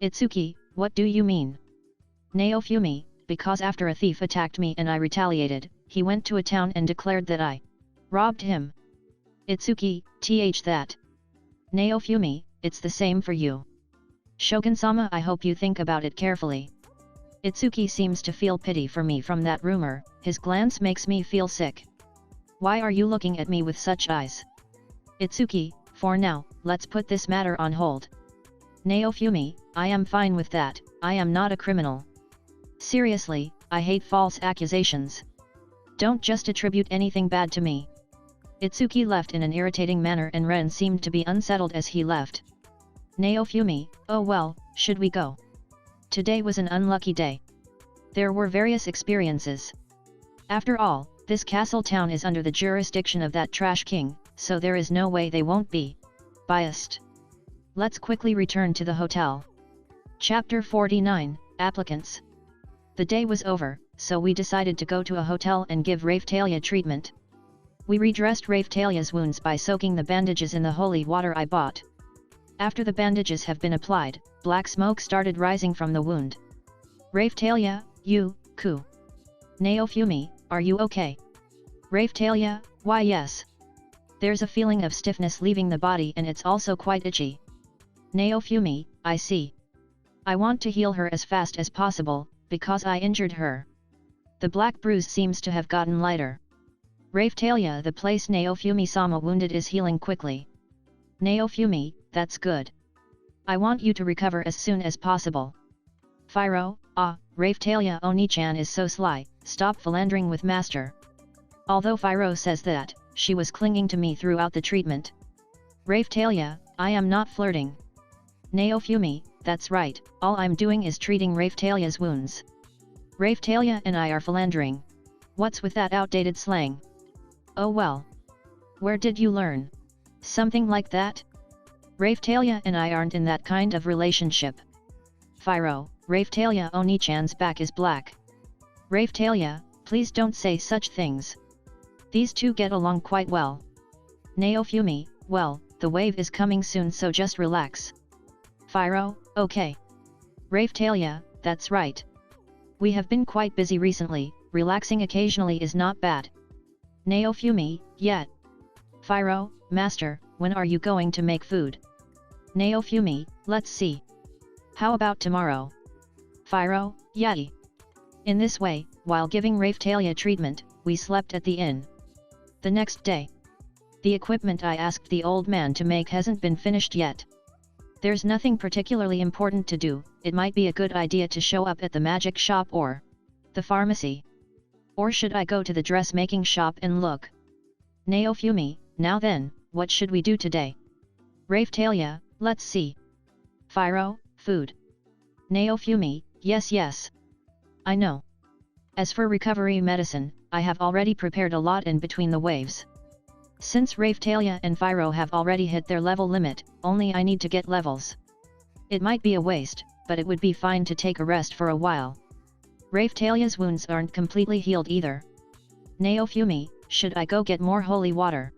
Itsuki, what do you mean? Naofumi, because after a thief attacked me and I retaliated, he went to a town and declared that I robbed him. Itsuki, that. Naofumi, it's the same for you. Shogun-sama, I hope you think about it carefully. Itsuki seems to feel pity for me from that rumor, his glance makes me feel sick. Why are you looking at me with such eyes? Itsuki, for now, let's put this matter on hold. Naofumi, I am fine with that, I am not a criminal. Seriously, I hate false accusations. Don't just attribute anything bad to me. Itsuki left in an irritating manner and Ren seemed to be unsettled as he left. Naofumi, oh well, should we go? Today was an unlucky day. There were various experiences. After all, This castle town is under the jurisdiction of that trash king, so there is no way they won't be biased. Let's quickly return to the hotel. Chapter 49, Applicants. The day was over, so we decided to go to a hotel and give Raphtalia treatment. We redressed Raphtalia's wounds by soaking the bandages in the holy water I bought. After the bandages have been applied, black smoke started rising from the wound. Raphtalia, ku. Naofumi, are you okay? Raphtalia, why yes. There's a feeling of stiffness leaving the body and it's also quite itchy. Naofumi, I see. I want to heal her as fast as possible, because I injured her. The black bruise seems to have gotten lighter. Raphtalia, the place Naofumi-sama wounded is healing quickly. Naofumi, that's good. I want you to recover as soon as possible. Phiro, Raphtalia Oni-chan is so sly, stop philandering with master. Although Phiro says that, she was clinging to me throughout the treatment. Raphtalia, I am not flirting. Naofumi, that's right, all I'm doing is treating Raphtalia's wounds. Raphtalia and I are philandering. What's with that outdated slang? Oh well. Where did you learn? Something like that? Raphtalia and I aren't in that kind of relationship. Phiro, Raphtalia Oni-chan's back is black. Raphtalia, please don't say such things. These two get along quite well. Naofumi, well, the wave is coming soon so just relax. Phiro, okay. Raphtalia, that's right. We have been quite busy recently, relaxing occasionally is not bad. Naofumi, yet. Phiro, master, when are you going to make food? Naofumi, let's see. How about tomorrow? Phiro, yai. In this way, while giving Raphtalia treatment, we slept at the inn. The next day. The equipment I asked the old man to make hasn't been finished yet. There's nothing particularly important to do, it might be a good idea to show up at the magic shop or the pharmacy. Or should I go to the dressmaking shop and look? Naofumi, now then, what should we do today? Raphtalia, let's see. Phiro, food. Naofumi, yes. I know. As for recovery medicine, I have already prepared a lot in between the waves. Since Raphtalia and Phiro have already hit their level limit, only I need to get levels. It might be a waste, but it would be fine to take a rest for a while. Raphtalia's wounds aren't completely healed either. Naofumi, should I go get more holy water?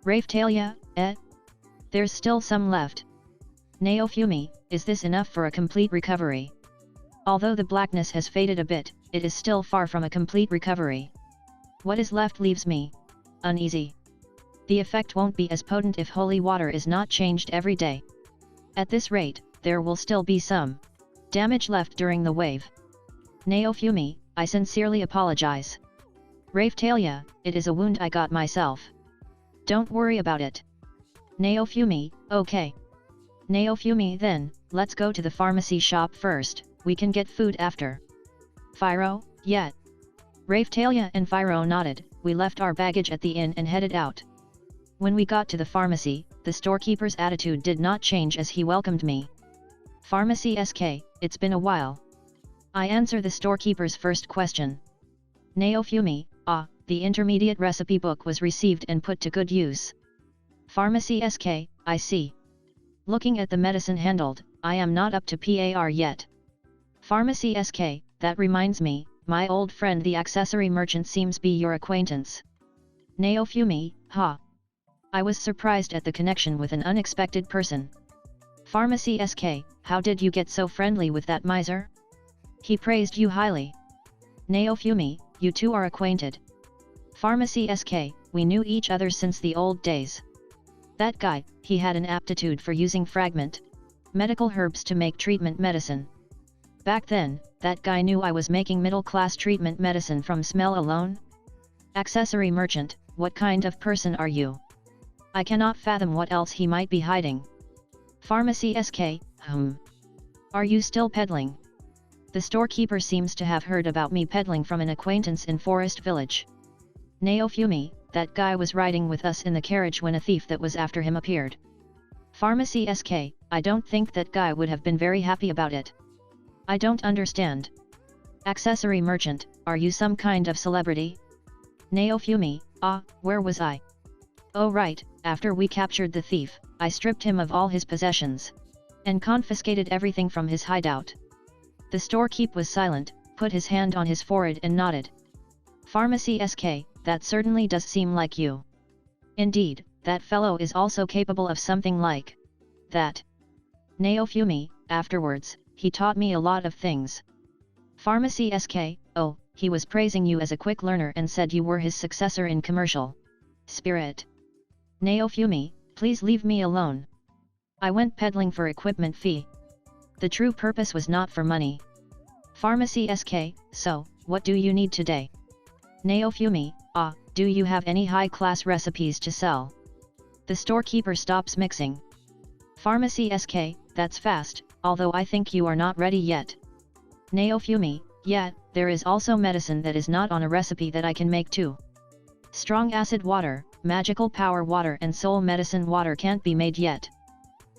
Raphtalia, there's still some left. Naofumi, is this enough for a complete recovery? Although the blackness has faded a bit, it is still far from a complete recovery. What is left leaves me uneasy. The effect won't be as potent if holy water is not changed every day. At this rate, there will still be some damage left during the wave. Naofumi, I sincerely apologize. Raphtalia, it is a wound I got myself. Don't worry about it. Naofumi, okay. Naofumi, then, let's go to the pharmacy shop first, we can get food after. Phiro, yet. Raphtalia and Phiro nodded, we left our baggage at the inn and headed out. When we got to the pharmacy, the storekeeper's attitude did not change as he welcomed me. Pharmacy SK, it's been a while. I answer the storekeeper's first question. Naofumi, the intermediate recipe book was received and put to good use. Pharmacy SK, I see. Looking at the medicine handled, I am not up to PAR yet. Pharmacy SK, that reminds me, my old friend the accessory merchant seems be your acquaintance. Naofumi, I was surprised at the connection with an unexpected person. Pharmacy SK, how did you get so friendly with that miser? He praised you highly. Naofumi, you two are acquainted. Pharmacy SK, we knew each other since the old days. That guy, he had an aptitude for using fragment medical herbs to make treatment medicine. Back then, that guy knew I was making middle-class treatment medicine from smell alone. Accessory merchant, what kind of person are you? I cannot fathom what else he might be hiding. Pharmacy SK, Are you still peddling? The storekeeper seems to have heard about me peddling from an acquaintance in Forest Village. Naofumi, that guy was riding with us in the carriage when a thief that was after him appeared. Pharmacy SK, I don't think that guy would have been very happy about it. I don't understand. Accessory merchant, are you some kind of celebrity? Naofumi, ah, where was I? Oh right, after we captured the thief, I stripped him of all his possessions. And confiscated everything from his hideout. The storekeep was silent, put his hand on his forehead and nodded. Pharmacy SK, that certainly does seem like you. Indeed, that fellow is also capable of something like that. Naofumi, afterwards, he taught me a lot of things. Pharmacy SK, oh, he was praising you as a quick learner and said you were his successor in commercial spirit. Naofumi, please leave me alone. I went peddling for equipment fee. The true purpose was not for money. Pharmacy SK, so, what do you need today? Naofumi, ah, do you have any high-class recipes to sell? The storekeeper stops mixing. Pharmacy SK, that's fast, although I think you are not ready yet. Naofumi, yet, there is also medicine that is not on a recipe that I can make too. Strong acid water, magical power water and soul medicine water can't be made yet.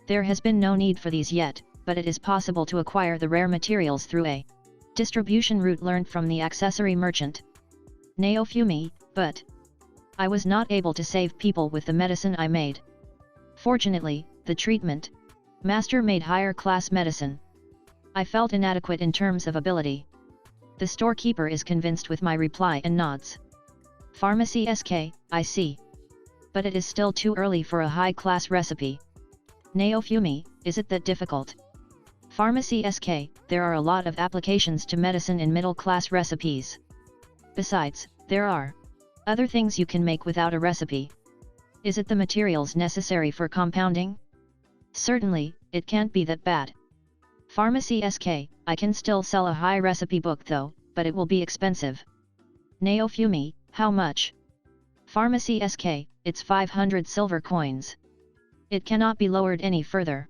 There has been no need for these yet, but it is possible to acquire the rare materials through a distribution route learned from the accessory merchant. Naofumi, but I was not able to save people with the medicine I made. Fortunately, the treatment master made higher class medicine. I felt inadequate in terms of ability. The storekeeper is convinced with my reply and nods. Pharmacy SK, I see. But it is still too early for a high-class recipe. Naofumi, is it that difficult? Pharmacy SK, there are a lot of applications to medicine in middle-class recipes. Besides, there are other things you can make without a recipe. Is it the materials necessary for compounding? Certainly, it can't be that bad. Pharmacy SK, I can still sell a high recipe book though, but it will be expensive. Naofumi, how much? Pharmacy SK, it's 500 silver coins. It cannot be lowered any further.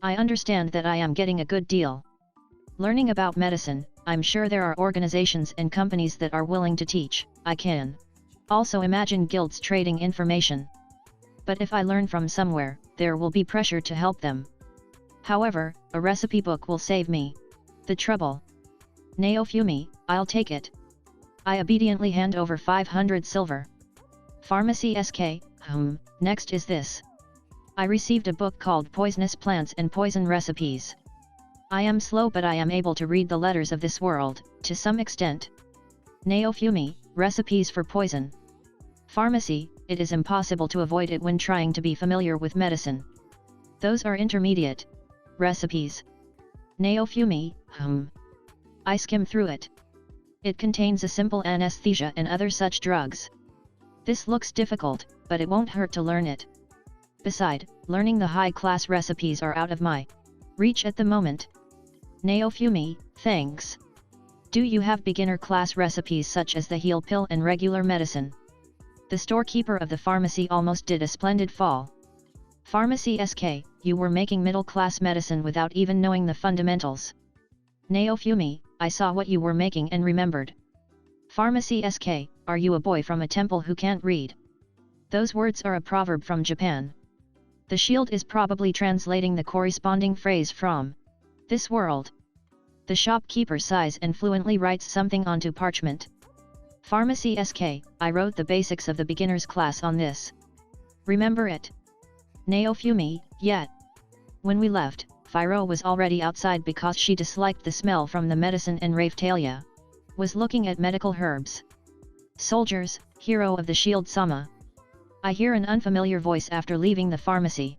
I understand that I am getting a good deal. Learning about medicine, I'm sure there are organizations and companies that are willing to teach. I can also imagine guilds trading information. But if I learn from somewhere, there will be pressure to help them. However, a recipe book will save me the trouble. Naofumi, I'll take it. I obediently hand over 500 silver. Pharmacy SK, next is this. I received a book called Poisonous Plants and Poison Recipes. I am slow but I am able to read the letters of this world, to some extent. Naofumi, recipes for poison. Pharmacy, it is impossible to avoid it when trying to be familiar with medicine. Those are intermediate recipes. Naofumi, I skim through it. It contains a simple anesthesia and other such drugs. This looks difficult, but it won't hurt to learn it. Beside, learning the high-class recipes are out of my reach at the moment. Naofumi, thanks. Do you have beginner-class recipes such as the heal pill and regular medicine? The storekeeper of the pharmacy almost did a splendid fall. Pharmacy SK, you were making middle-class medicine without even knowing the fundamentals. Naofumi, I saw what you were making and remembered. Pharmacy SK, are you a boy from a temple who can't read? Those words are a proverb from Japan. The shield is probably translating the corresponding phrase from this world. The shopkeeper sighs and fluently writes something onto parchment. Pharmacy SK, I wrote the basics of the beginner's class on this. Remember it? Naofumi, yet. When we left, Phiro was already outside because she disliked the smell from the medicine and Raphtalia was looking at medical herbs. Soldiers, hero of the shield Sama. I hear an unfamiliar voice after leaving the pharmacy.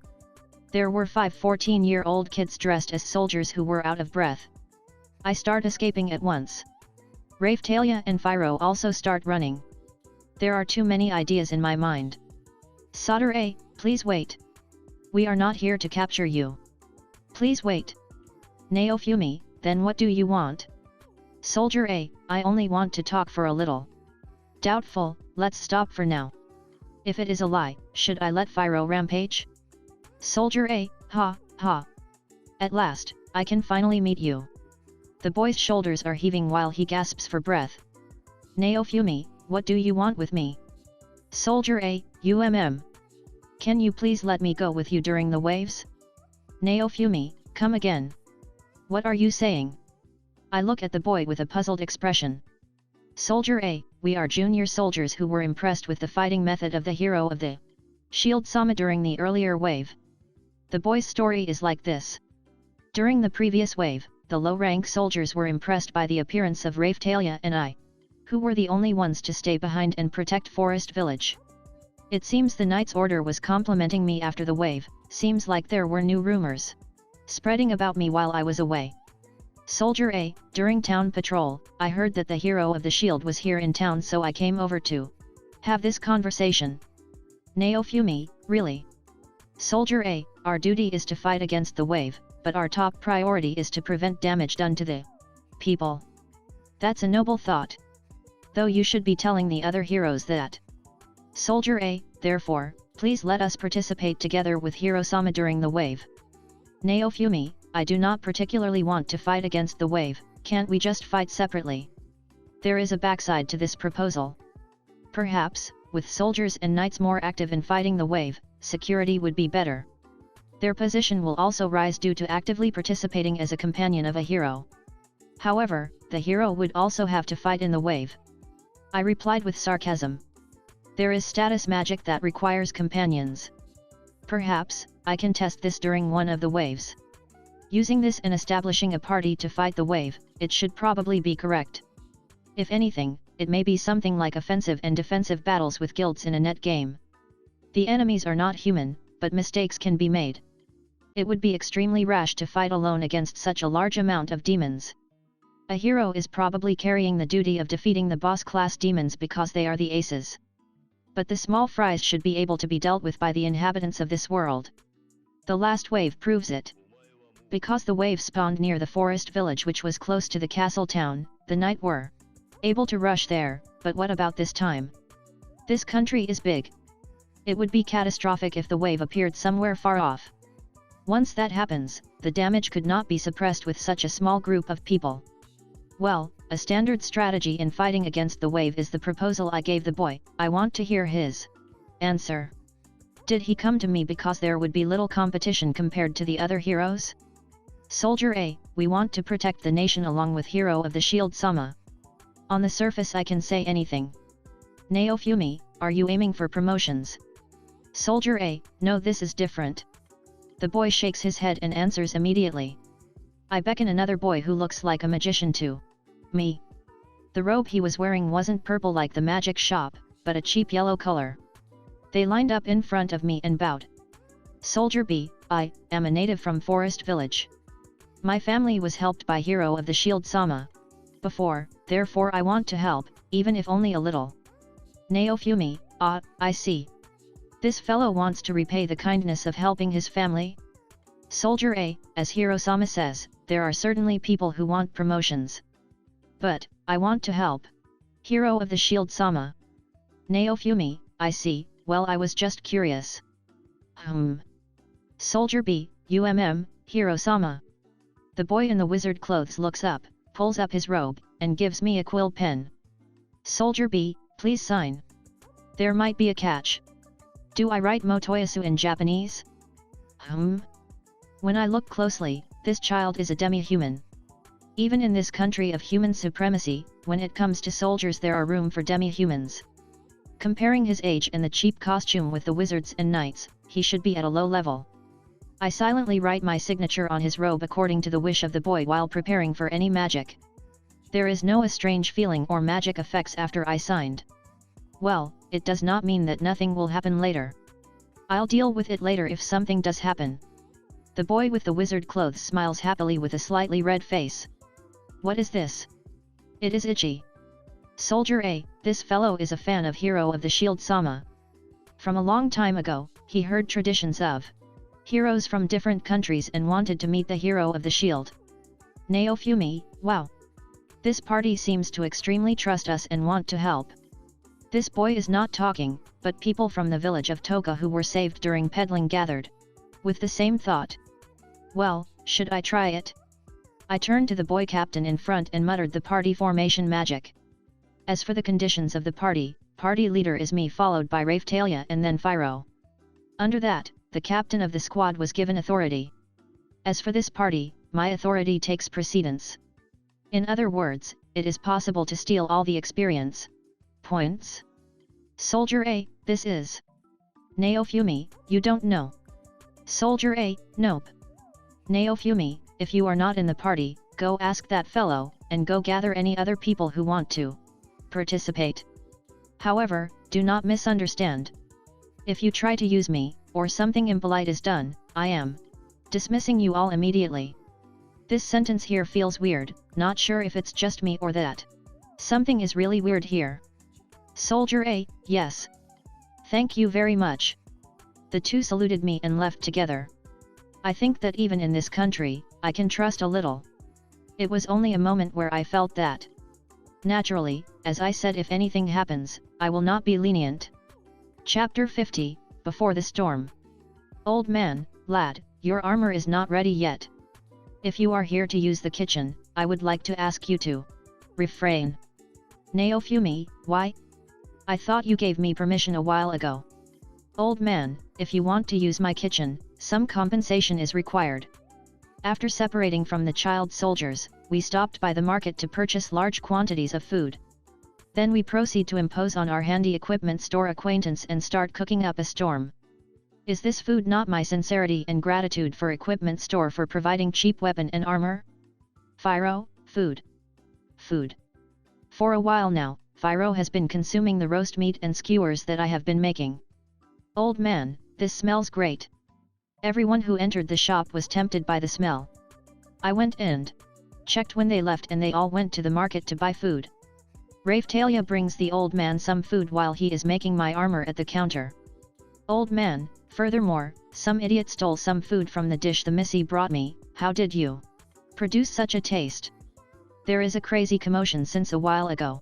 There were 5 14-year-old kids dressed as soldiers who were out of breath. I start escaping at once. Raphtalia and Phiro also start running. There are too many ideas in my mind. Soldier A, please wait. We are not here to capture you. Please wait. Naofumi, then what do you want? Soldier A, I only want to talk for a little. Doubtful, let's stop for now. If it is a lie, should I let Phiro rampage? Soldier A, ha, ha. At last, I can finally meet you. The boy's shoulders are heaving while he gasps for breath. Naofumi, what do you want with me? Soldier A, Can you please let me go with you during the waves? Naofumi, come again. What are you saying? I look at the boy with a puzzled expression. Soldier A, we are junior soldiers who were impressed with the fighting method of the hero of the Shield Sama during the earlier wave. The boy's story is like this. During the previous wave, the low-rank soldiers were impressed by the appearance of Raphtalia and I, who were the only ones to stay behind and protect Forest Village. It seems the knight's order was complimenting me after the wave. Seems like there were new rumors spreading about me while I was away. Soldier A, during town patrol, I heard that the hero of the shield was here in town, so I came over to have this conversation. Naofumi, really? Soldier A, our duty is to fight against the wave, but our top priority is to prevent damage done to the people. That's a noble thought. Though you should be telling the other heroes that. Soldier A, therefore, please let us participate together with Hiro-sama during the wave. Naofumi, I do not particularly want to fight against the wave, can't we just fight separately? There is a backside to this proposal. Perhaps, with soldiers and knights more active in fighting the wave, security would be better. Their position will also rise due to actively participating as a companion of a hero. However, the hero would also have to fight in the wave. I replied with sarcasm. There is status magic that requires companions. Perhaps, I can test this during one of the waves. Using this and establishing a party to fight the wave, it should probably be correct. If anything, it may be something like offensive and defensive battles with guilds in a net game. The enemies are not human, but mistakes can be made. It would be extremely rash to fight alone against such a large amount of demons. A hero is probably carrying the duty of defeating the boss-class demons because they are the aces. But the small fries should be able to be dealt with by the inhabitants of this world. The last wave proves it. Because the wave spawned near the forest village which was close to the castle town, the knight were able to rush there, but what about this time? This country is big. It would be catastrophic if the wave appeared somewhere far off. Once that happens, the damage could not be suppressed with such a small group of people. Well, a standard strategy in fighting against the wave is the proposal I gave the boy. I want to hear his answer. Did he come to me because there would be little competition compared to the other heroes? Soldier A, we want to protect the nation along with Hero of the Shield Sama. On the surface I can say anything. Naofumi, are you aiming for promotions? Soldier A, no, this is different. The boy shakes his head and answers immediately. I beckon another boy who looks like a magician to me. The robe he was wearing wasn't purple like the magic shop, but a cheap yellow color. They lined up in front of me and bowed. Soldier B, I am a native from Forest Village. My family was helped by Hero of the Shield Sama before, therefore I want to help, even if only a little. Naofumi, I see. This fellow wants to repay the kindness of helping his family? Soldier A, as Hiro-sama says, there are certainly people who want promotions. But, I want to help. Hero of the Shield Sama. Naofumi, I see, well I was just curious. Soldier B, Hiro-sama. The boy in the wizard clothes looks up, pulls up his robe, and gives me a quill pen. Soldier B, please sign. There might be a catch. Do I write Motoyasu in Japanese? When I look closely, this child is a demi-human. Even in this country of human supremacy, when it comes to soldiers there are room for demi-humans. Comparing his age and the cheap costume with the wizards and knights, he should be at a low level. I silently write my signature on his robe according to the wish of the boy while preparing for any magic. There is no strange feeling or magic effects after I signed. Well, it does not mean that nothing will happen later. I'll deal with it later if something does happen. The boy with the wizard clothes smiles happily with a slightly red face. What is this? It is Ichi. Soldier A, this fellow is a fan of Hero of the Shield Sama. From a long time ago, he heard traditions of heroes from different countries and wanted to meet the Hero of the Shield. Naofumi, wow. This party seems to extremely trust us and want to help. This boy is not talking, but people from the village of Toka who were saved during peddling gathered. With the same thought. Well, should I try it? I turned to the boy captain in front and muttered the party formation magic. As for the conditions of the party leader is me followed by Raphtalia and then Phiro. Under that, the captain of the squad was given authority. As for this party, my authority takes precedence. In other words, it is possible to steal all the experience points. Soldier A, this is Naofumi, you don't know. Soldier A, nope. Naofumi, if you are not in the party, go ask that fellow, and go gather any other people who want to participate. However, do not misunderstand. If you try to use me, or something impolite is done, I am dismissing you all immediately. This sentence here feels weird, not sure if it's just me or that something is really weird here. Soldier A, yes. Thank you very much. The two saluted me and left together. I think that even in this country, I can trust a little. It was only a moment where I felt that. Naturally, as I said, if anything happens, I will not be lenient. Chapter 50, Before the Storm. Old man, lad, your armor is not ready yet. If you are here to use the kitchen, I would like to ask you to refrain. Naofumi, why? I thought you gave me permission a while ago. Old man, if you want to use my kitchen, some compensation is required. After separating from the child soldiers, we stopped by the market to purchase large quantities of food. Then we proceed to impose on our handy equipment store acquaintance and start cooking up a storm. Is this food not my sincerity and gratitude for equipment store for providing cheap weapon and armor? Phiro, food. Food. For a while now, Phiro has been consuming the roast meat and skewers that I have been making. Old man, this smells great. Everyone who entered the shop was tempted by the smell. I went and checked when they left, and they all went to the market to buy food. Raphtalia brings the old man some food while he is making my armor at the counter. Old man, furthermore, some idiot stole some food from the dish the missy brought me. How did you produce such a taste? There is a crazy commotion since a while ago.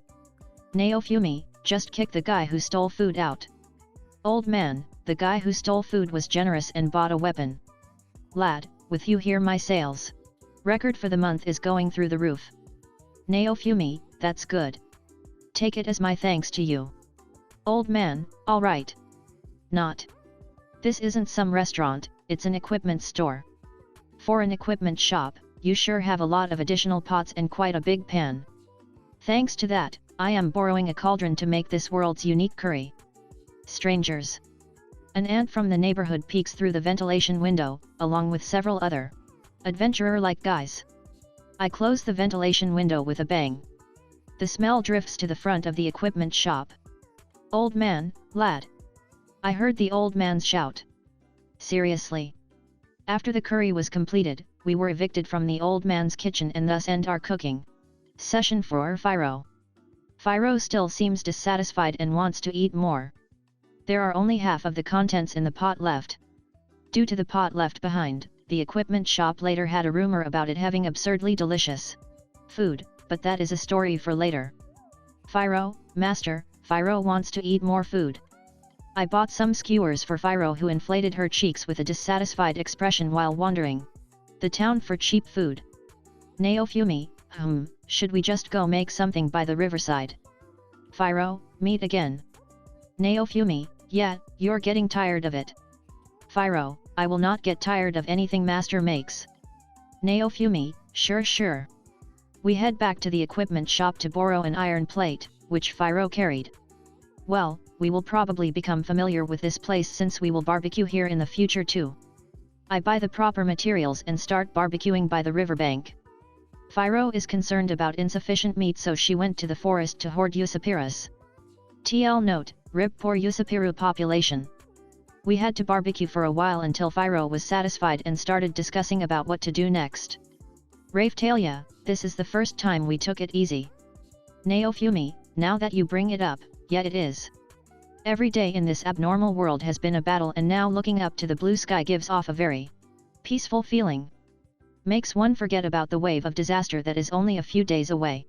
Naofumi, just kick the guy who stole food out. Old man, the guy who stole food was generous and bought a weapon. Lad, with you here my sales record for the month is going through the roof. Naofumi, that's good. Take it as my thanks to you. Old man, alright. Not. This isn't some restaurant, it's an equipment store. For an equipment shop, you sure have a lot of additional pots and quite a big pan. Thanks to that, I am borrowing a cauldron to make this world's unique curry. Strangers. An ant from the neighborhood peeks through the ventilation window, along with several other adventurer-like guys. I close the ventilation window with a bang. The smell drifts to the front of the equipment shop. Old man, lad. I heard the old man's shout. Seriously. After the curry was completed, we were evicted from the old man's kitchen and thus end our cooking session for Phiro. Phiro still seems dissatisfied and wants to eat more. There are only half of the contents in the pot left. Due to the pot left behind, the equipment shop later had a rumor about it having absurdly delicious food, but that is a story for later. Phiro, master, Phiro wants to eat more food. I bought some skewers for Phiro, who inflated her cheeks with a dissatisfied expression while wandering the town for cheap food. Naofumi, should we just go make something by the riverside? Phiro, meat again. Naofumi, yeah, you're getting tired of it. Phiro, I will not get tired of anything master makes. Naofumi, sure. We head back to the equipment shop to borrow an iron plate, which Phiro carried. Well, we will probably become familiar with this place since we will barbecue here in the future too. I buy the proper materials and start barbecuing by the riverbank. Phiro is concerned about insufficient meat, so she went to the forest to hoard Eusapirus. TL note, RIP poor Eusapiru population. We had to barbecue for a while until Phiro was satisfied and started discussing about what to do next. Raphtalia, this is the first time we took it easy. Naofumi, now that you bring it up, yet it is. Every day in this abnormal world has been a battle, and now looking up to the blue sky gives off a very peaceful feeling. Makes one forget about the wave of disaster that is only a few days away.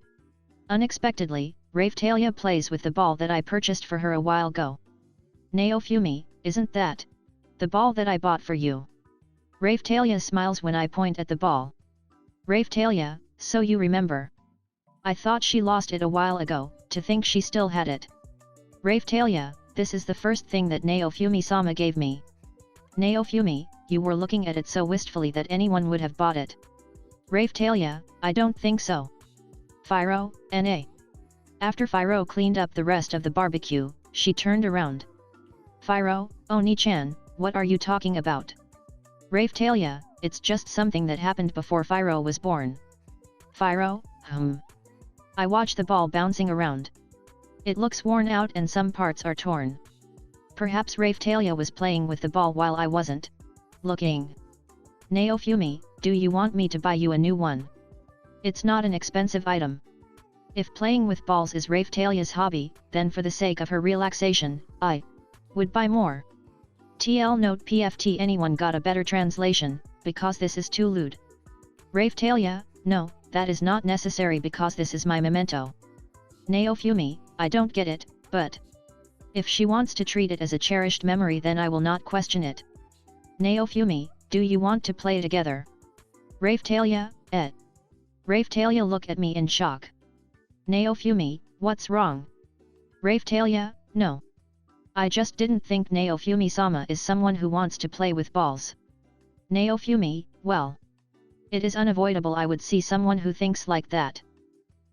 Unexpectedly, Raphtalia plays with the ball that I purchased for her a while ago. Naofumi, isn't that the ball that I bought for you? Raphtalia smiles when I point at the ball. Raphtalia, so you remember. I thought she lost it a while ago, to think she still had it. Raphtalia, this is the first thing that Naofumi-sama gave me. Naofumi, you were looking at it so wistfully that anyone would have bought it. Raphtalia, I don't think so. Firo, NA. After Firo cleaned up the rest of the barbecue, she turned around. Firo, Oni-chan, what are you talking about? Raphtalia, it's just something that happened before Firo was born. Firo, I watch the ball bouncing around. It looks worn out and some parts are torn. Perhaps Raphtalia was playing with the ball while I wasn't looking. Naofumi, do you want me to buy you a new one? It's not an expensive item. If playing with balls is Raphtalia's hobby, then for the sake of her relaxation, I would buy more. TL note PFT anyone got a better translation, because this is too lewd. Raphtalia, no, that is not necessary because this is my memento. Naofumi, I don't get it, but if she wants to treat it as a cherished memory then I will not question it. Naofumi, do you want to play together? Raphtalia, Raphtalia look at me in shock. Naofumi, what's wrong? Raphtalia, no. I just didn't think Naofumi-sama is someone who wants to play with balls. Naofumi, well, it is unavoidable I would see someone who thinks like that.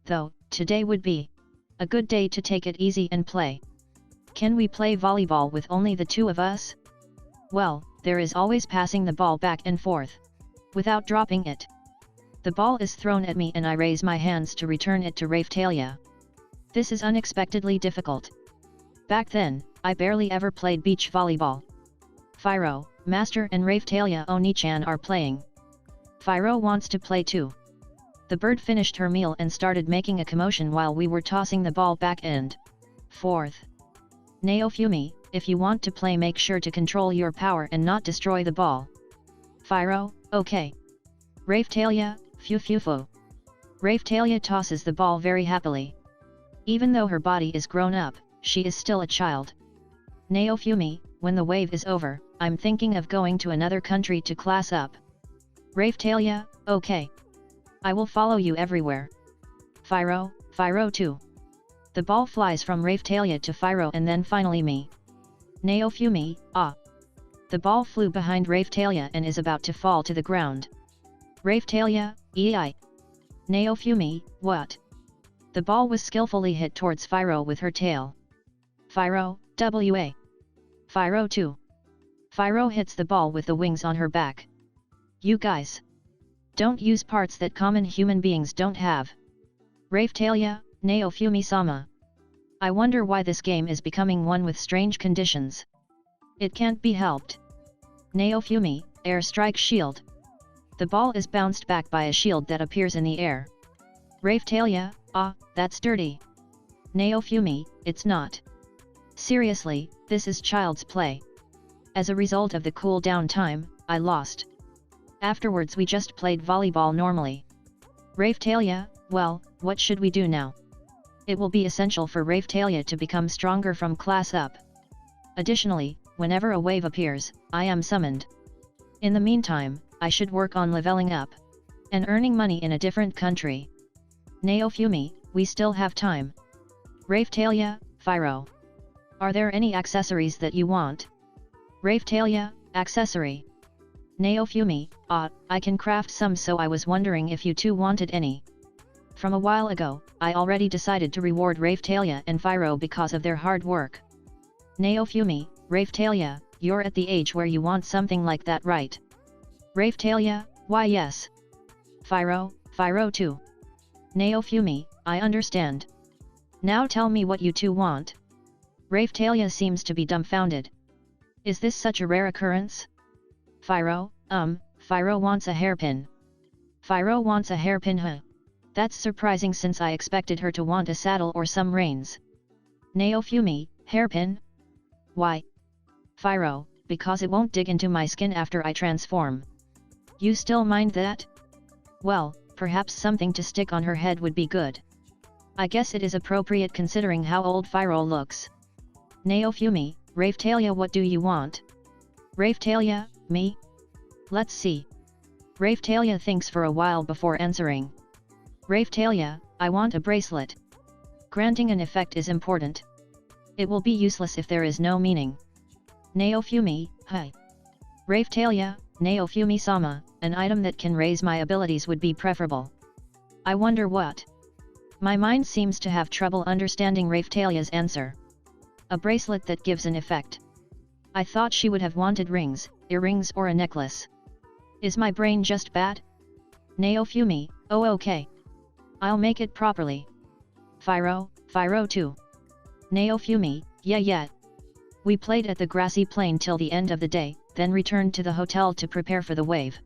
Though, today would be a good day to take it easy and play. Can we play volleyball with only the two of us? Well, there is always passing the ball back and forth, without dropping it. The ball is thrown at me and I raise my hands to return it to Raphtalia. This is unexpectedly difficult. Back then, I barely ever played beach volleyball. Firo, Master and Raphtalia Oni-chan are playing. Firo wants to play too. The bird finished her meal and started making a commotion while we were tossing the ball back and forth. Naofumi, if you want to play make sure to control your power and not destroy the ball. Firo, okay. Raphtalia, phew. Raphtalia tosses the ball very happily. Even though her body is grown up, she is still a child. Naofumi, when the wave is over, I'm thinking of going to another country to class up. Raphtalia, okay. I will follow you everywhere. Firo too. The ball flies from Raphtalia to Firo and then finally me. Naofumi, ah. The ball flew behind Raphtalia and is about to fall to the ground. Raphtalia, ei. Naofumi, what? The ball was skillfully hit towards Firo with her tail. Firo, wa. Firo too. Firo hits the ball with the wings on her back. You guys don't use parts that common human beings don't have. Raphtalia, Naofumi-sama. I wonder why this game is becoming one with strange conditions. It can't be helped. Naofumi, air strike shield. The ball is bounced back by a shield that appears in the air. Raphtalia, ah, that's dirty. Naofumi, it's not. Seriously, this is child's play. As a result of the cool down time, I lost. Afterwards we just played volleyball normally. Raphtalia, well, what should we do now? It will be essential for Raphtalia to become stronger from class up. Additionally, whenever a wave appears, I am summoned. In the meantime, I should work on leveling up and earning money in a different country. Naofumi, we still have time. Raphtalia, Firo. Are there any accessories that you want? Raphtalia, accessory. Naofumi, I can craft some, so I was wondering if you two wanted any. From a while ago, I already decided to reward Raphtalia and Firo because of their hard work. Naofumi, Raphtalia, you're at the age where you want something like that, right? Raphtalia, why yes. Firo too. Naofumi, I understand. Now tell me what you two want. Raphtalia seems to be dumbfounded. Is this such a rare occurrence? Firo wants a hairpin. Firo wants a hairpin, huh? That's surprising since I expected her to want a saddle or some reins. Naofumi, hairpin? Why? Firo, because it won't dig into my skin after I transform. You still mind that? Well, perhaps something to stick on her head would be good. I guess it is appropriate considering how old Firo looks. Naofumi, Raphtalia, what do you want? Raphtalia, me? Let's see. Raphtalia thinks for a while before answering. Raphtalia, I want a bracelet. Granting an effect is important. It will be useless if there is no meaning. Naofumi, hi. Raphtalia, Naofumi-sama, an item that can raise my abilities would be preferable. I wonder what? My mind seems to have trouble understanding Raphtalia's answer. A bracelet that gives an effect. I thought she would have wanted rings, earrings or a necklace. Is my brain just bad? Naofumi, oh okay. I'll make it properly. Fyro too. Naofumi, yeah. We played at the grassy plain till the end of the day, then returned to the hotel to prepare for the wave.